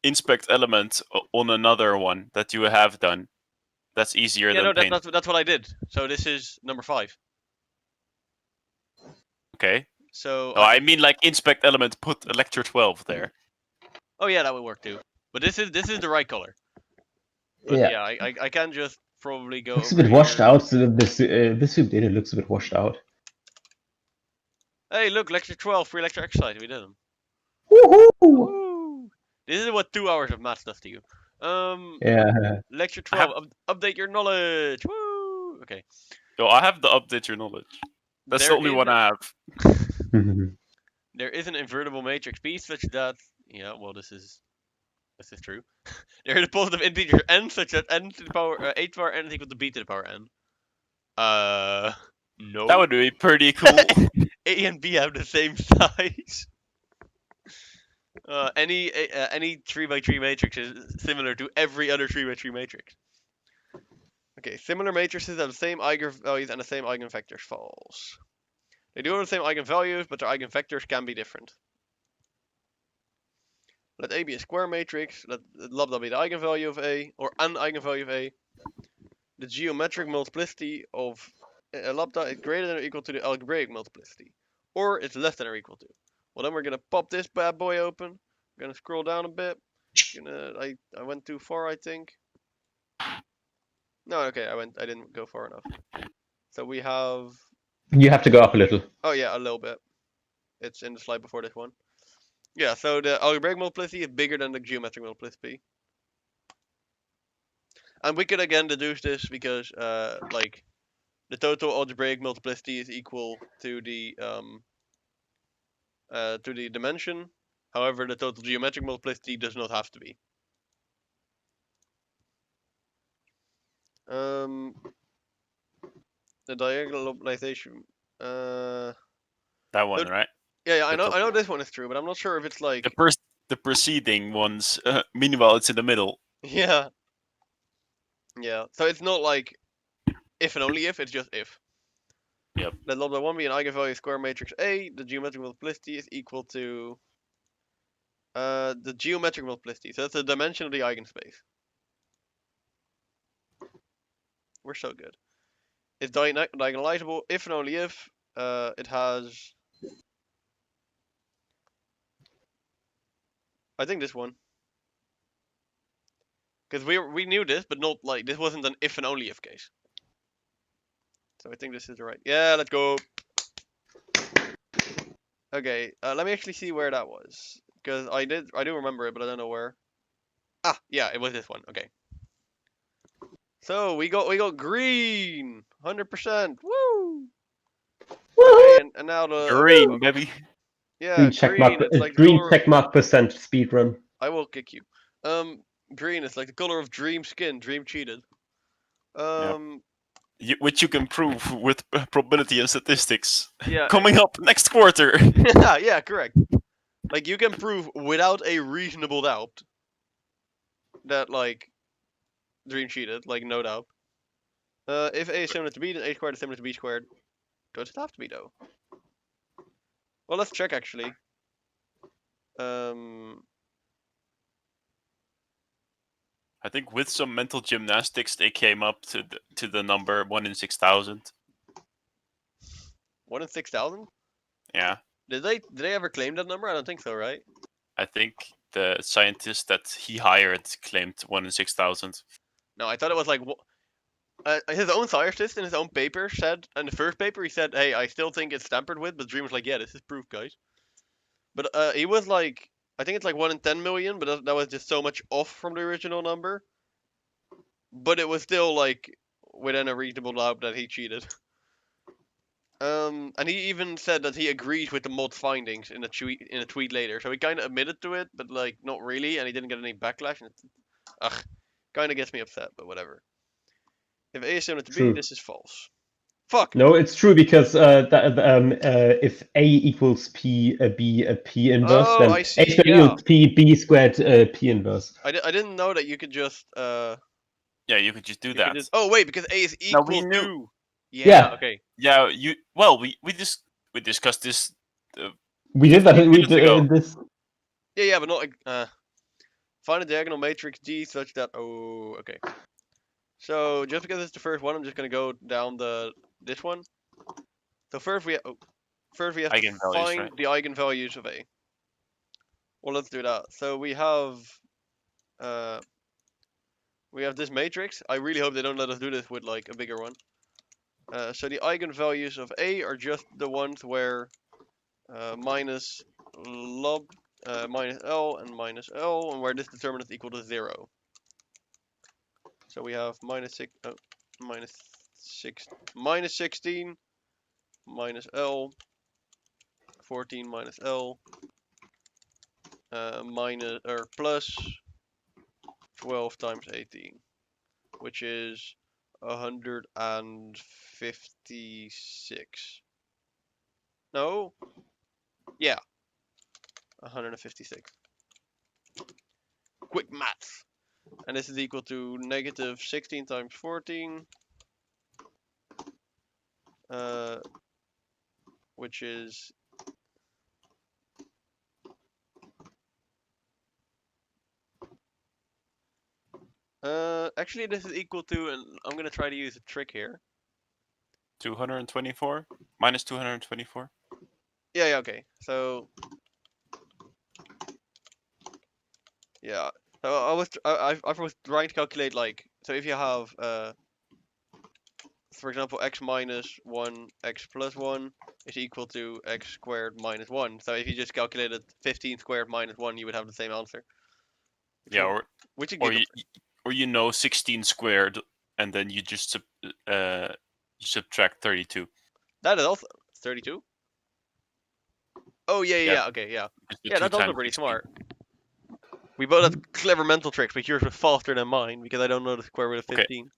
inspect element on another one that you have done. That's easier Yeah, than no, paint. that's what I did. So this is number 5. Okay. So No, I mean like inspect element, put a lecture 12 there. oh yeah, that would work too. But this is the right color. But Yeah. yeah, I can't just probably go Looks a over bit washed here. out. So this soup data looks a bit washed out. Hey, look, lecture 12, free lecture exercise. We did them. Woohoo! Woo! This is what 2 hours of math does to you. Yeah. Lecture 12, update your knowledge. Woo! Okay. Yo, I have the update your knowledge. That's There the only is one a- I have. There is an invertible matrix P such that this is true. There is a positive integer n such that n to the power a to the power n is equal to b to the power n. No. That would be pretty cool. A and B have the same size. Any 3x3 matrix is similar to every other 3x3 matrix. Okay, similar matrices have the same eigenvalues and the same eigenvectors. False. They do have the same eigenvalues, but their eigenvectors can be different. Let A be a square matrix. Let lambda be the eigenvalue of A, or an eigenvalue of A. The geometric multiplicity of lambda is greater than or equal to the algebraic multiplicity, or it's less than or equal to. Well, then we're gonna pop this bad boy open. I'm gonna scroll down a bit. I went too far, I think. No, okay, I didn't go far enough. So we have. You have to go up a little. Oh yeah, a little bit. It's in the slide before this one. Yeah, so the algebraic multiplicity is bigger than the geometric multiplicity. And we could again deduce this because like the total algebraic multiplicity is equal to the dimension. However, the total geometric multiplicity does not have to be. The diagonalization. That one, right? Yeah, I The know top this one is true, but I'm not sure if it's like The preceding ones, meanwhile, it's in the middle. yeah. Yeah, so it's not like if and only if, it's just if. Yep. Let lambda 1 be an eigenvalue square matrix A, the geometric multiplicity is equal to the geometric multiplicity. So that's the dimension of the eigenspace. We're so good. It's diagonalizable if and only if it has. I think this one. Because we knew this, but not like this wasn't an if and only if case. So I think this is the right. Yeah, let's go. Okay, let me actually see where that was, because I do remember it, but I don't know where. Ah, yeah, it was this one. Okay. So we got green, 100%. Woo! Okay, and now the Green, baby. yeah, Green check mark. It's like the Green color. check mark percent speed run. I will kick you. Green is like the color of Dream skin. Dream cheated. Which you can prove with probability and statistics. Yeah. Coming up next quarter. Yeah, correct. Like you can prove without a reasonable doubt that like Dream cheated, like no doubt. If A is similar to B, then A squared is similar to B squared. Does it have to be though? Well, let's check actually. I think with some mental gymnastics, they came up to the number 1 in 6,000. 1 in 6,000? Yeah. Did they ever claim that number? I don't think so, right? I think the scientist that he hired claimed 1 in 6,000. No, I thought it was like his own scientist in his own paper said, in the first paper he said, "Hey, I still think it's tampered with," but Dream was like, "Yeah, this is proof, guys." But he was like, I think it's like 1 in 10 million, but that was just so much off from the original number. But it was still like within a reasonable doubt that he cheated. And he even said that he agrees with the mod findings in a tweet later. So he kind of admitted to it, but like not really, and he didn't get any backlash. And kind of gets me upset, but whatever. If A is similar to B, this is false. Fuck. No, it's true because if A equals P, B P inverse, then I A see, squared yeah. equals P, B squared P inverse. I didn't know that you could just Yeah, you could just do that. Oh wait, because A is equal we knew. to. Yeah. Okay. Yeah. We discussed this. We did that. 15 We minutes ago. did this. Yeah, but not like find a diagonal matrix G such that. Oh, okay. So just because it's the first one, I'm just gonna go down this one. So first we first we have to Eigenvalues, find right? the eigenvalues of A. Well, let's do that. So we have this matrix. I really hope they don't let us do this with like a bigger one. So the eigenvalues of A are just the ones where minus lob, minus L, and minus L, and where this determinant is equal to 0. So we have minus 16 minus L, 14 minus L, minus or plus 12 times 18, which is 156. No? Yeah. 156. Quick maths. And this is equal to negative 16 times 14. Which is actually this is equal to, and I'm gonna try to use a trick here. 224 minus 224. Yeah, okay. So yeah, so I was trying to calculate, like, so if you have for example, x minus 1, x plus 1 is equal to x squared minus 1. So if you just calculated 15 squared minus 1, you would have the same answer. Yeah, Which is or good. you know 16 squared, and then you just you subtract 32. That is also 32. Oh yeah. Okay, yeah. Yeah, that's also pretty 16. smart. We both have clever mental tricks, but yours was faster than mine because I don't know the square root of 15.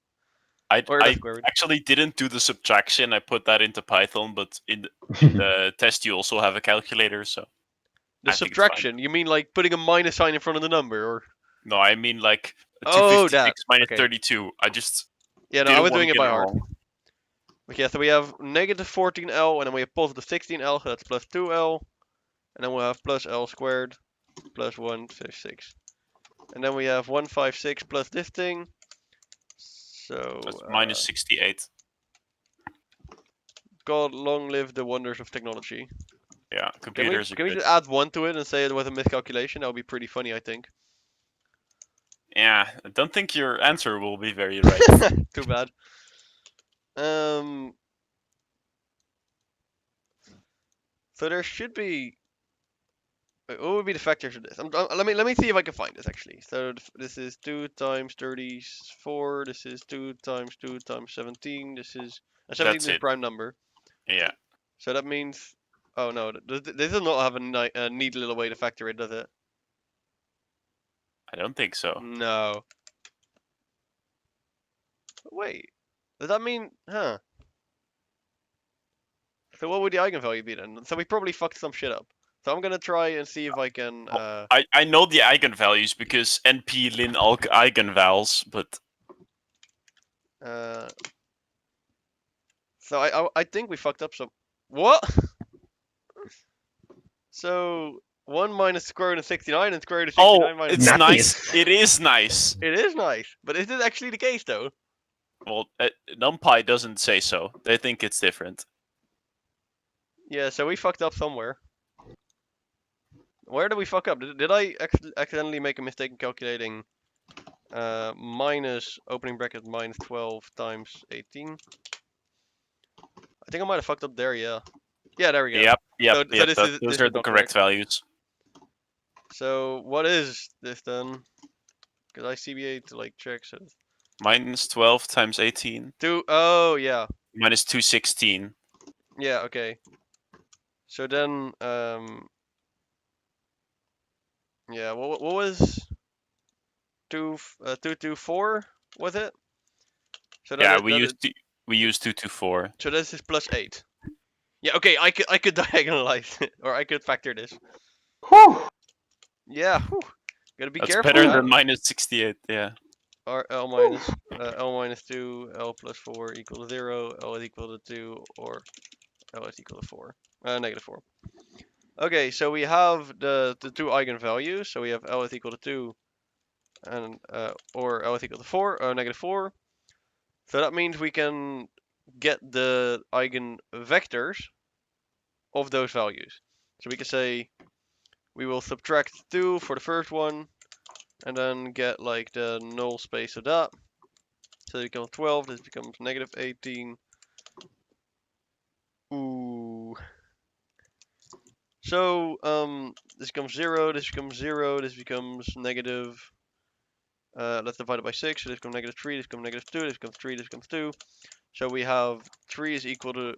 I square root. actually didn't do the subtraction. I put that into Python, but in the test you also have a calculator, so The I think it's fine. subtraction? You mean like putting a minus sign in front of the number, or? No, I mean like Oh, 256 minus okay. 32. I just Yeah, no, I didn't was want doing to it get by it heart. wrong. Okay, so we have negative 14L, and then we have positive 16L, so that's plus 2L. And then we'll have plus L squared plus 156. And then we have 156 plus this thing. So That's minus 68. God, long live the wonders of technology. Yeah, Can computers we are just good. add 1 to it and say it was a miscalculation? That would be pretty funny, I think. Yeah, I don't think your answer will be very right. Too bad. So there should be. Wait, what would be the factors of this? Let me see if I can find this actually. So this is 2 times 34. This is 2 times 2 times 17. This is 17 is a prime number. Yeah. So that means. Oh no, this does not have a neat little way to factor it, does it? I don't think so. No. Wait, does that mean? Huh. So what would the eigenvalue be then? So we probably fucked some shit up. So I'm gonna try and see if I can. I know the eigenvalues because NP lin eigenvals, but So I think we fucked up some. What? So 1 minus square root of 69 and square root of 69 minus. it's 1. nice. It is nice. It is nice, but is it actually the case though? Well, NumPy doesn't say so. They think it's different. Yeah, so we fucked up somewhere. Where did we fuck up? Did I accidentally make a mistake in calculating minus opening bracket minus 12 times 18? I think I might have fucked up there, yeah. Yeah, there we go. Yep. Those are the correct values. So what is this then? Because I CBA to like check. So minus 12 times 18. Oh yeah. Minus 216. Yeah. Okay. So then yeah. What was 224? Was it? So yeah, we used 224. So this is plus 8. Yeah. Okay. I could diagonalize it, or I could factor this. Whew. Yeah. Whew. Gotta be That's careful. better than minus 68. Yeah. Or L minus 2, L plus 4 equal to 0, L is equal to 2, or L is equal to 4. Negative 4. Okay, so we have the two eigenvalues. So we have L is equal to 2, and or L is equal to 4, or negative 4. So that means we can get the eigenvectors of those values. So we can say we will subtract 2 for the first one, and then get like the null space of that. So it becomes 12, this becomes negative 18. Ooh. So this becomes 0, this becomes 0, this becomes negative. Let's divide it by 6, so this becomes negative 3, this becomes negative 2, this becomes 3, this becomes 2. So we have 3 is equal to,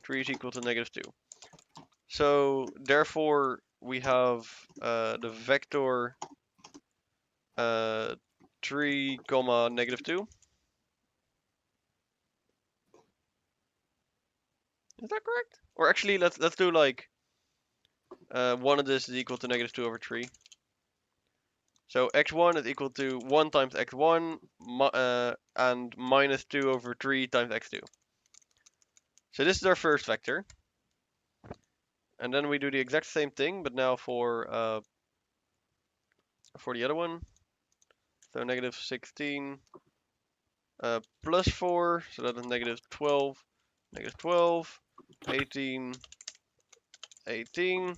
3 is equal to negative 2. So therefore we have the vector 3 comma negative 2. Is that correct? Or actually let's do like one of this is equal to negative 2 over 3. So x1 is equal to 1 times x1 and minus 2 over 3 times x2. So this is our first vector. And then we do the exact same thing, but now for the other one. So negative 16 plus 4, so that is negative 12, negative 12, 18, 18.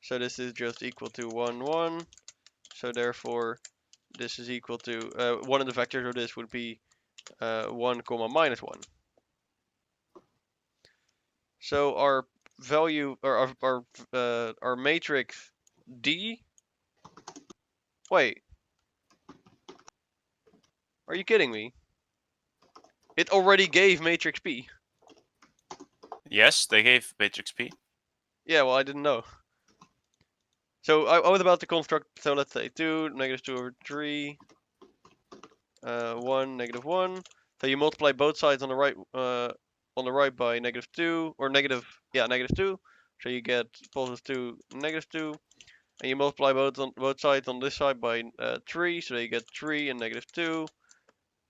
So this is just equal to 1, 1. So therefore, this is equal to, one of the vectors of this would be 1 comma minus 1. So our value, or our matrix D. Wait, are you kidding me? It already gave matrix P. Yes, they gave matrix P. Yeah, well, I didn't know. So I was about to construct. So let's say 2, negative 2 over 3, 1, negative 1. So you multiply both sides on the right by negative 2 or negative 2. So you get positive 2, negative 2. And you multiply both sides on this side by 3, so you get 3 and negative 2,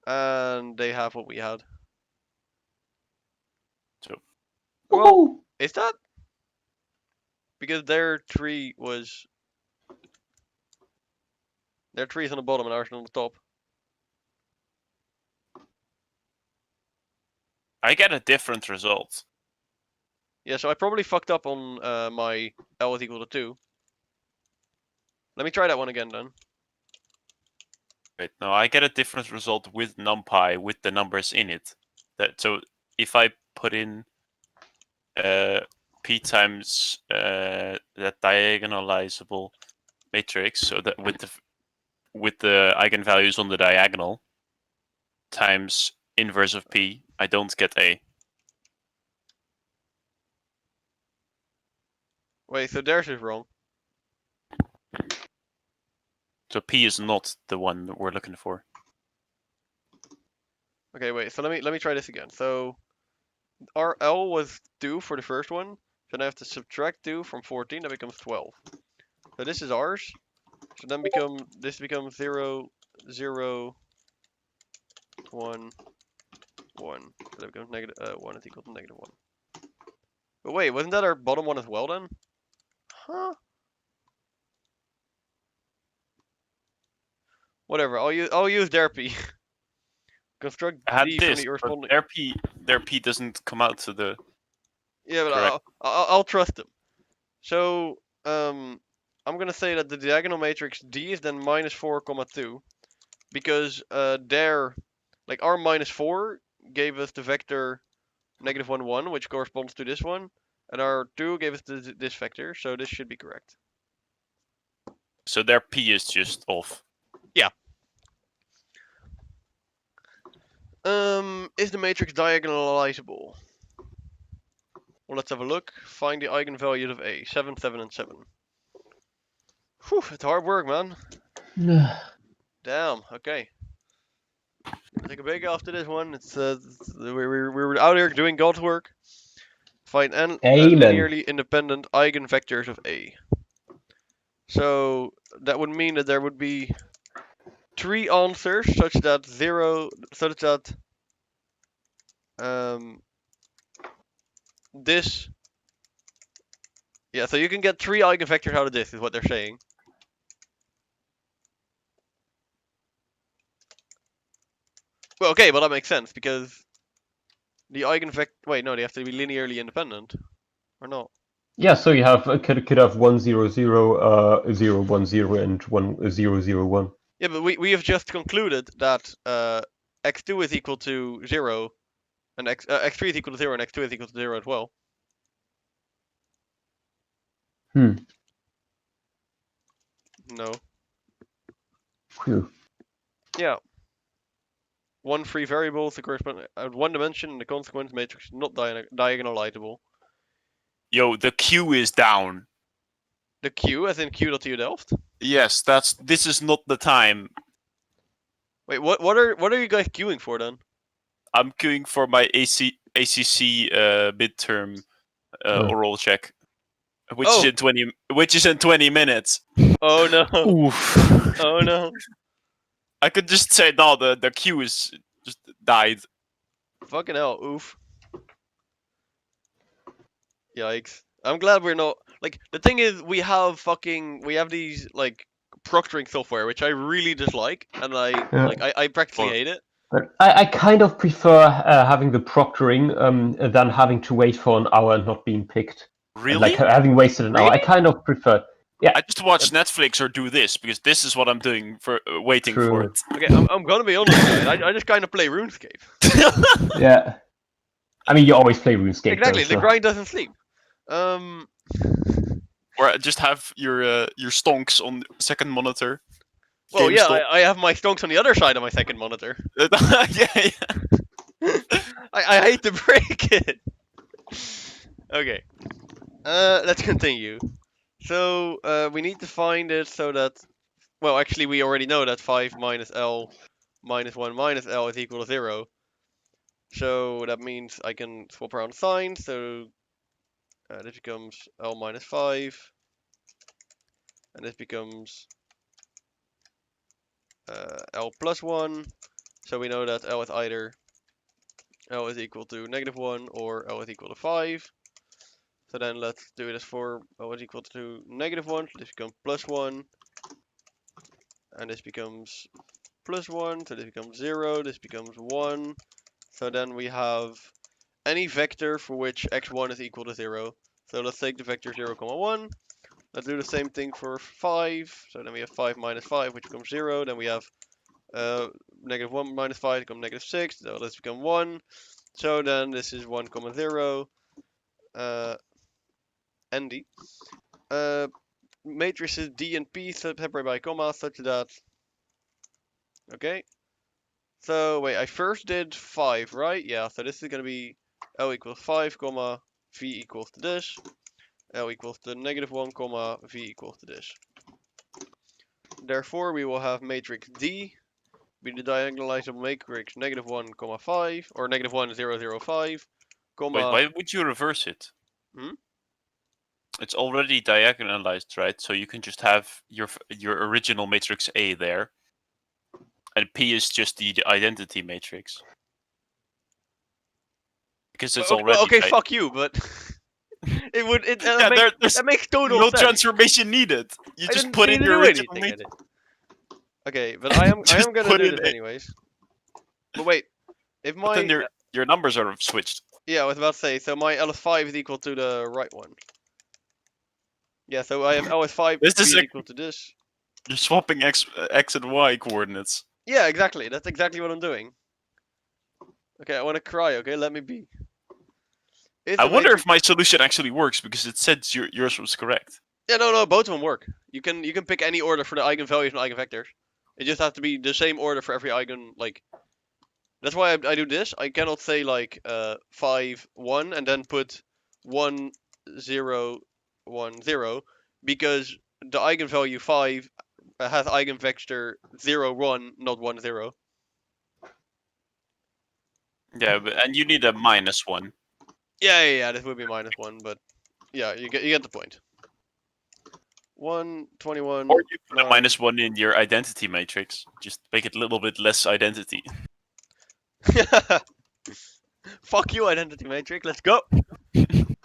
and they have what we had. So, well, is that? Because their 3 was their 3 is on the bottom and ours is on the top. I get a different result. Yeah, so I probably fucked up on my L is equal to 2. Let me try that one again then. Wait, no, I get a different result with NumPy with the numbers in it. So if I put in P times that diagonalizable matrix, so that with the eigenvalues on the diagonal times inverse of P, I don't get A. Wait, so theirs is wrong. So P is not the one that we're looking for. Okay, wait. So let me try this again. So our L was 2 for the first one. Then I have to subtract 2 from 14. That becomes 12. So this is ours. So then this becomes 0, 0, 1, 1. So that becomes negative 1 is equal to negative 1. But wait, wasn't that our bottom one as well then? Huh? Whatever. I'll use their P. Construct I had D from this, the but corresponding. their P doesn't come out to the. Yeah, but correct. I'll trust them. So I'm gonna say that the diagonal matrix D is then minus 4, 2, because like our minus 4 gave us the vector negative 1, 1, which corresponds to this one, and our 2 gave us this vector, so this should be correct. So their P is just off. Yeah. Is the matrix diagonalizable? Well, let's have a look. Find the eigenvalues of A. 7, 7, and 7. Whew, it's hard work, man. Damn. Okay. Take a break after this one. We're out here doing God's work. Find linearly independent eigenvectors of A. So that would mean that there would be 3 answers such that this. Yeah, so you can get 3 eigenvectors out of this, is what they're saying. Well, okay, well that makes sense because the eigenvector. Wait, no, they have to be linearly independent. or not? Yeah, so you have could have 1 0 0 0 1 0 and 1 0 0 1. Yeah, but we have just concluded that x2 is equal to 0, and x3 is equal to 0, and x2 is equal to 0 as well. No. Phew. Yeah. One free variable, the corresponding one dimension, and the consequence matrix is not diagonalizable. Yo, the Q is down. The Q, as in Q.U Delft. Yes, this is not the time. Wait, what are you guys queuing for then? I'm queuing for my ACC midterm oral check, which is in 20 minutes. Oh no! Oof. Oh no! I could just say no. The queue is just died. Fucking hell! Oof! Yikes! I'm glad we're not like the thing is we have these like proctoring software which I really dislike and I practically hate it. But I kind of prefer having the proctoring than having to wait for an hour and not being picked. Really? And, like having wasted an hour. I kind of prefer. Yeah. I just watch Netflix or do this because this is what I'm doing for waiting True. for it. Okay, I'm gonna be honest, guys. I just kind of play RuneScape. Yeah. I mean, you always play RuneScape. Exactly, though, the so. grind doesn't sleep. Or just have your stonks on second monitor. Well, Game yeah, stop. I have my stonks on the other side of my second monitor. yeah. I hate to break it. Okay. Let's continue. So, we need to find it so that... Well, actually, we already know that 5 minus L minus 1 minus L is equal to 0. So, that means I can swap around signs. So, this becomes L minus 5. And this becomes L plus 1. So we know that L is either L is equal to -1 or L is equal to 5. So then let's do this for L is equal to -1. So this becomes +1. And this becomes +1. So this becomes 0. This becomes 1. So then we have any vector for which x1 is equal to 0. So let's take the vector 0, 1. Let's do the same thing for 5. So then we have 5 minus 5, which becomes 0. Then we have -1 minus 5 becomes -6. So let's become 1. So then this is 1, 0. ND. Matrices D and P separated by a comma such that. Okay. So wait, I first did 5, right? Yeah. So this is gonna be L equals 5, comma V equals to this. L equals to -1, comma V equals to this. Therefore, we will have matrix D be the diagonalizable matrix -1, 5 or -1, 0, 0, 5, comma. Wait, why would you reverse it? It's already diagonalized, right? So you can just have your original matrix A there, and P is just the identity matrix because it's already. Okay, fuck you, but it would. That makes total no sense. transformation needed. You just put in your original matrix. Okay, but I am gonna do this anyways. But wait, if my but then your numbers are switched. Yeah, I was about to say. So my L5 is equal to the right one. Yeah, so I have L5 is equal to this. You're swapping x and y coordinates. Yeah, exactly. That's exactly what I'm doing. Okay, I want to cry. Okay, let me be. I wonder if my solution actually works because it said yours was correct. Yeah, no, both of them work. You can pick any order for the eigenvalues and eigenvectors. It just has to be the same order for every eigen. Like, that's why I do this. I cannot say like 5, 1 and then put 1, 0, 1, 0 because the eigenvalue 5 has eigenvector 0, 1, not 1, 0. Yeah, and you need a -1. Yeah. This would be -1, but yeah, you get the point. 1, 21. Or you put a -1 in your identity matrix. Just make it a little bit less identity. Fuck you, identity matrix. Let's go.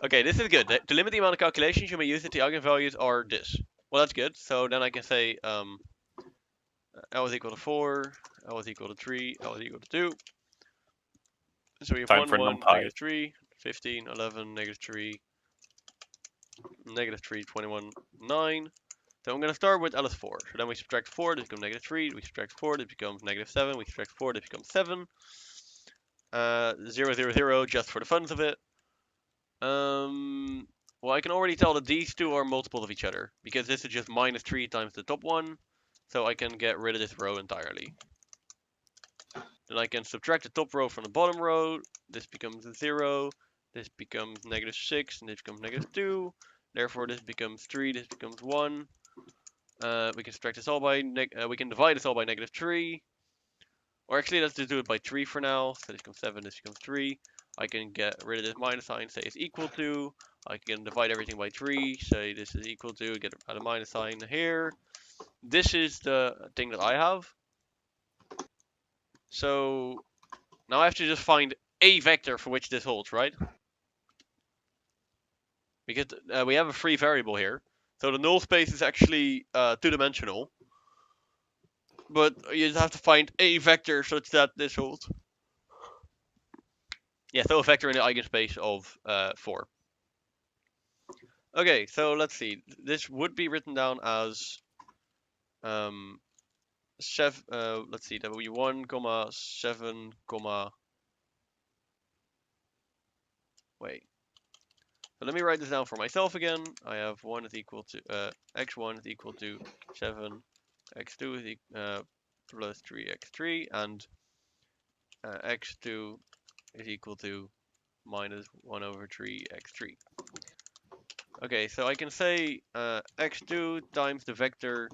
Okay, this is good. To limit the amount of calculations you may use it, the eigenvalues are this. Well, that's good. So then I can say L is equal to 4, L is equal to 3, L is equal to 2. So we have Time 1, for 1, NumPy. -3, 15, 11, -3, negative 3, 21, 9. So I'm going to start with LS4. So then we subtract 4, this becomes negative 3. We subtract 4, this becomes negative 7. We subtract 4, this becomes 7. 0, 0, 0, just for the funs of it. Well, I can already tell that these two are multiples of each other, because this is just minus 3 times the top one. So I can get rid of this row entirely. Then I can subtract the top row from the bottom row. This becomes 0. This becomes negative 6, and this becomes negative 2. Therefore, this becomes 3. This becomes 1. We can subtract this all by we can divide this all by negative 3. Or actually, let's just do it by 3 for now. So this becomes 7. This becomes 3. I can get rid of this minus sign. Say it's equal to. I can divide everything by 3. Say this is equal to. Get a minus sign here. This is the thing that I have. So now I have to just find a vector for which this holds, right? Because we have a free variable here. So the null space is actually two-dimensional. But you just have to find a vector such that this holds. Yeah, so a vector in the eigenspace of 4. Okay, so let's see. This would be written down as let's see, w1, 7, wait. So let me write this down for myself again. I have 1 is equal to x1 is equal to 7, x2 is plus 3x3, and x2 is equal to minus 1 over 3x3. Okay, so I can say x2 times the vector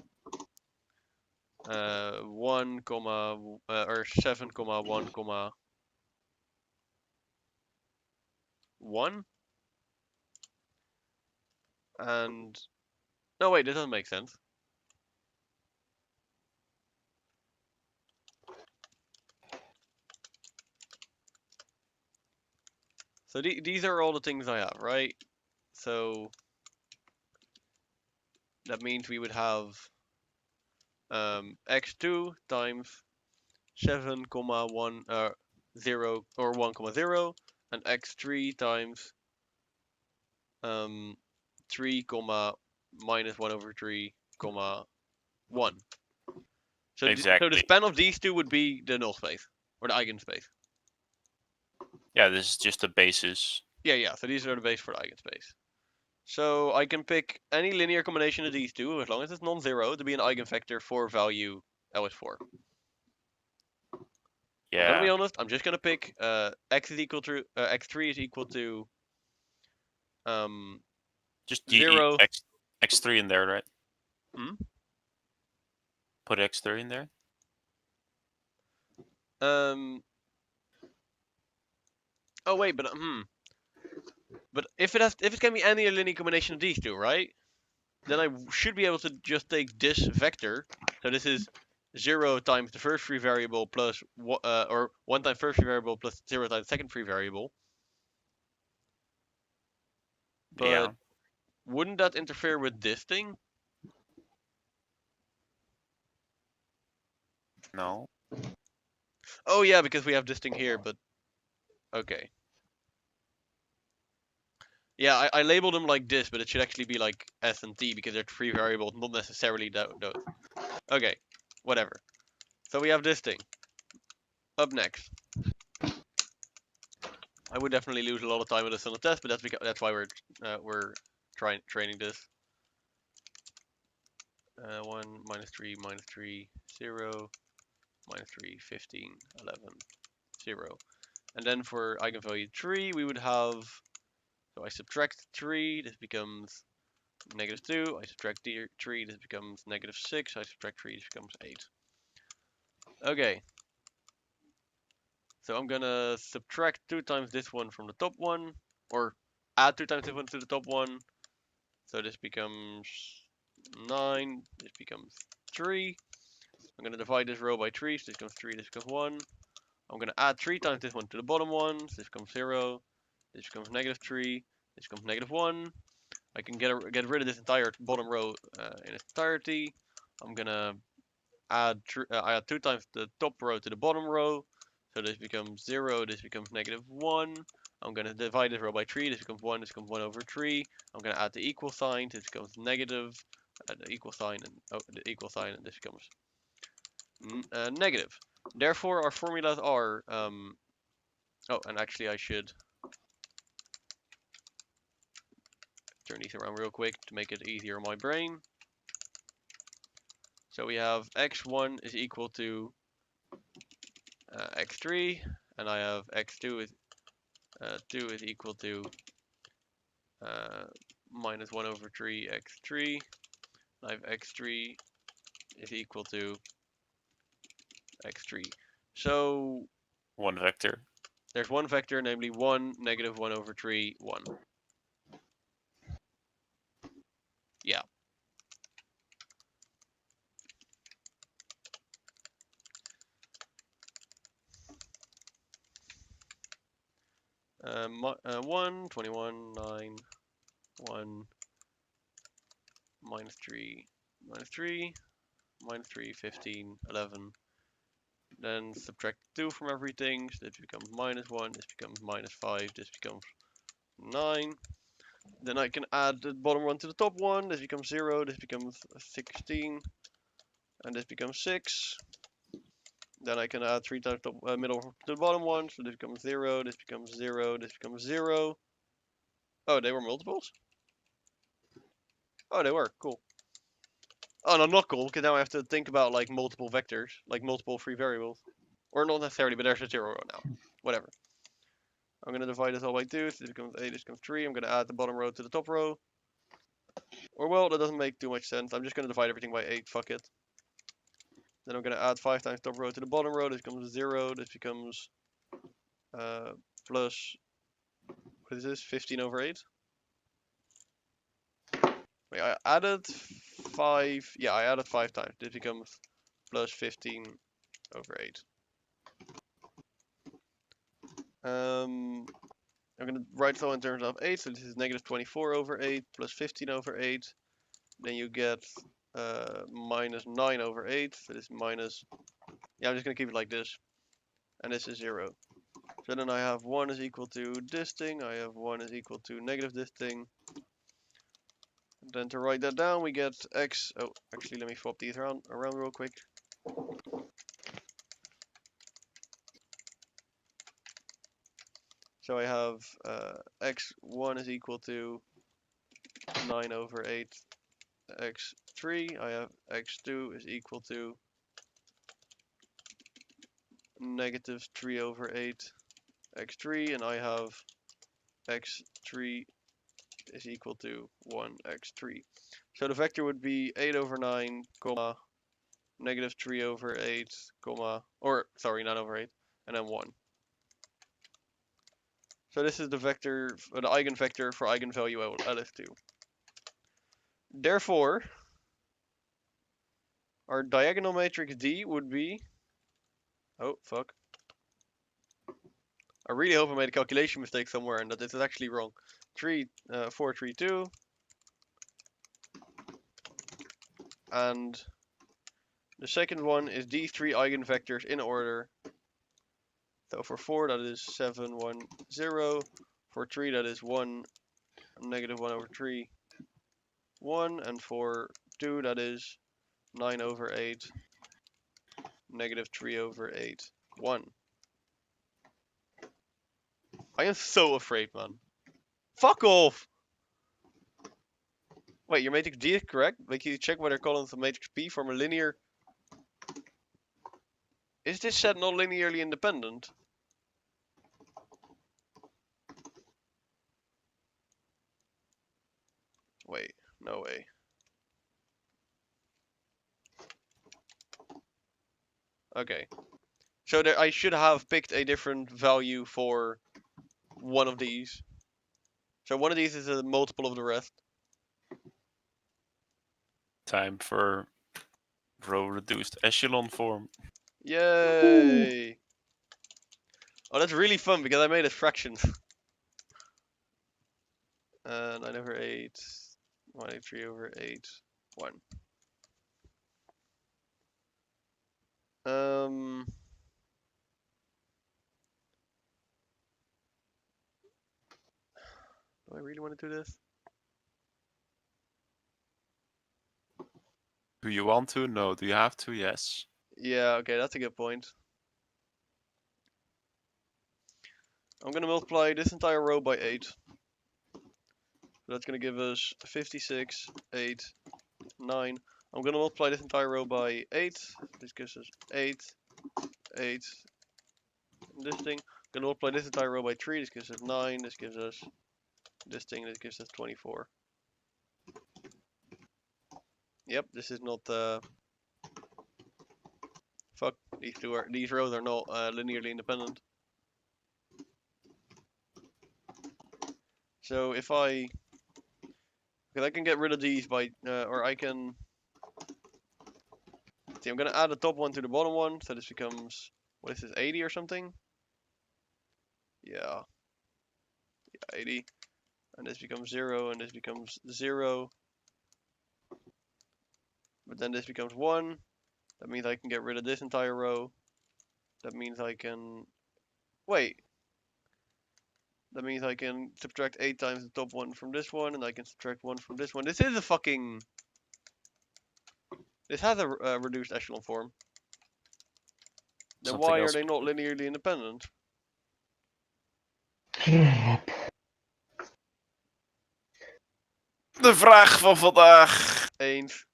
1, or 7, 1, 1. And no, wait, this doesn't make sense. So these are all the things I have, right? So that means we would have x2 times 7, 1, 0 or 1, 0, and x3 times 3, minus 1 over 3, 1. So Exactly. so the span of these two would be the null space or the eigenspace. Yeah, this is just the basis. Yeah. So these are the base for the eigenspace. So I can pick any linear combination of these two, as long as it's non-zero, to be an eigenvector for value LS4. Yeah. I'm gonna be honest. I'm just gonna pick x is equal to x3 is equal to just 0. X3 in there, right? Hmm? Put X3 in there. Oh wait, but But if it's gonna be any linear combination of these two, right? Then I should be able to just take this vector. So this is 0 times the first free variable plus or 1 times first free variable plus 0 times second free variable. But Yeah. wouldn't that interfere with this thing? No. Oh yeah, because we have this thing here, but okay. Yeah, I labeled them like this, but it should actually be like S and T because they're free variables, not necessarily those. Okay, whatever. So we have this thing. Up next. I would definitely lose a lot of time with this on the test, but that's because that's why we're training this. 1, minus 3, minus 3, 0, minus 3, 15, 11, 0. And then for eigenvalue 3, we would have, so I subtract 3, this becomes negative 2. I subtract 3, this becomes negative 6. I subtract 3, this becomes 8. Okay. So I'm gonna subtract 2 times this one from the top one, or add 2 times this one to the top one. So this becomes 9, this becomes 3. I'm going to divide this row by 3, so this becomes 3, this becomes 1. I'm going to add 3 times this one to the bottom one, so this becomes 0, this becomes negative 3, this becomes negative 1. I can get rid of this entire bottom row in its entirety. I'm going to add 2 times the top row to the bottom row, so this becomes 0, this becomes negative 1. I'm going to divide this row by 3. This becomes 1. This becomes 1 over 3. I'm going to add the equal sign. This becomes negative. Add the equal sign and the equal sign, and this becomes negative. Therefore, our formulas are. Oh, and actually, I should turn these around real quick to make it easier on my brain. So we have x1 is equal to x3, and I have x2 is 2 is equal to minus 1 over 3 x3. I have x3 is equal to x3. So one vector. there's one vector, namely 1, negative 1 over 3, 1. Yeah. Uh, 1, 21, 9, 1, minus 3, minus 3, minus 3, 15, 11. Then subtract 2 from everything, so this becomes minus 1, this becomes minus 5, this becomes 9. Then I can add the bottom one to the top one, this becomes 0, this becomes 16, and this becomes 6. Then I can add 3 times top, middle to the bottom one, so this becomes 0, this becomes 0, this becomes 0. Oh, they were multiples? Oh, they were, cool. Oh, no, not cool, because now I have to think about like multiple vectors, like multiple free variables. Or not necessarily, but there's a 0 row now. Whatever. I'm going to divide this all by 2, so this becomes 8, this becomes 3. I'm going to add the bottom row to the top row. Or well, that doesn't make too much sense. I'm just going to divide everything by 8, fuck it. Then I'm going to add 5 times top row to the bottom row, this becomes 0, this becomes plus, what is this, 15 over 8? Wait, I added 5, yeah, I added 5 times. This becomes plus 15 over 8. I'm going to write it all in terms of 8, so this is negative 24 over 8 plus 15 over 8. Then you get minus 9 over 8, so this is minus, yeah, I'm just going to keep it like this. And this is 0. So then I have 1 is equal to this thing, I have 1 is equal to negative this thing. And then to write that down, we get x, oh, actually let me swap these around real quick. So I have x1 is equal to 9 over 8 x3. I have x2 is equal to negative 3 over 8 x3. And I have x3 is equal to 1 x3. So the vector would be 8 over 9, comma, negative 3 over 8, comma, or sorry, 9 over 8, and then 1. So this is the vector, the eigenvector for eigenvalue LS2. Therefore, our diagonal matrix D would be, oh fuck. I really hope I made a calculation mistake somewhere and that this is actually wrong. 4, 3, 2. And the second one is these 3 eigenvectors in order. So for 4 that is 7, 1, 0. For 3 that is 1, negative 1 over 3, 1. And for 2 that is 9 over 8, negative 3 over 8, 1. I am so afraid, man. Fuck off! Wait, your matrix D is correct? Like you check whether columns of matrix P form a linear. Is this set not linearly independent? Wait, no way. Okay. So there, I should have picked a different value for one of these. So one of these is a multiple of the rest. Time for row reduced echelon form. Yay! Oh, that's really fun because I made it fractions. 9 over 8, 3 over 8, 1. Do I really want to do this? Do you want to? No. Do you have to? Yes. Yeah, okay, that's a good point. I'm gonna multiply this entire row by 8. So that's gonna give us 56, 8, 9. I'm gonna multiply this entire row by 8. This gives us 8, 8. And this thing. I'm gonna multiply this entire row by 3. This gives us 9. This gives us this thing. This gives us 24. Yep, this is not. Fuck. These rows are not linearly independent. So if I, because I can get rid of these by, or I can. See, I'm gonna add the top one to the bottom one, so this becomes, what is this, 80 or something? Yeah, 80. And this becomes 0, and this becomes 0. But then this becomes 1. That means I can get rid of this entire row. That means I can, wait. That means I can subtract 8 times the top one from this one, and I can subtract 1 from this one. This is a fucking, this has a reduced echelon form. Then Something why are else. they not linearly independent? De vraag van vandaag. Eens.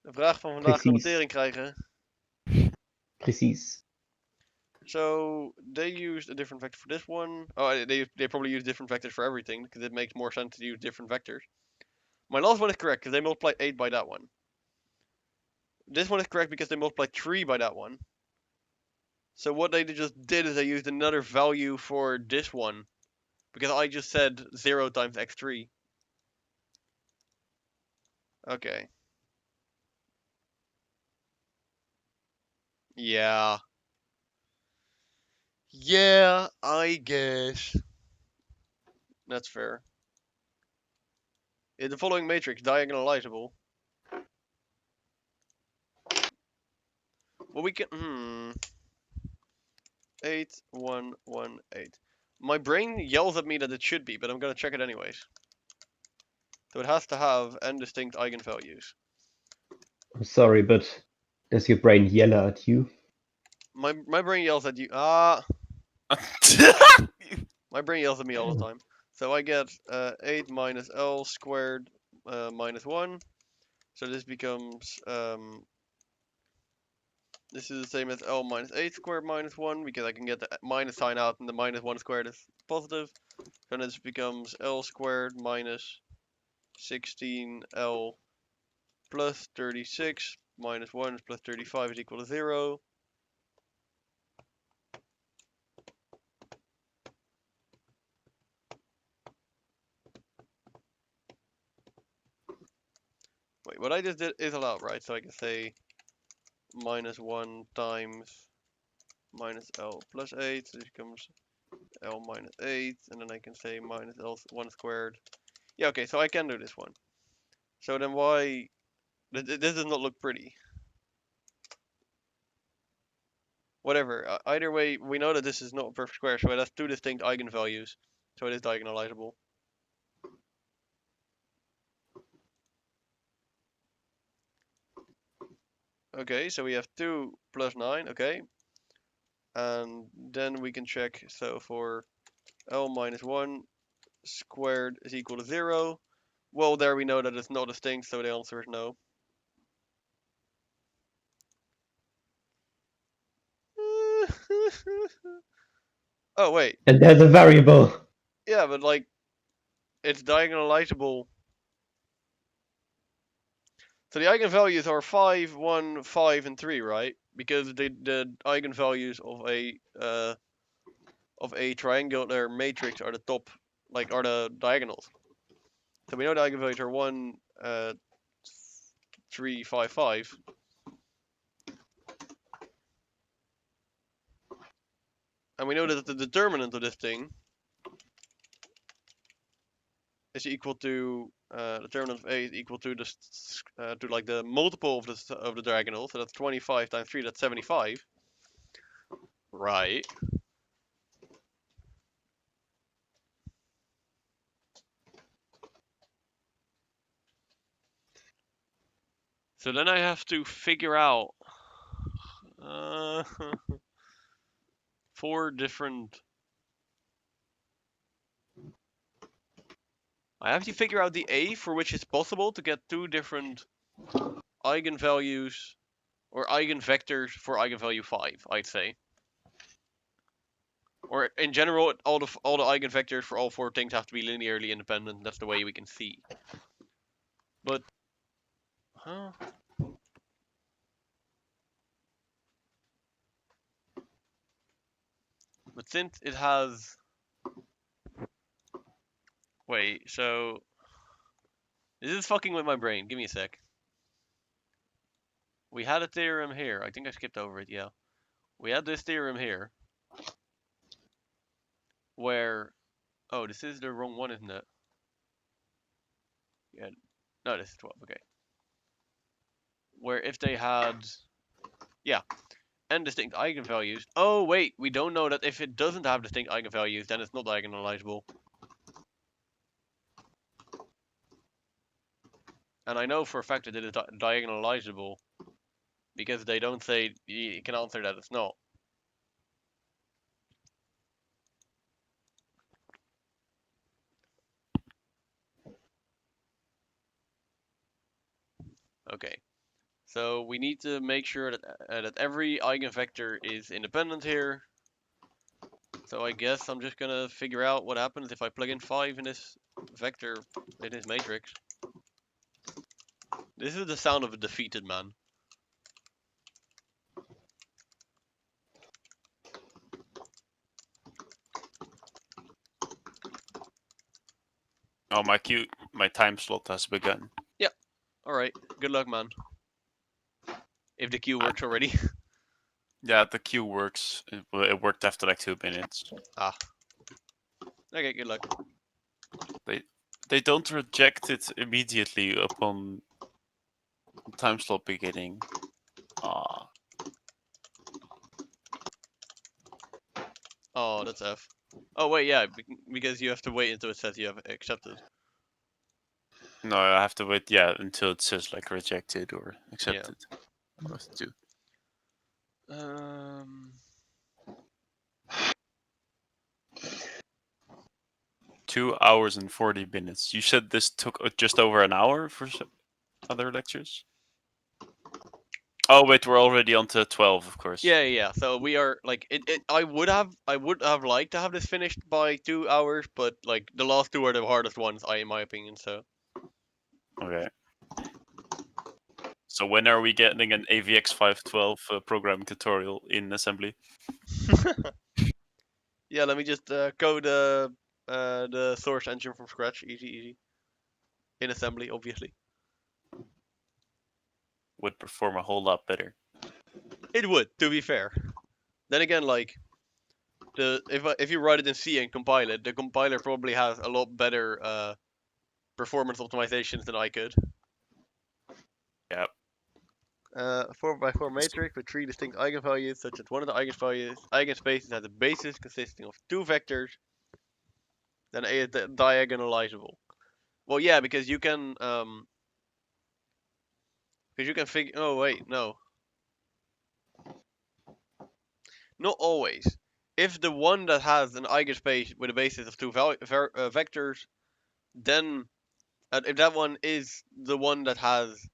De vraag van vandaag kan Precies. notering krijgen. Precies. So they used a different vector for this one. Oh, they probably use different vectors for everything because it makes more sense to use different vectors. My last one is correct because they multiplied 8 by that one. This one is correct because they multiplied 3 by that one. So what they just did is they used another value for this one because I just said 0 times x3. Okay. Yeah. Yeah, I guess. That's fair. Is the following matrix diagonalizable? Well, we can. 8, 1, 1, 8. My brain yells at me that it should be, but I'm gonna check it anyways. So it has to have n distinct eigenvalues. I'm sorry, but does your brain yell at you? My brain yells at you. My brain yells at me all the time. So I get 8 minus L squared minus 1. So this becomes this is the same as L minus 8 squared minus 1 because I can get the minus sign out and the minus 1 squared is positive. So this becomes L squared minus 16L plus 36 minus 1 plus 35 is equal to 0. Wait, what I just did is allowed, right? So I can say minus 1 times minus L plus 8, so this becomes L minus 8, and then I can say minus L 1 squared. Yeah, okay, so I can do this one. So then why... This does not look pretty. Whatever, either way, we know that this is not a perfect square, so it has 2 distinct eigenvalues. So it is diagonalizable. Okay, so we have 2 plus 9, okay. And then we can check, so for L minus 1 squared is equal to 0. Well, there we know that it's not distinct, so the answer is no. Oh, wait. And there's a variable. Yeah, but like, it's diagonalizable. So the eigenvalues are 5, 1, 5, and 3, right? Because the eigenvalues of a triangular matrix are the top, like, are the diagonals. So we know the eigenvalues are 1, 3, 5, 5. And we know that the determinant of this thing is equal to determinant of A is equal to the to like the multiple of the diagonal. So that's 25 times 3. That's 75. Right. So then I have to figure out 4 different. I have to figure out the A for which it's possible to get 2 different eigenvalues or eigenvectors for eigenvalue 5, I'd say. Or in general, all the eigenvectors for all 4 things have to be linearly independent. That's the way we can see. But, huh? But since it has, wait, so this is fucking with my brain. Give me a sec. We had a theorem here. I think I skipped over it. Yeah, we had this theorem here, where, oh, this is the wrong one, isn't it? Yeah, no, this is 12. Okay. Where if they had, yeah, and distinct eigenvalues. Oh wait, we don't know that if it doesn't have distinct eigenvalues, then it's not diagonalizable. And I know for a fact that it is diagonalizable because they don't say you can answer that it's not. Okay, so we need to make sure that that every eigenvector is independent here. So I guess I'm just gonna figure out what happens if I plug in 5 in this vector, in this matrix. This is the sound of a defeated man. Oh, my time slot has begun. Yeah. All right. Good luck, man. If the queue works already. Yeah, the queue works. It worked after like 2 minutes. Ah. Okay. Good luck. They don't reject it immediately upon time slot beginning. Ah. Oh, that's F. Oh wait, yeah, because you have to wait until it says you have accepted. No, I have to wait. Yeah, until it says like rejected or accepted. One of the 2 hours and 40 minutes. You said this took just over an hour for other lectures? Oh wait, we're already on to 12, of course. Yeah. So we are like I would have liked to have this finished by 2 hours, but like the last 2 are the hardest ones, in my opinion. So. Okay. So when are we getting an AVX 512 programming tutorial in assembly? Yeah, let me just code the source engine from scratch. Easy. In assembly, obviously. Would perform a whole lot better. It would, to be fair. Then again, like if you write it in C and compile it, the compiler probably has a lot better performance optimizations than I could. Yeah. 4x4 matrix with 3 distinct eigenvalues, such that one of the eigenspaces has a basis consisting of 2 vectors. Then A is diagonalizable. Well, yeah, because you can figure. Oh wait, no. Not always. If the one that has an eigenspace with a basis of 2 vectors, then if that one is the one that has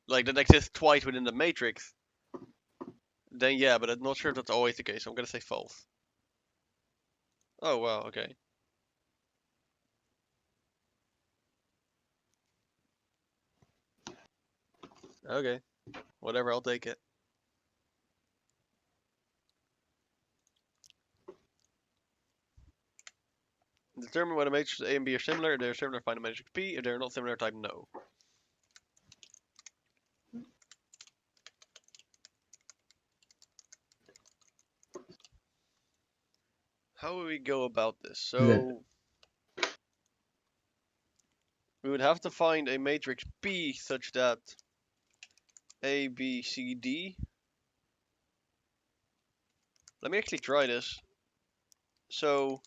that exists twice within the matrix, then yeah, but I'm not sure if that's always the case. So I'm gonna say false. Oh wow, okay. Okay, whatever, I'll take it. Determine whether matrices A and B are similar. If they are similar, find a matrix P. If they are not similar, type no. How would we go about this? So we would have to find a matrix P such that A, B, C, D. Let me actually try this. So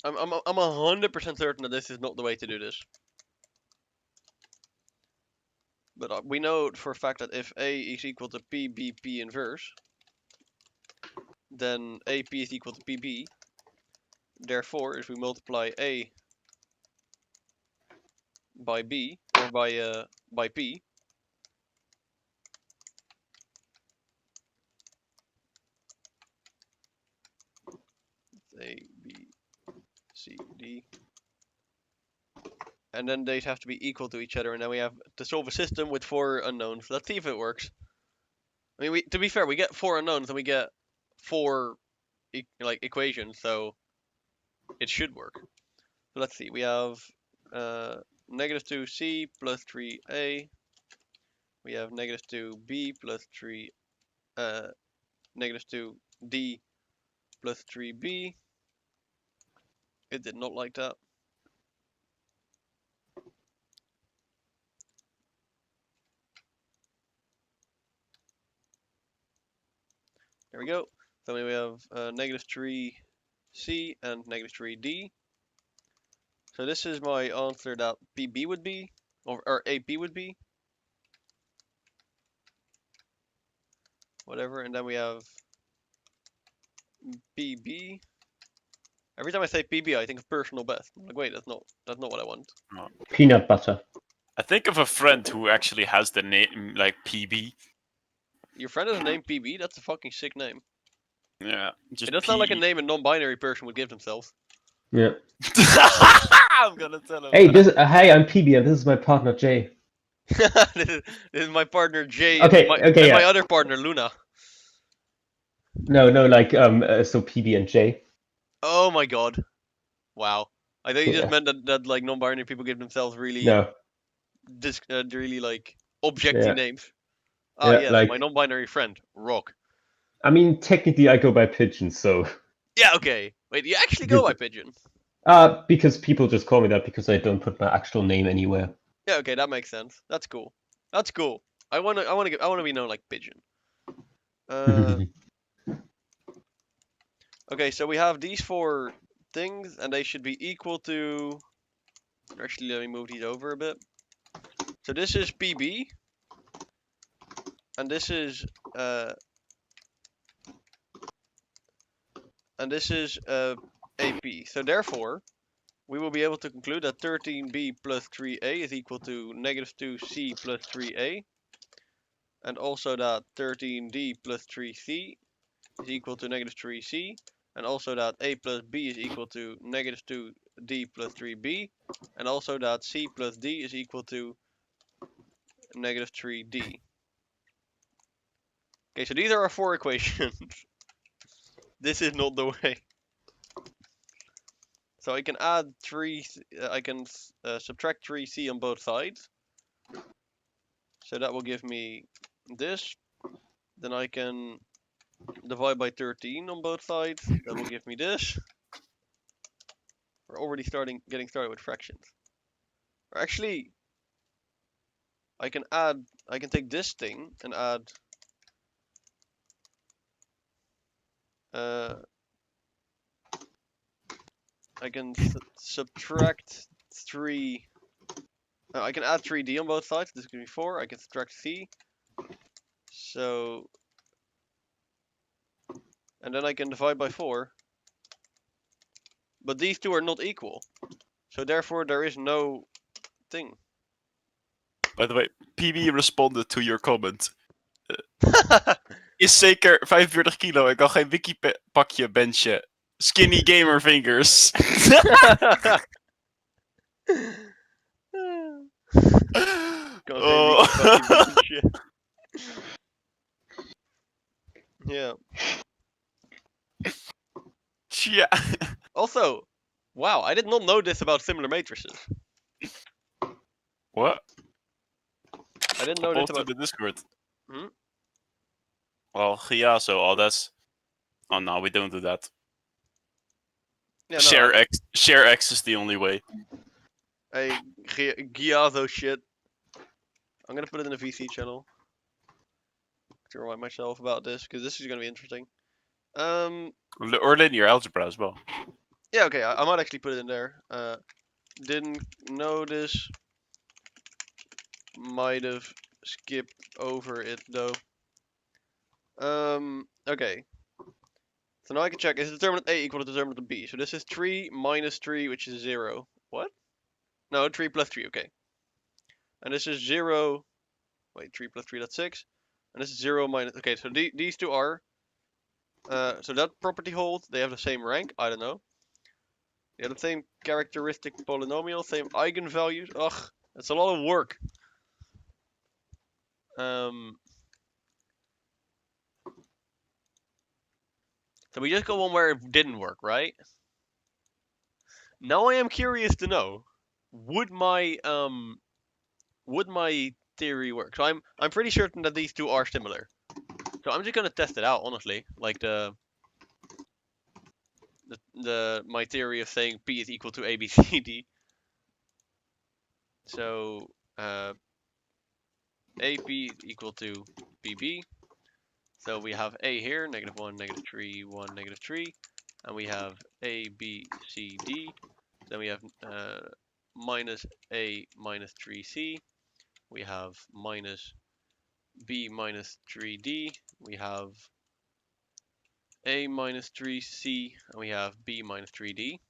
I'm 100% certain that this is not the way to do this. But we know for a fact that if A is equal to PB inverse, then AP is equal to PB. Therefore, if we multiply A by B or by P, A, B, C, D, and then they have to be equal to each other, and then we have to solve a system with 4 unknowns. Let's see if it works. I mean, to be fair, we get 4 unknowns and we get 4 equations, so it should work. So let's see. We have negative 2c plus 3a. We have negative 2b plus 3 negative 2d plus 3b. It did not like that. There we go. So we have negative 3c and negative 3d. So this is my answer that PB would be, or AP would be. Whatever, and then we have PB. Every time I say PB, I think of personal best. I'm like, wait, that's not what I want. Peanut butter. I think of a friend who actually has the name like PB. Your friend has a name PB? That's a fucking sick name. Yeah, just It does sound like a name a non-binary person would give themselves. Yeah. I'm gonna tell him. Hey, hey, I'm PB, and this is my partner Jay. This is my partner Jay. Okay, and my other partner Luna. No, like so PB and J. Oh my god! Wow. I thought you just Yeah. meant that like non-binary people give themselves really, No. really like objecty Yeah. names. Yeah, yes, like- my non-binary friend Rock. I mean, technically, I go by Pigeon, so. Yeah, okay. Wait, you actually go by Pigeon? Because people just call me that because I don't put my actual name anywhere. Yeah, okay, that makes sense. That's cool. That's cool. I wanna be known like Pigeon. Okay, so we have these 4 things, and they should be equal to. Actually, let me move these over a bit. So this is PB, and this is AP. So therefore, we will be able to conclude that 13b plus 3a is equal to negative 2c plus 3a, and also that 13d plus 3c is equal to negative 3c, and also that a plus b is equal to negative 2d plus 3b, and also that c plus d is equal to negative 3d. Okay, so these are our 4 equations. This is not the way. So I can add 3, I can subtract 3c on both sides. So that will give me this. Then I can divide by 13 on both sides. That will give me this. We're already getting started with fractions. Or actually, I can take this thing and add I can subtract 3. I can add 3d on both sides. This is going to be 4. I can subtract c. So, and then I can divide by 4. But these two are not equal. So therefore there is no thing. By the way, PB responded to your comment. Is zeker 45 kilo en kan geen wiki-pakje benchen. Skinny gamer fingers. Yeah. Yeah. Also, wow, I did not know this about similar matrices. What? I didn't know this Post about to the Discord. Hmm? Well, yeah, so all that's. Oh no, we don't do that. Yeah, no, Share X is the only way. Hey, Giazo shit. I'm gonna put it in the VC channel to remind myself about this because this is gonna be interesting. Or linear algebra as well. Yeah, okay, I might actually put it in there. Didn't know this. Might have skip over it though. Okay. So now I can check, is determinant A equal to determinant B? So this is 3 minus 3, which is 0. What? No, 3 plus 3, okay. And this is 0, wait, 3 plus 3, that's 6. And this is 0 minus, okay, so these two are, so that property holds, they have the same rank, I don't know. They have the same characteristic polynomial, same eigenvalues, ugh, that's a lot of work. So we just got one where it didn't work, right? Now I am curious to know, would my theory work? So I'm pretty certain that these two are similar. So I'm just gonna test it out, honestly. Like my theory of saying P is equal to A, B, C, D. So AP is equal to BB. So we have A here, -1, -3, 1, -3. And we have A, B, C, D. Then we have minus A minus 3C. We have minus B minus 3D. We have A minus 3C. And we have B minus 3D.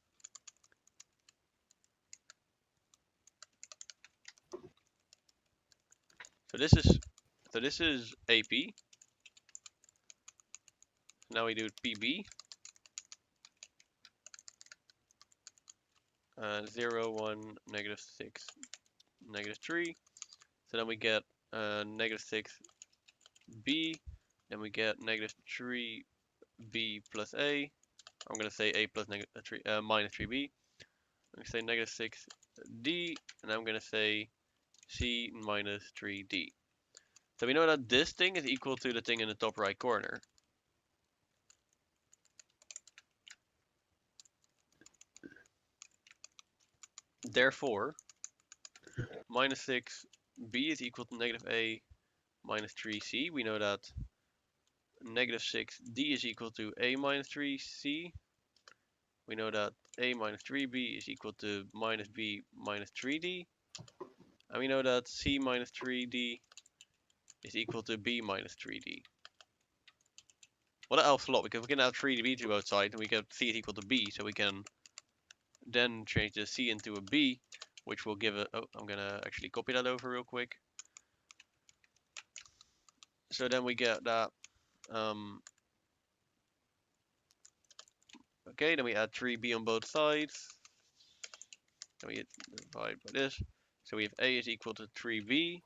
So this is AP. Now we do PB. 0, 1, -6, -3. So then we get -6B. Then we get -3B plus A. I'm gonna say A plus minus 3B. I'm gonna say -6D, and I'm gonna say C minus 3D. So we know that this thing is equal to the thing in the top right corner. Therefore, -6B is equal to -A minus 3C. We know that -6D is equal to A minus 3C. We know that A minus 3B is equal to minus B minus 3D. And we know that C minus 3D is equal to B minus 3D. Well, that helps a lot because we can add 3D to both sides and we get C is equal to B. So we can then change the C into a B, which will give it, oh, I'm gonna actually copy that over real quick. So then we get that, okay, then we add 3B on both sides. Then we divide by this. So we have A is equal to 3B.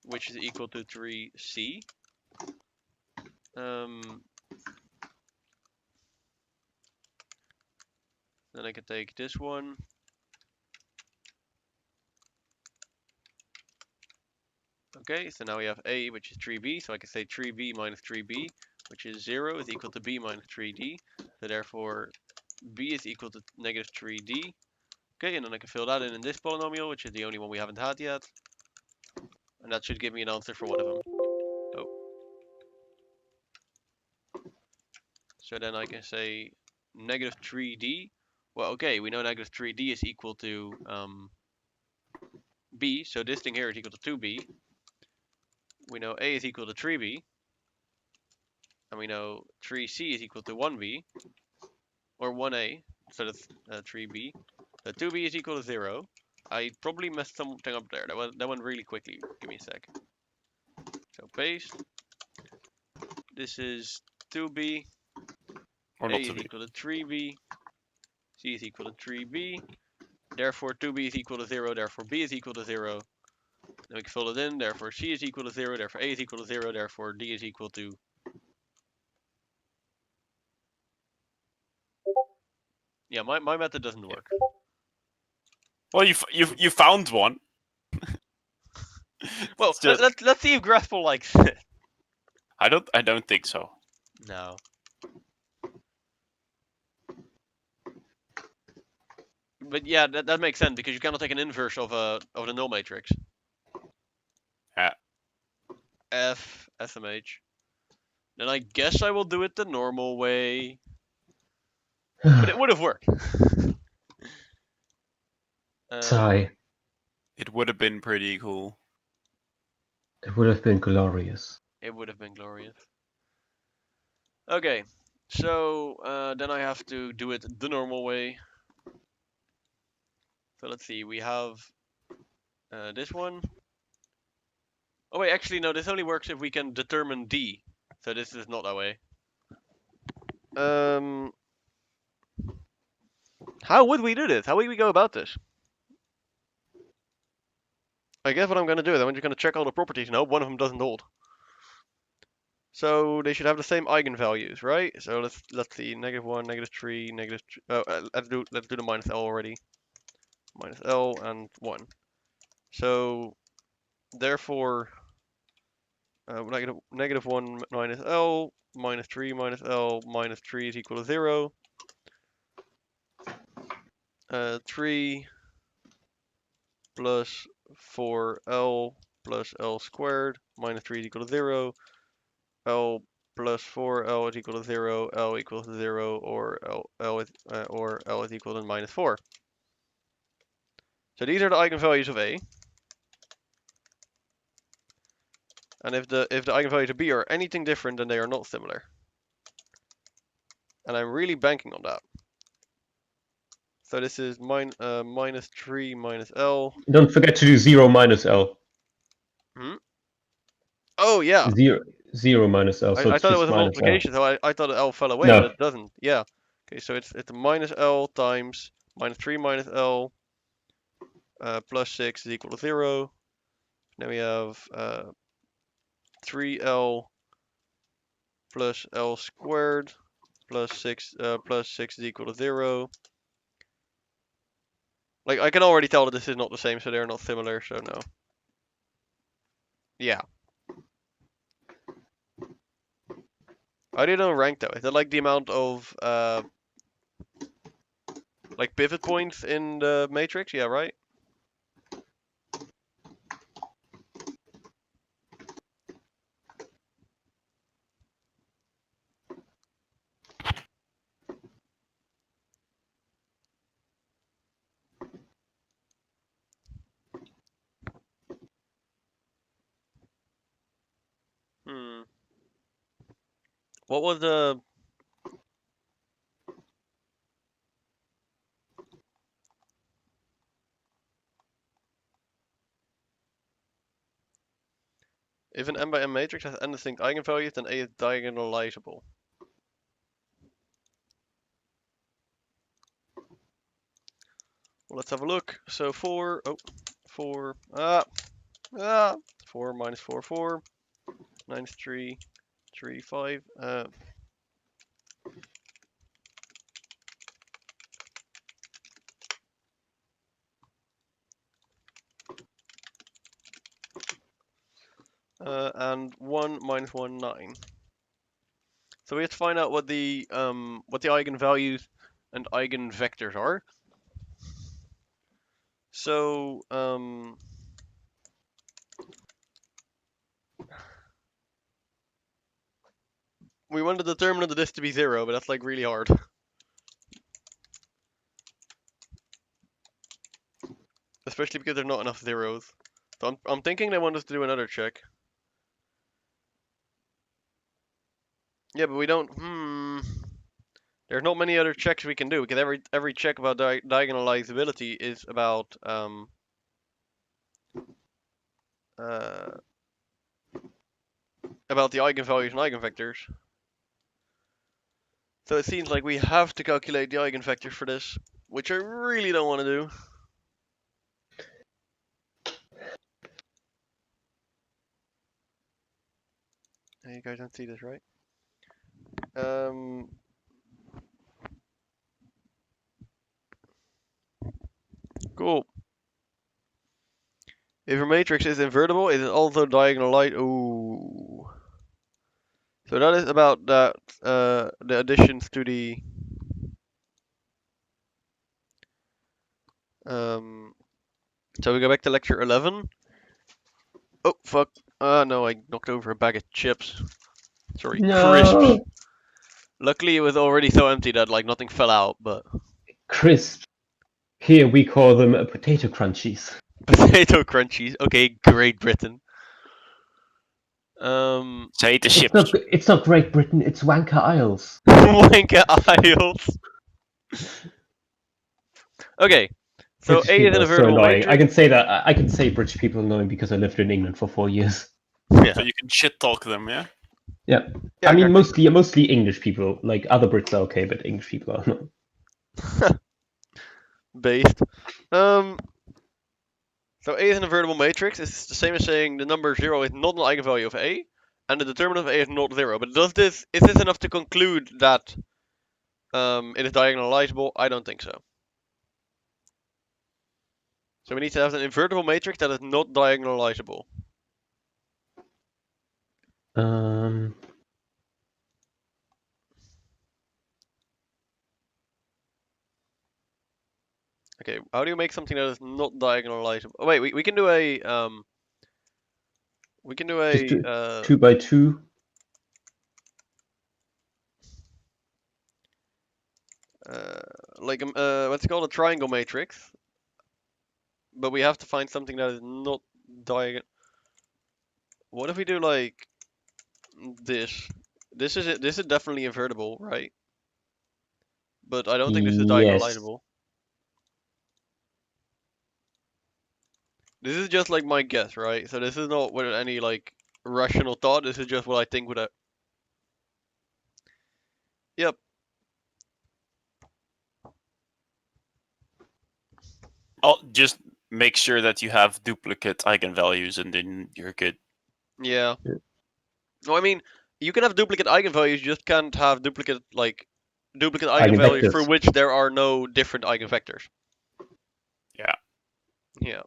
Which is equal to 3C. Then I can take this one. Okay, so now we have A, which is 3B, so I can say 3B minus 3B, which is 0, is equal to B minus 3D. So therefore, B is equal to -3D. Okay, and then I can fill that in this polynomial, which is the only one we haven't had yet. And that should give me an answer for one of them. Oh. So then I can say -3D. Well, okay, we know -3D is equal to B, so this thing here is equal to 2B. We know A is equal to 3B. And we know 3C is equal to 1B. Or 1A, so that's 3B. So 2B is equal to 0. I probably messed something up there. That went really quickly. Give me a sec. So paste. This is 2B. Or A not is to be. equal to 3B. C is equal to 3B. Therefore 2B is equal to 0. Therefore B is equal to 0. Then we can fill it in. Therefore C is equal to 0. Therefore A is equal to 0. Therefore D is equal to... Yeah, my method doesn't work. Well, you found one. Well, Just- let's see if Graspel likes it. I don't think so. No. But yeah, that makes sense because you cannot take an inverse of the null matrix. Yeah. F SMH. Then I guess I will do it the normal way. But it would have worked. Sigh. It would have been pretty cool. It would have been glorious. It would have been glorious. Okay, so then I have to do it the normal way. So let's see, we have this one. Oh wait, actually no, this only works if we can determine D. So this is not that way. How would we do this? How would we go about this? I guess what I'm going to do is I'm just going to check all the properties. No, one of them doesn't hold. So they should have the same eigenvalues, right? So let's see, -1, -3, let's do the minus L already. Minus L and 1. So therefore, -1 minus L, -3 minus L, -3 is equal to 0. 3 plus 4L plus L squared, -3 is equal to 0. L plus 4L is equal to 0. L equals 0, or L is equal to -4. So these are the eigenvalues of A. And if the eigenvalues of B are anything different, then they are not similar. And I'm really banking on that. So this is -3 minus L. Don't forget to do 0 minus L. Oh yeah. 0 minus L. So I it's thought it just was a minus multiplication, so I thought L fell away, No. but it doesn't. Yeah. Okay, so it's minus L times -3 minus L plus 6 is equal to 0. Then we have 3L plus L squared plus 6 is equal to 0. Like, I can already tell that this is not the same, so they're not similar, so no. Yeah. I didn't know rank though. Is it like the amount of like pivot points in the matrix? Yeah, right? What was the... If an m by m matrix has n distinct eigenvalues, then A is diagonalizable. Well, let's have a look. So 4 minus 4, 4, minus 3, 3, 5. And 1 minus 1, 9. So we have to find out what the eigenvalues and eigenvectors are. So we want the determinant of this to be 0, but that's like really hard. Especially because there's not enough zeros. So I'm thinking they want us to do another check. Yeah, but we don't. There's not many other checks we can do, because every check about diagonalizability is about the eigenvalues and eigenvectors. So it seems like we have to calculate the eigenvector for this, which I really don't want to do. You guys don't see this, right? Cool. If your matrix is invertible, it is also diagonalized. Ooh. So that is about that the additions to the so we go back to lecture 11. Oh fuck. No, I knocked over a bag of chips. Sorry, No. crisps. Luckily it was already so empty that like nothing fell out, but Crisp. Here we call them potato crunchies. Potato crunchies. Okay, Great Britain. Say the It's ships. not Great Britain. It's Wanker Isles. Wanker Isles. Okay, so British A is people an are so invertible annoying. matrix. I can say that. I can say British people are annoying because I lived in England for 4 years. Yeah. So you can shit talk them, yeah? Yeah. Yeah, I mean, exactly. mostly English people. Like other Brits are okay, but English people are not. Based. So A is an invertible matrix. It's the same as saying the number 0 is not an eigenvalue of A, and the determinant of A is not 0. But is this enough to conclude that it is diagonalizable? I don't think so. So we need to have an invertible matrix that is not diagonalizable. Okay, how do you make something that is not diagonalizable? Oh wait, we can do a Just do 2 2 by 2. like what's it called, a triangle matrix. But we have to find something that is not diagonal. What if we do like this? This is definitely invertible, right? But I don't think this is Yes. diagonalizable. This is just like my guess, right? So this is not with any like rational thought. This is just what I think would. Yep. Oh, just make sure that you have duplicate eigenvalues and then you're good. Yeah. Yeah. No, I mean you can have duplicate eigenvalues. You just can't have duplicate eigenvalues Eigenvectors. for which there are no different eigenvectors. Yeah. Yeah.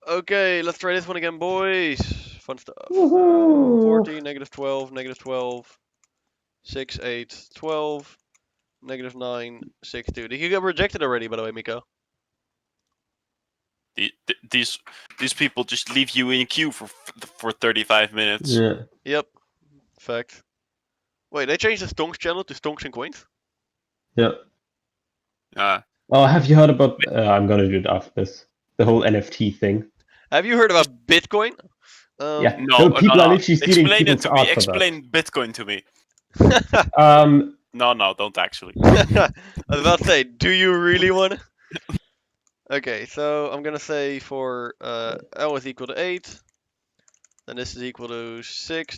Okay, let's try this one again, boys. Fun stuff. Woohoo! 14, -12, -12, 6, 8, 12, -9, 6, 2. Did you get rejected already, by the way, Miko? These people just leave you in queue for 35 minutes. Yeah. Yep. Fact. Wait, they changed the Stonks channel to Stonks and Coins? Yeah. Oh, have you heard about? I'm gonna do it after this. The whole NFT thing. Have you heard about Bitcoin? Yeah. No, people are literally stealing Explain it people's to me. art for Explain Bitcoin to me. that. No, don't actually. I was about to say, do you really want to? Okay, so I'm gonna say for L is equal to 8, then this is equal to 6,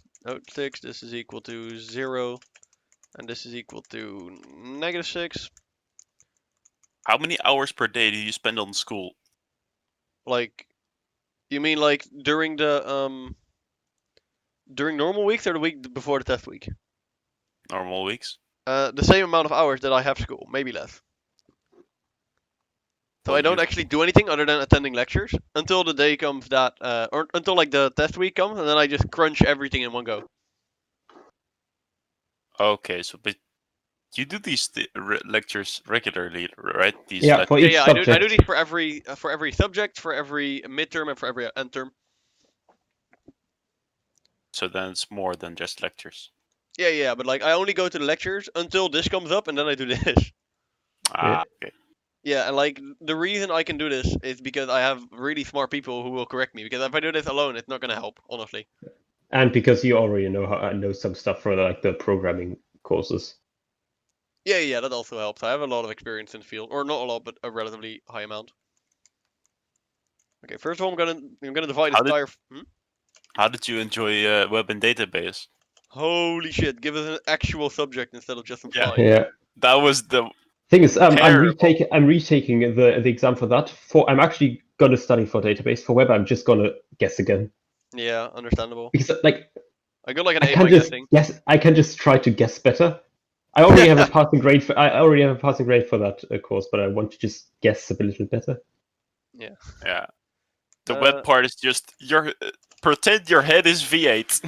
this is equal to 0, and this is equal to -6. How many hours per day do you spend on school? Like, you mean like during the during normal weeks or the week before the test week? Normal weeks? The same amount of hours that I have school, maybe less. So Well, I don't actually do anything other than attending lectures until the day comes that, or until like the test week comes, and then I just crunch everything in one go. Okay, so but you do these lectures regularly, right? These Yeah, for each Yeah, subject. I do these for every subject, for every midterm, and for every endterm. So then it's more than just lectures. Yeah, but like I only go to the lectures until this comes up, and then I do this. Okay. Yeah, and like the reason I can do this is because I have really smart people who will correct me. Because if I do this alone, it's not gonna help, honestly. And because you already know some stuff for like the programming courses. Yeah, that also helps. I have a lot of experience in the field, or not a lot, but a relatively high amount. Okay, first of all, I'm gonna divide this entire. How did you enjoy web and database? Holy shit! Give us an actual subject instead of just some slides. Yeah. That was the Thing is, I'm terrible. retaking the exam for that. I'm actually gonna study for database. For web, I'm just gonna guess again. Yeah, understandable. Because like I got like an I 8 can by just guessing. guess. I can just try to guess better. I already have a passing grade for. I already have a passing grade for that course, but I want to just guess a little better. Yeah. The web part is just pretend your head is V8,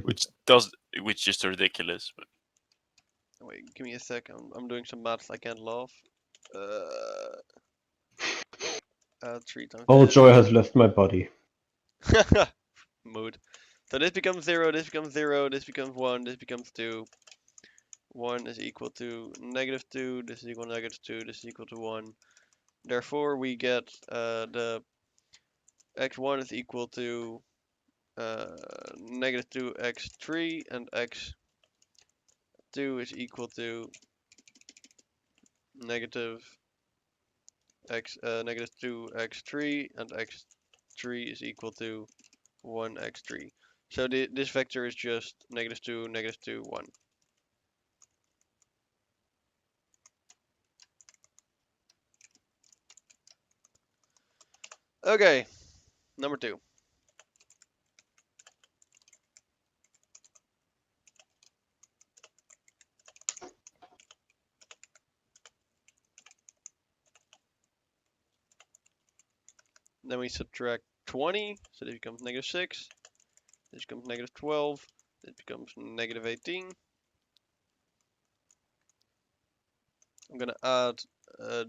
which is just ridiculous. But... Wait, give me a sec. I'm doing some maths. I can't laugh. 3 times. All joy has left my body. Mood. So this becomes 0. This becomes 0. This becomes 1. This becomes 2. 1 is equal to -2, this is equal to -2, this is equal to 1. Therefore, we get the x1 is equal to -2x3, and x2 is equal to -2x3, and x3 is equal to 1x3. So this vector is just -2, -2, 1. Okay, number 2. Then we subtract 20, so this becomes -6. This becomes -12. This becomes -18. I'm gonna add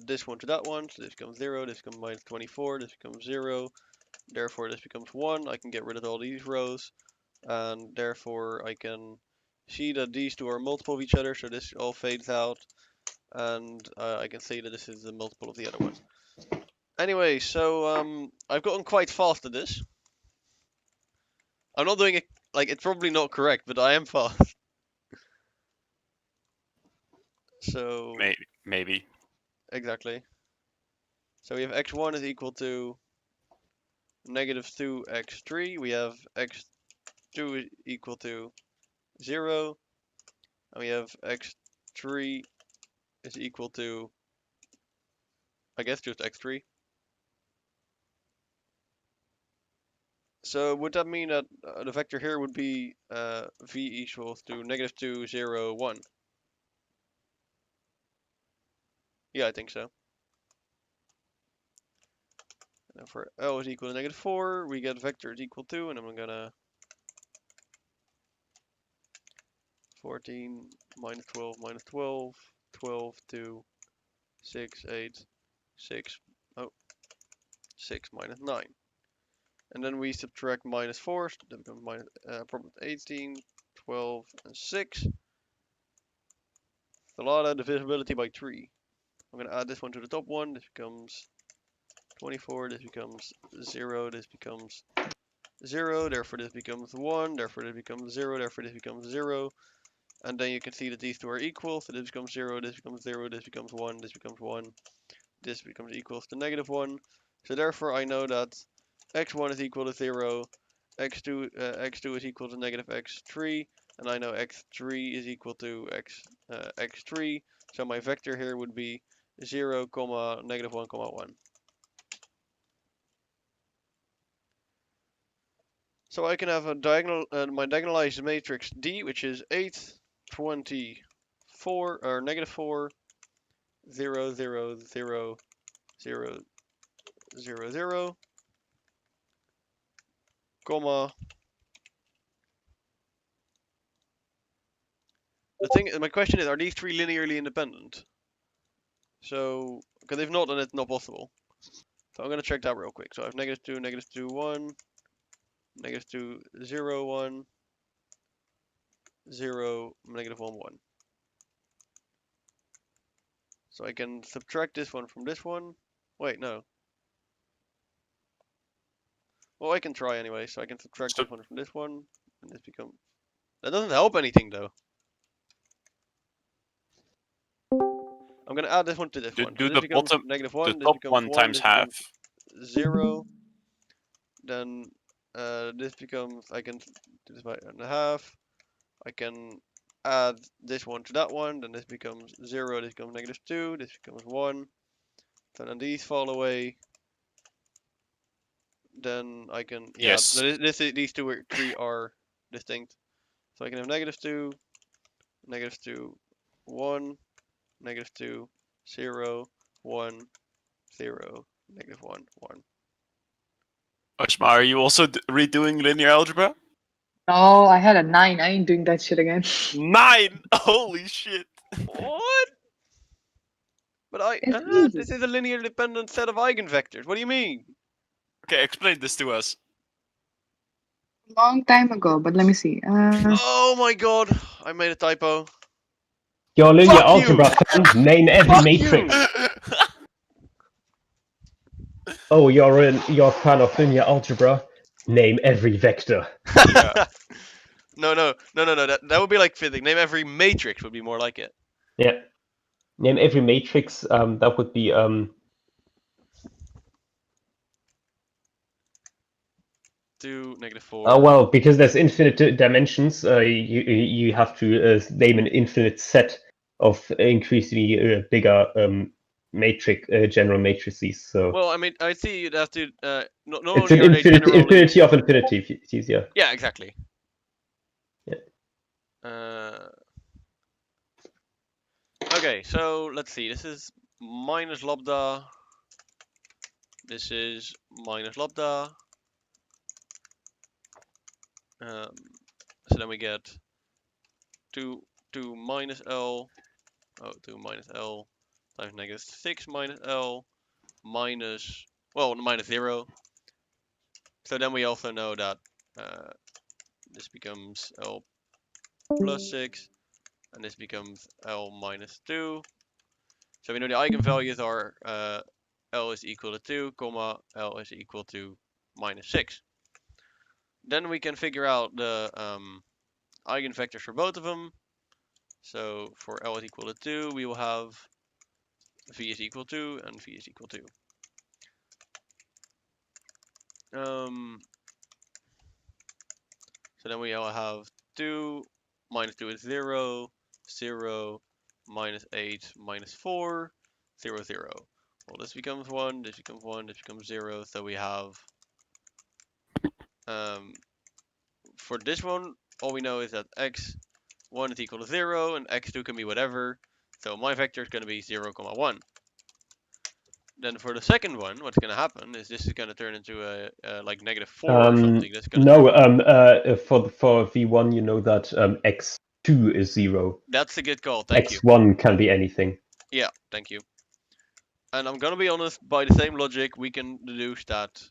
this one to that one, so this becomes 0. This becomes -24. This becomes 0. Therefore, this becomes 1. I can get rid of all these rows, and therefore I can see that these two are multiple of each other. So this all fades out, and I can see that this is the multiple of the other one. Anyway, so I've gotten quite fast at this. I'm not doing it like it's probably not correct, but I am fast. So Maybe. exactly. So we have x1 is equal to -2x3. We have x2 is equal to 0, and we have x3 is equal to, I guess, just x3. So would that mean that the vector here would be v equals to -2, 0, 1? Yeah, I think so. And for L is equal to -4, we get vector is equal to, and I'm gonna 14 minus 12 minus 12, 12 to 6, 8, 6, oh, 6 minus 9. And then we subtract -4, so that becomes problem 18, 12, and 6. A lot of divisibility by 3. I'm going to add this one to the top one. This becomes 24, this becomes 0, this becomes 0, therefore this becomes 1, therefore this becomes 0, therefore this becomes 0. And then you can see that these two are equal, so this becomes 0, this becomes 0, this becomes 1, this becomes 1. This becomes equals to -1. So therefore I know that x1 is equal to 0, x2 is equal to -x3, and I know x3 is equal to x3. So my vector here would be 0, -1, -1. So I can have a my diagonalized matrix D, which is 8, 24, or -4, 0, 0, 0, 0, 0, 0, comma. My question is, are these three linearly independent? So, because if not, then it's not possible. So I'm gonna check that real quick. So I have -2, -2, 1, -2, 0, 1, 0, -1, 1. So I can subtract this one from this one. Wait, no. Well, I can try anyway. So I can subtract this one from this one, and this becomes. That doesn't help anything though. I'm gonna add this one to this one. Do So the this becomes bottom, -1. the This top becomes one 1. times This half. becomes 0. Then this becomes. I can do this by ½ I can add this one to that one, then this becomes 0, this becomes -2, this becomes 1. So then these fall away. Then I can, yeah, Yes. so these three are distinct. So I can have -2, -2, 1, -2, 0, 1, 0, -1, 1. Oshma, are you also redoing linear algebra? No, I had a 9. I ain't doing that shit again. 9! Holy shit! What? But It's easy. this is a linear dependent set of eigenvectors. What do you mean? Okay, explain this to us. Long time ago, but let me see. Oh my god, I made a typo. You're a linear Fuck you! algebra fan. Name every Fuck matrix. you! Oh, you're a fan of linear algebra. Name every vector. Yeah. No. That would be like physics. Name every matrix would be more like it. Yeah. Name every matrix. That would be 2, -4. well, because there's infinite dimensions, you have to name an infinite set of increasingly bigger general matrices. So Well, I mean, I see you'd have to. Not it's only an are they generally. infinity of infinity. It's easier. Yeah, exactly. Yeah. Okay, so let's see. This is minus lambda. This is minus lambda. So then we get 2 minus L. Oh, 2 minus L times -6 minus L minus, well, minus 0. So then we also know that this becomes L plus 6, and this becomes L minus 2. So we know the eigenvalues are L is equal to 2, comma, L is equal to -6. Then we can figure out the eigenvectors for both of them. So for L is equal to 2, we will have V is equal to and V is equal to. So then we all have 2 minus 2 is 0, 0, -8, -4, 0, 0. Well, this becomes 1, this becomes 1, this becomes 0. So we have, for this one, all we know is that x1 is equal to 0 and x2 can be whatever. So my vector is going to be 0, 1. Then for the second one, what's going to happen is this is going to turn into a like -4 or something. That's going No, for V1, you know that x2 is 0. That's a good call. Thank you. X1 can be anything. Yeah, thank you. And I'm gonna be honest, by the same logic, we can deduce that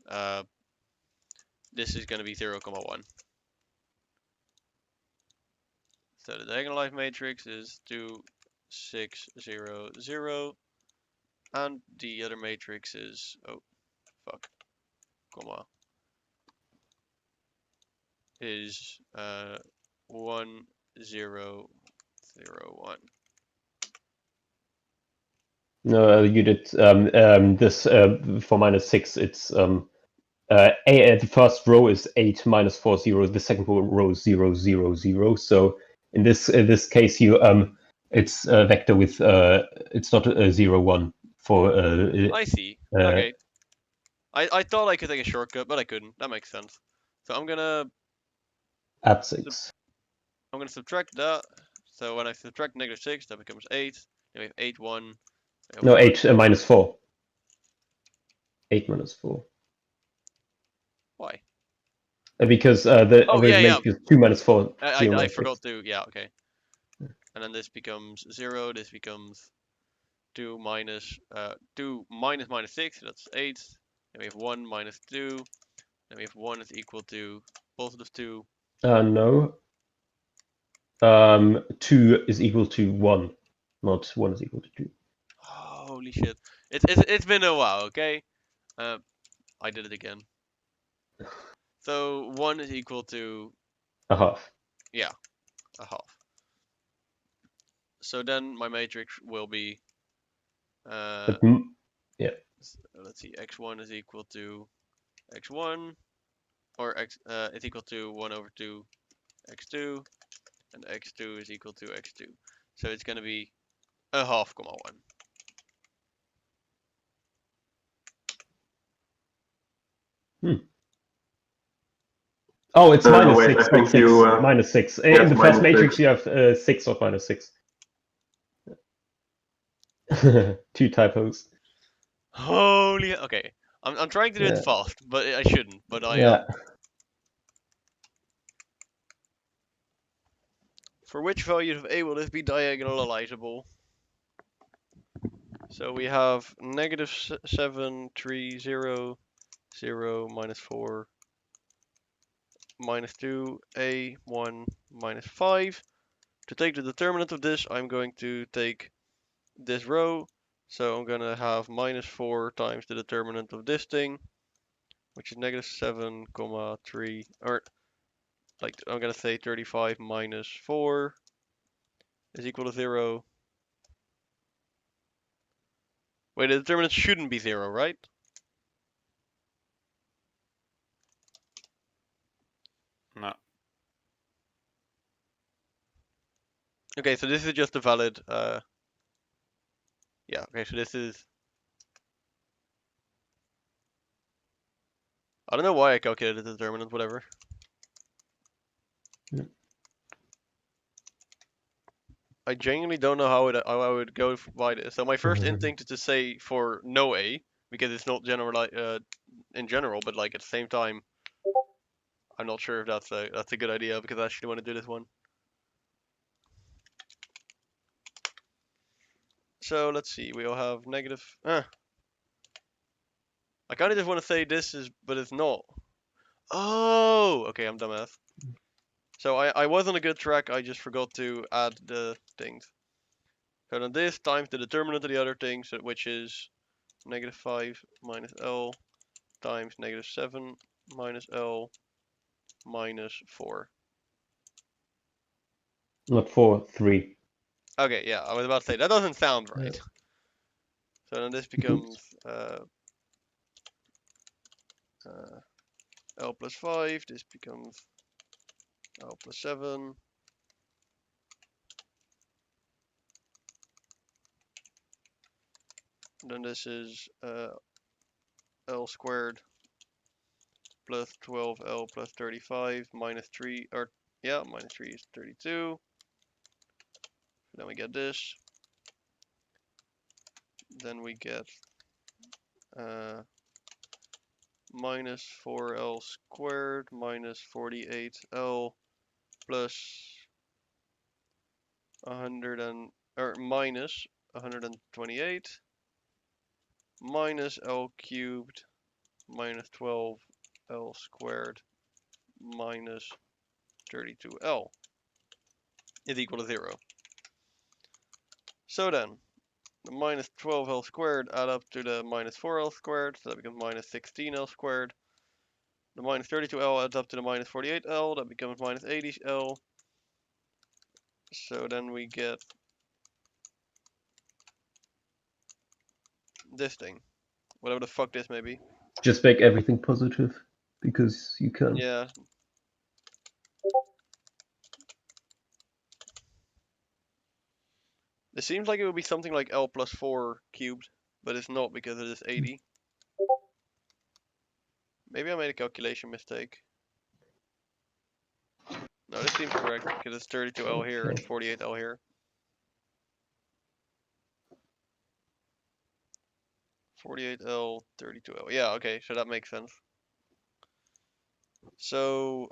this is gonna be 0, 1. So the diagonalized matrix is 2, 6, 0, 0, and the other matrix is is 1, 0, 0, 1. No, you did this for -6. It's the first row is 8 minus 4 0. The second row is 0 0 0. So in this case, you it's a vector with it's not a 0 1 for. I see. Okay. I thought I could take a shortcut, but I couldn't. That makes sense. So I'm gonna add 6. I'm gonna subtract that. So when I subtract -6, that becomes 8. Then we have 8, 1. No, 1. 8 minus 4. 8 minus 4. Why? Because the Oh, yeah, yeah. matrix is 2 minus 4. I forgot to. Yeah, okay. And then this becomes 0. This becomes 2 minus -6. That's 8. Then we have 1 minus 2. Then we have 1 is equal to +2. No. 2 is equal to 1. Not 1 is equal to 2. Holy shit! It's been a while. Okay. I did it again. So 1 is equal to a half. Yeah, a half. So then my matrix will be yeah. Let's see, x1 is equal to x1, or x is equal to 1 over 2 x2, and x2 is equal to x2. So it's going to be a half, 1. Oh, it's No, minus wait, 6. I think Not 6. you, minus 6. yes, In the first minus matrix, 6. you have 6 or minus 6. 2 typos. Holy, okay. I'm trying to do it fast, but I shouldn't. But I Yeah. For which value of a will this be diagonalizable? So we have -7, 3, 0, 0, -4, -2, a, 1, -5. to take the determinant of this, I'm going to take this row. So I'm going to have minus 4 times the determinant of this thing, which is negative 7, 3, or like I'm going to say 35 minus 4 is equal to 0. Wait, the determinant shouldn't be 0, right? No. Okay, so this is just a valid, yeah, okay, so this is, I don't know why I calculated the determinant, whatever. Yeah. I genuinely don't know how I would go by this. So my first Mhm. instinct is to say for no A, because it's not in general, but like at the same time, I'm not sure if that's a good idea, because I actually want to do this one. So let's see, we all have negative. I kind of just want to say this is, but it's not. Oh, okay, I'm dumbass. So I was on a good track. I just forgot to add the things. So then this times the determinant of the other thing, so which is negative 5 minus L times negative 7 minus L minus 4. Not 4, 3. Okay, yeah, I was about to say that doesn't sound right. Yeah. So then this becomes L plus 5. This becomes L plus 7. Then this is L squared plus 12L plus 35 minus 3, or yeah, minus 3 is 32. Then we get this. Then we get minus 4L squared minus 48L plus 128 minus L cubed minus 12L squared minus 32L is equal to 0. So then, the minus 12L squared add up to the minus 4L squared, so that becomes minus 16L squared. The minus 32L adds up to the minus 48L, that becomes minus 80L. So then we get this thing, whatever the fuck this may be. Just make everything positive, because you can. Yeah. It seems like it would be something like L plus 4 cubed, but it's not because it is 80. Maybe I made a calculation mistake. No, this seems correct because it's 32L here and 48L here. 48L, 32L. Yeah, okay, so that makes sense. So,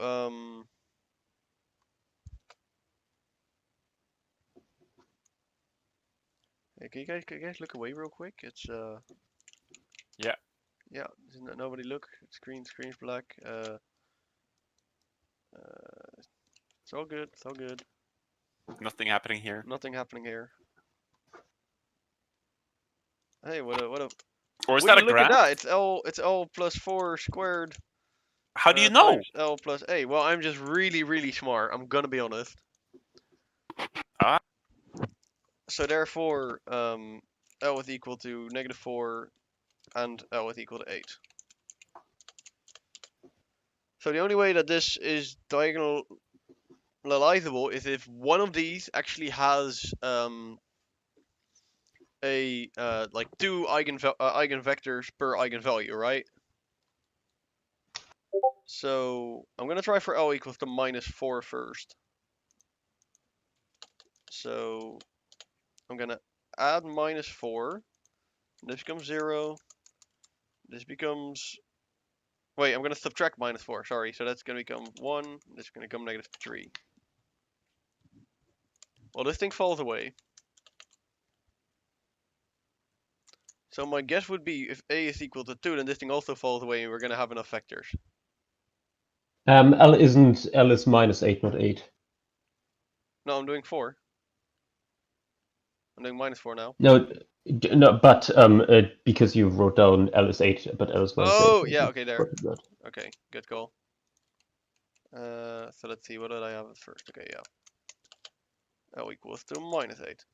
hey, can you guys look away real quick? It's Yeah. Yeah, nobody look. Screen's black. It's all good. It's all good. Nothing happening here. Nothing happening here. Hey, what a Or is Would that you a look graph? at that? It's L plus 4 squared. How do you know? Times L plus A. Well, I'm just really smart. I'm gonna be honest. Ah. So therefore, L is equal to negative 4, and L is equal to 8. So the only way that this is diagonalizable is if one of these actually has like 2 eigenvectors per eigenvalue, right? So I'm gonna try for L equals to minus 4 first. So I'm gonna add minus 4. This becomes 0. This becomes... Wait, I'm gonna subtract minus 4, sorry. So that's gonna become 1. This is gonna become negative 3. Well, this thing falls away. So my guess would be if A is equal to 2, then this thing also falls away and we're gonna have enough vectors. L is minus 8, not 8. No, I'm doing 4. I'm doing -4 now. No, no, but because you wrote down L is 8, but L is minus 8. Oh, yeah, okay, there. What is that? Okay, good call. So let's see, what did I have at first? Okay, yeah. L equals to -8.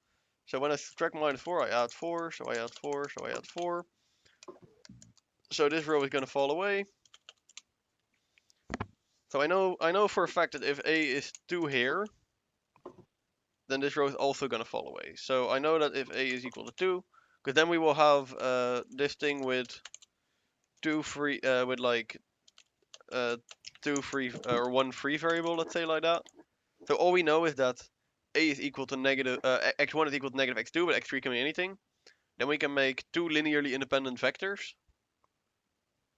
So when I subtract -4, I add 4, so I add 4, so I add 4. So this row is going to fall away. So I know for a fact that if A is 2 here, then this row is also going to fall away. So I know that if A is equal to 2, because then we will have this thing with 2 free, with like 2 free, or 1 free variable, let's say like that. So all we know is that A is equal to negative, x1 is equal to negative x2, but x3 can be anything. Then we can make 2 linearly independent vectors.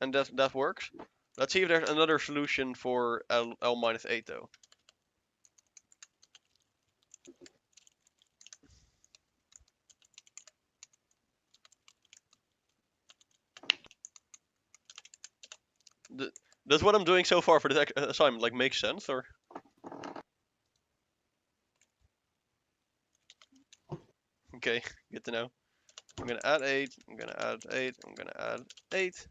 And that works. Let's see if there's another solution for L-8 though. Does what I'm doing so far for this assignment like make sense, or? Okay, good to know. I'm gonna add 8, I'm gonna add 8, I'm gonna add 8.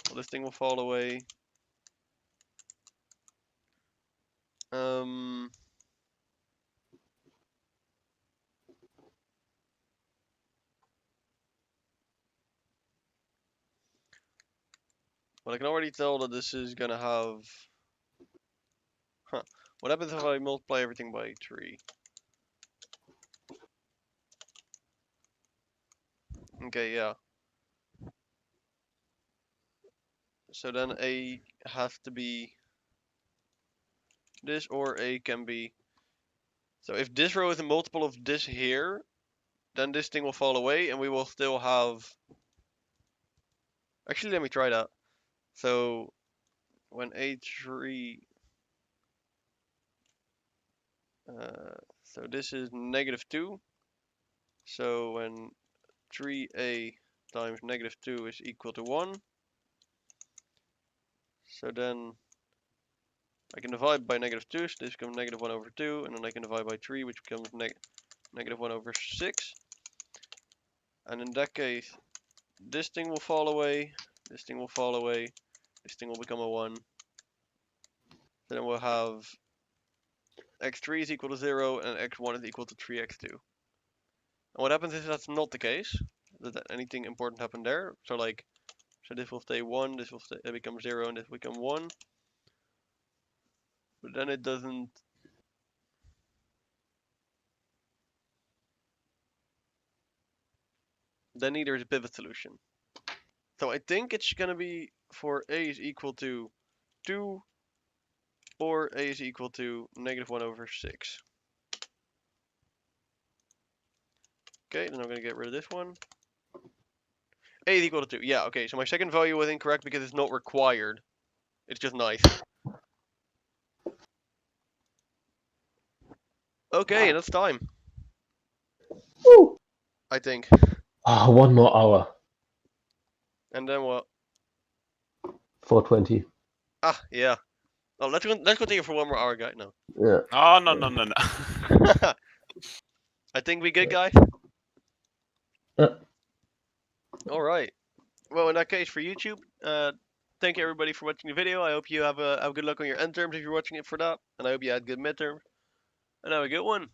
Well, this thing will fall away. But I can already tell that this is gonna have... Huh. What happens if I multiply everything by 3? Okay, yeah. So then A has to be this, or A can be... So if this row is a multiple of this here, then this thing will fall away and we will still have... Actually, let me try that. So when A3... so this is -2. So when 3A times -2 is equal to 1. So then I can divide by -2, so this becomes -1/2, and then I can divide by 3, which becomes -1/6. And in that case, this thing will fall away, this thing will fall away, this thing will become a 1. Then we'll have x3 is equal to 0 and x1 is equal to 3x2. And what happens if that's not the case? Does anything important happen there? So like, so this will stay 1, this will become 0, and this will become 1. But then it doesn't... Then neither is a pivot solution. So I think it's gonna be for A is equal to 2, or A is equal to -1/6. Okay, then I'm gonna get rid of this one. A is equal to 2. Yeah, okay, so my second value was incorrect because it's not required. It's just nice. Okay, and that's time. Woo! I think. Oh, 1 more hour. And then what? 4:20. Ah, yeah. Oh, let's continue for 1 more hour, guy. No. Yeah. Oh, no, no, no, no. I think we good, guys. All right. Well, in that case, for YouTube, thank you everybody for watching the video. I hope you have good luck on your end terms if you're watching it for that, and I hope you had good midterms. And have a good one.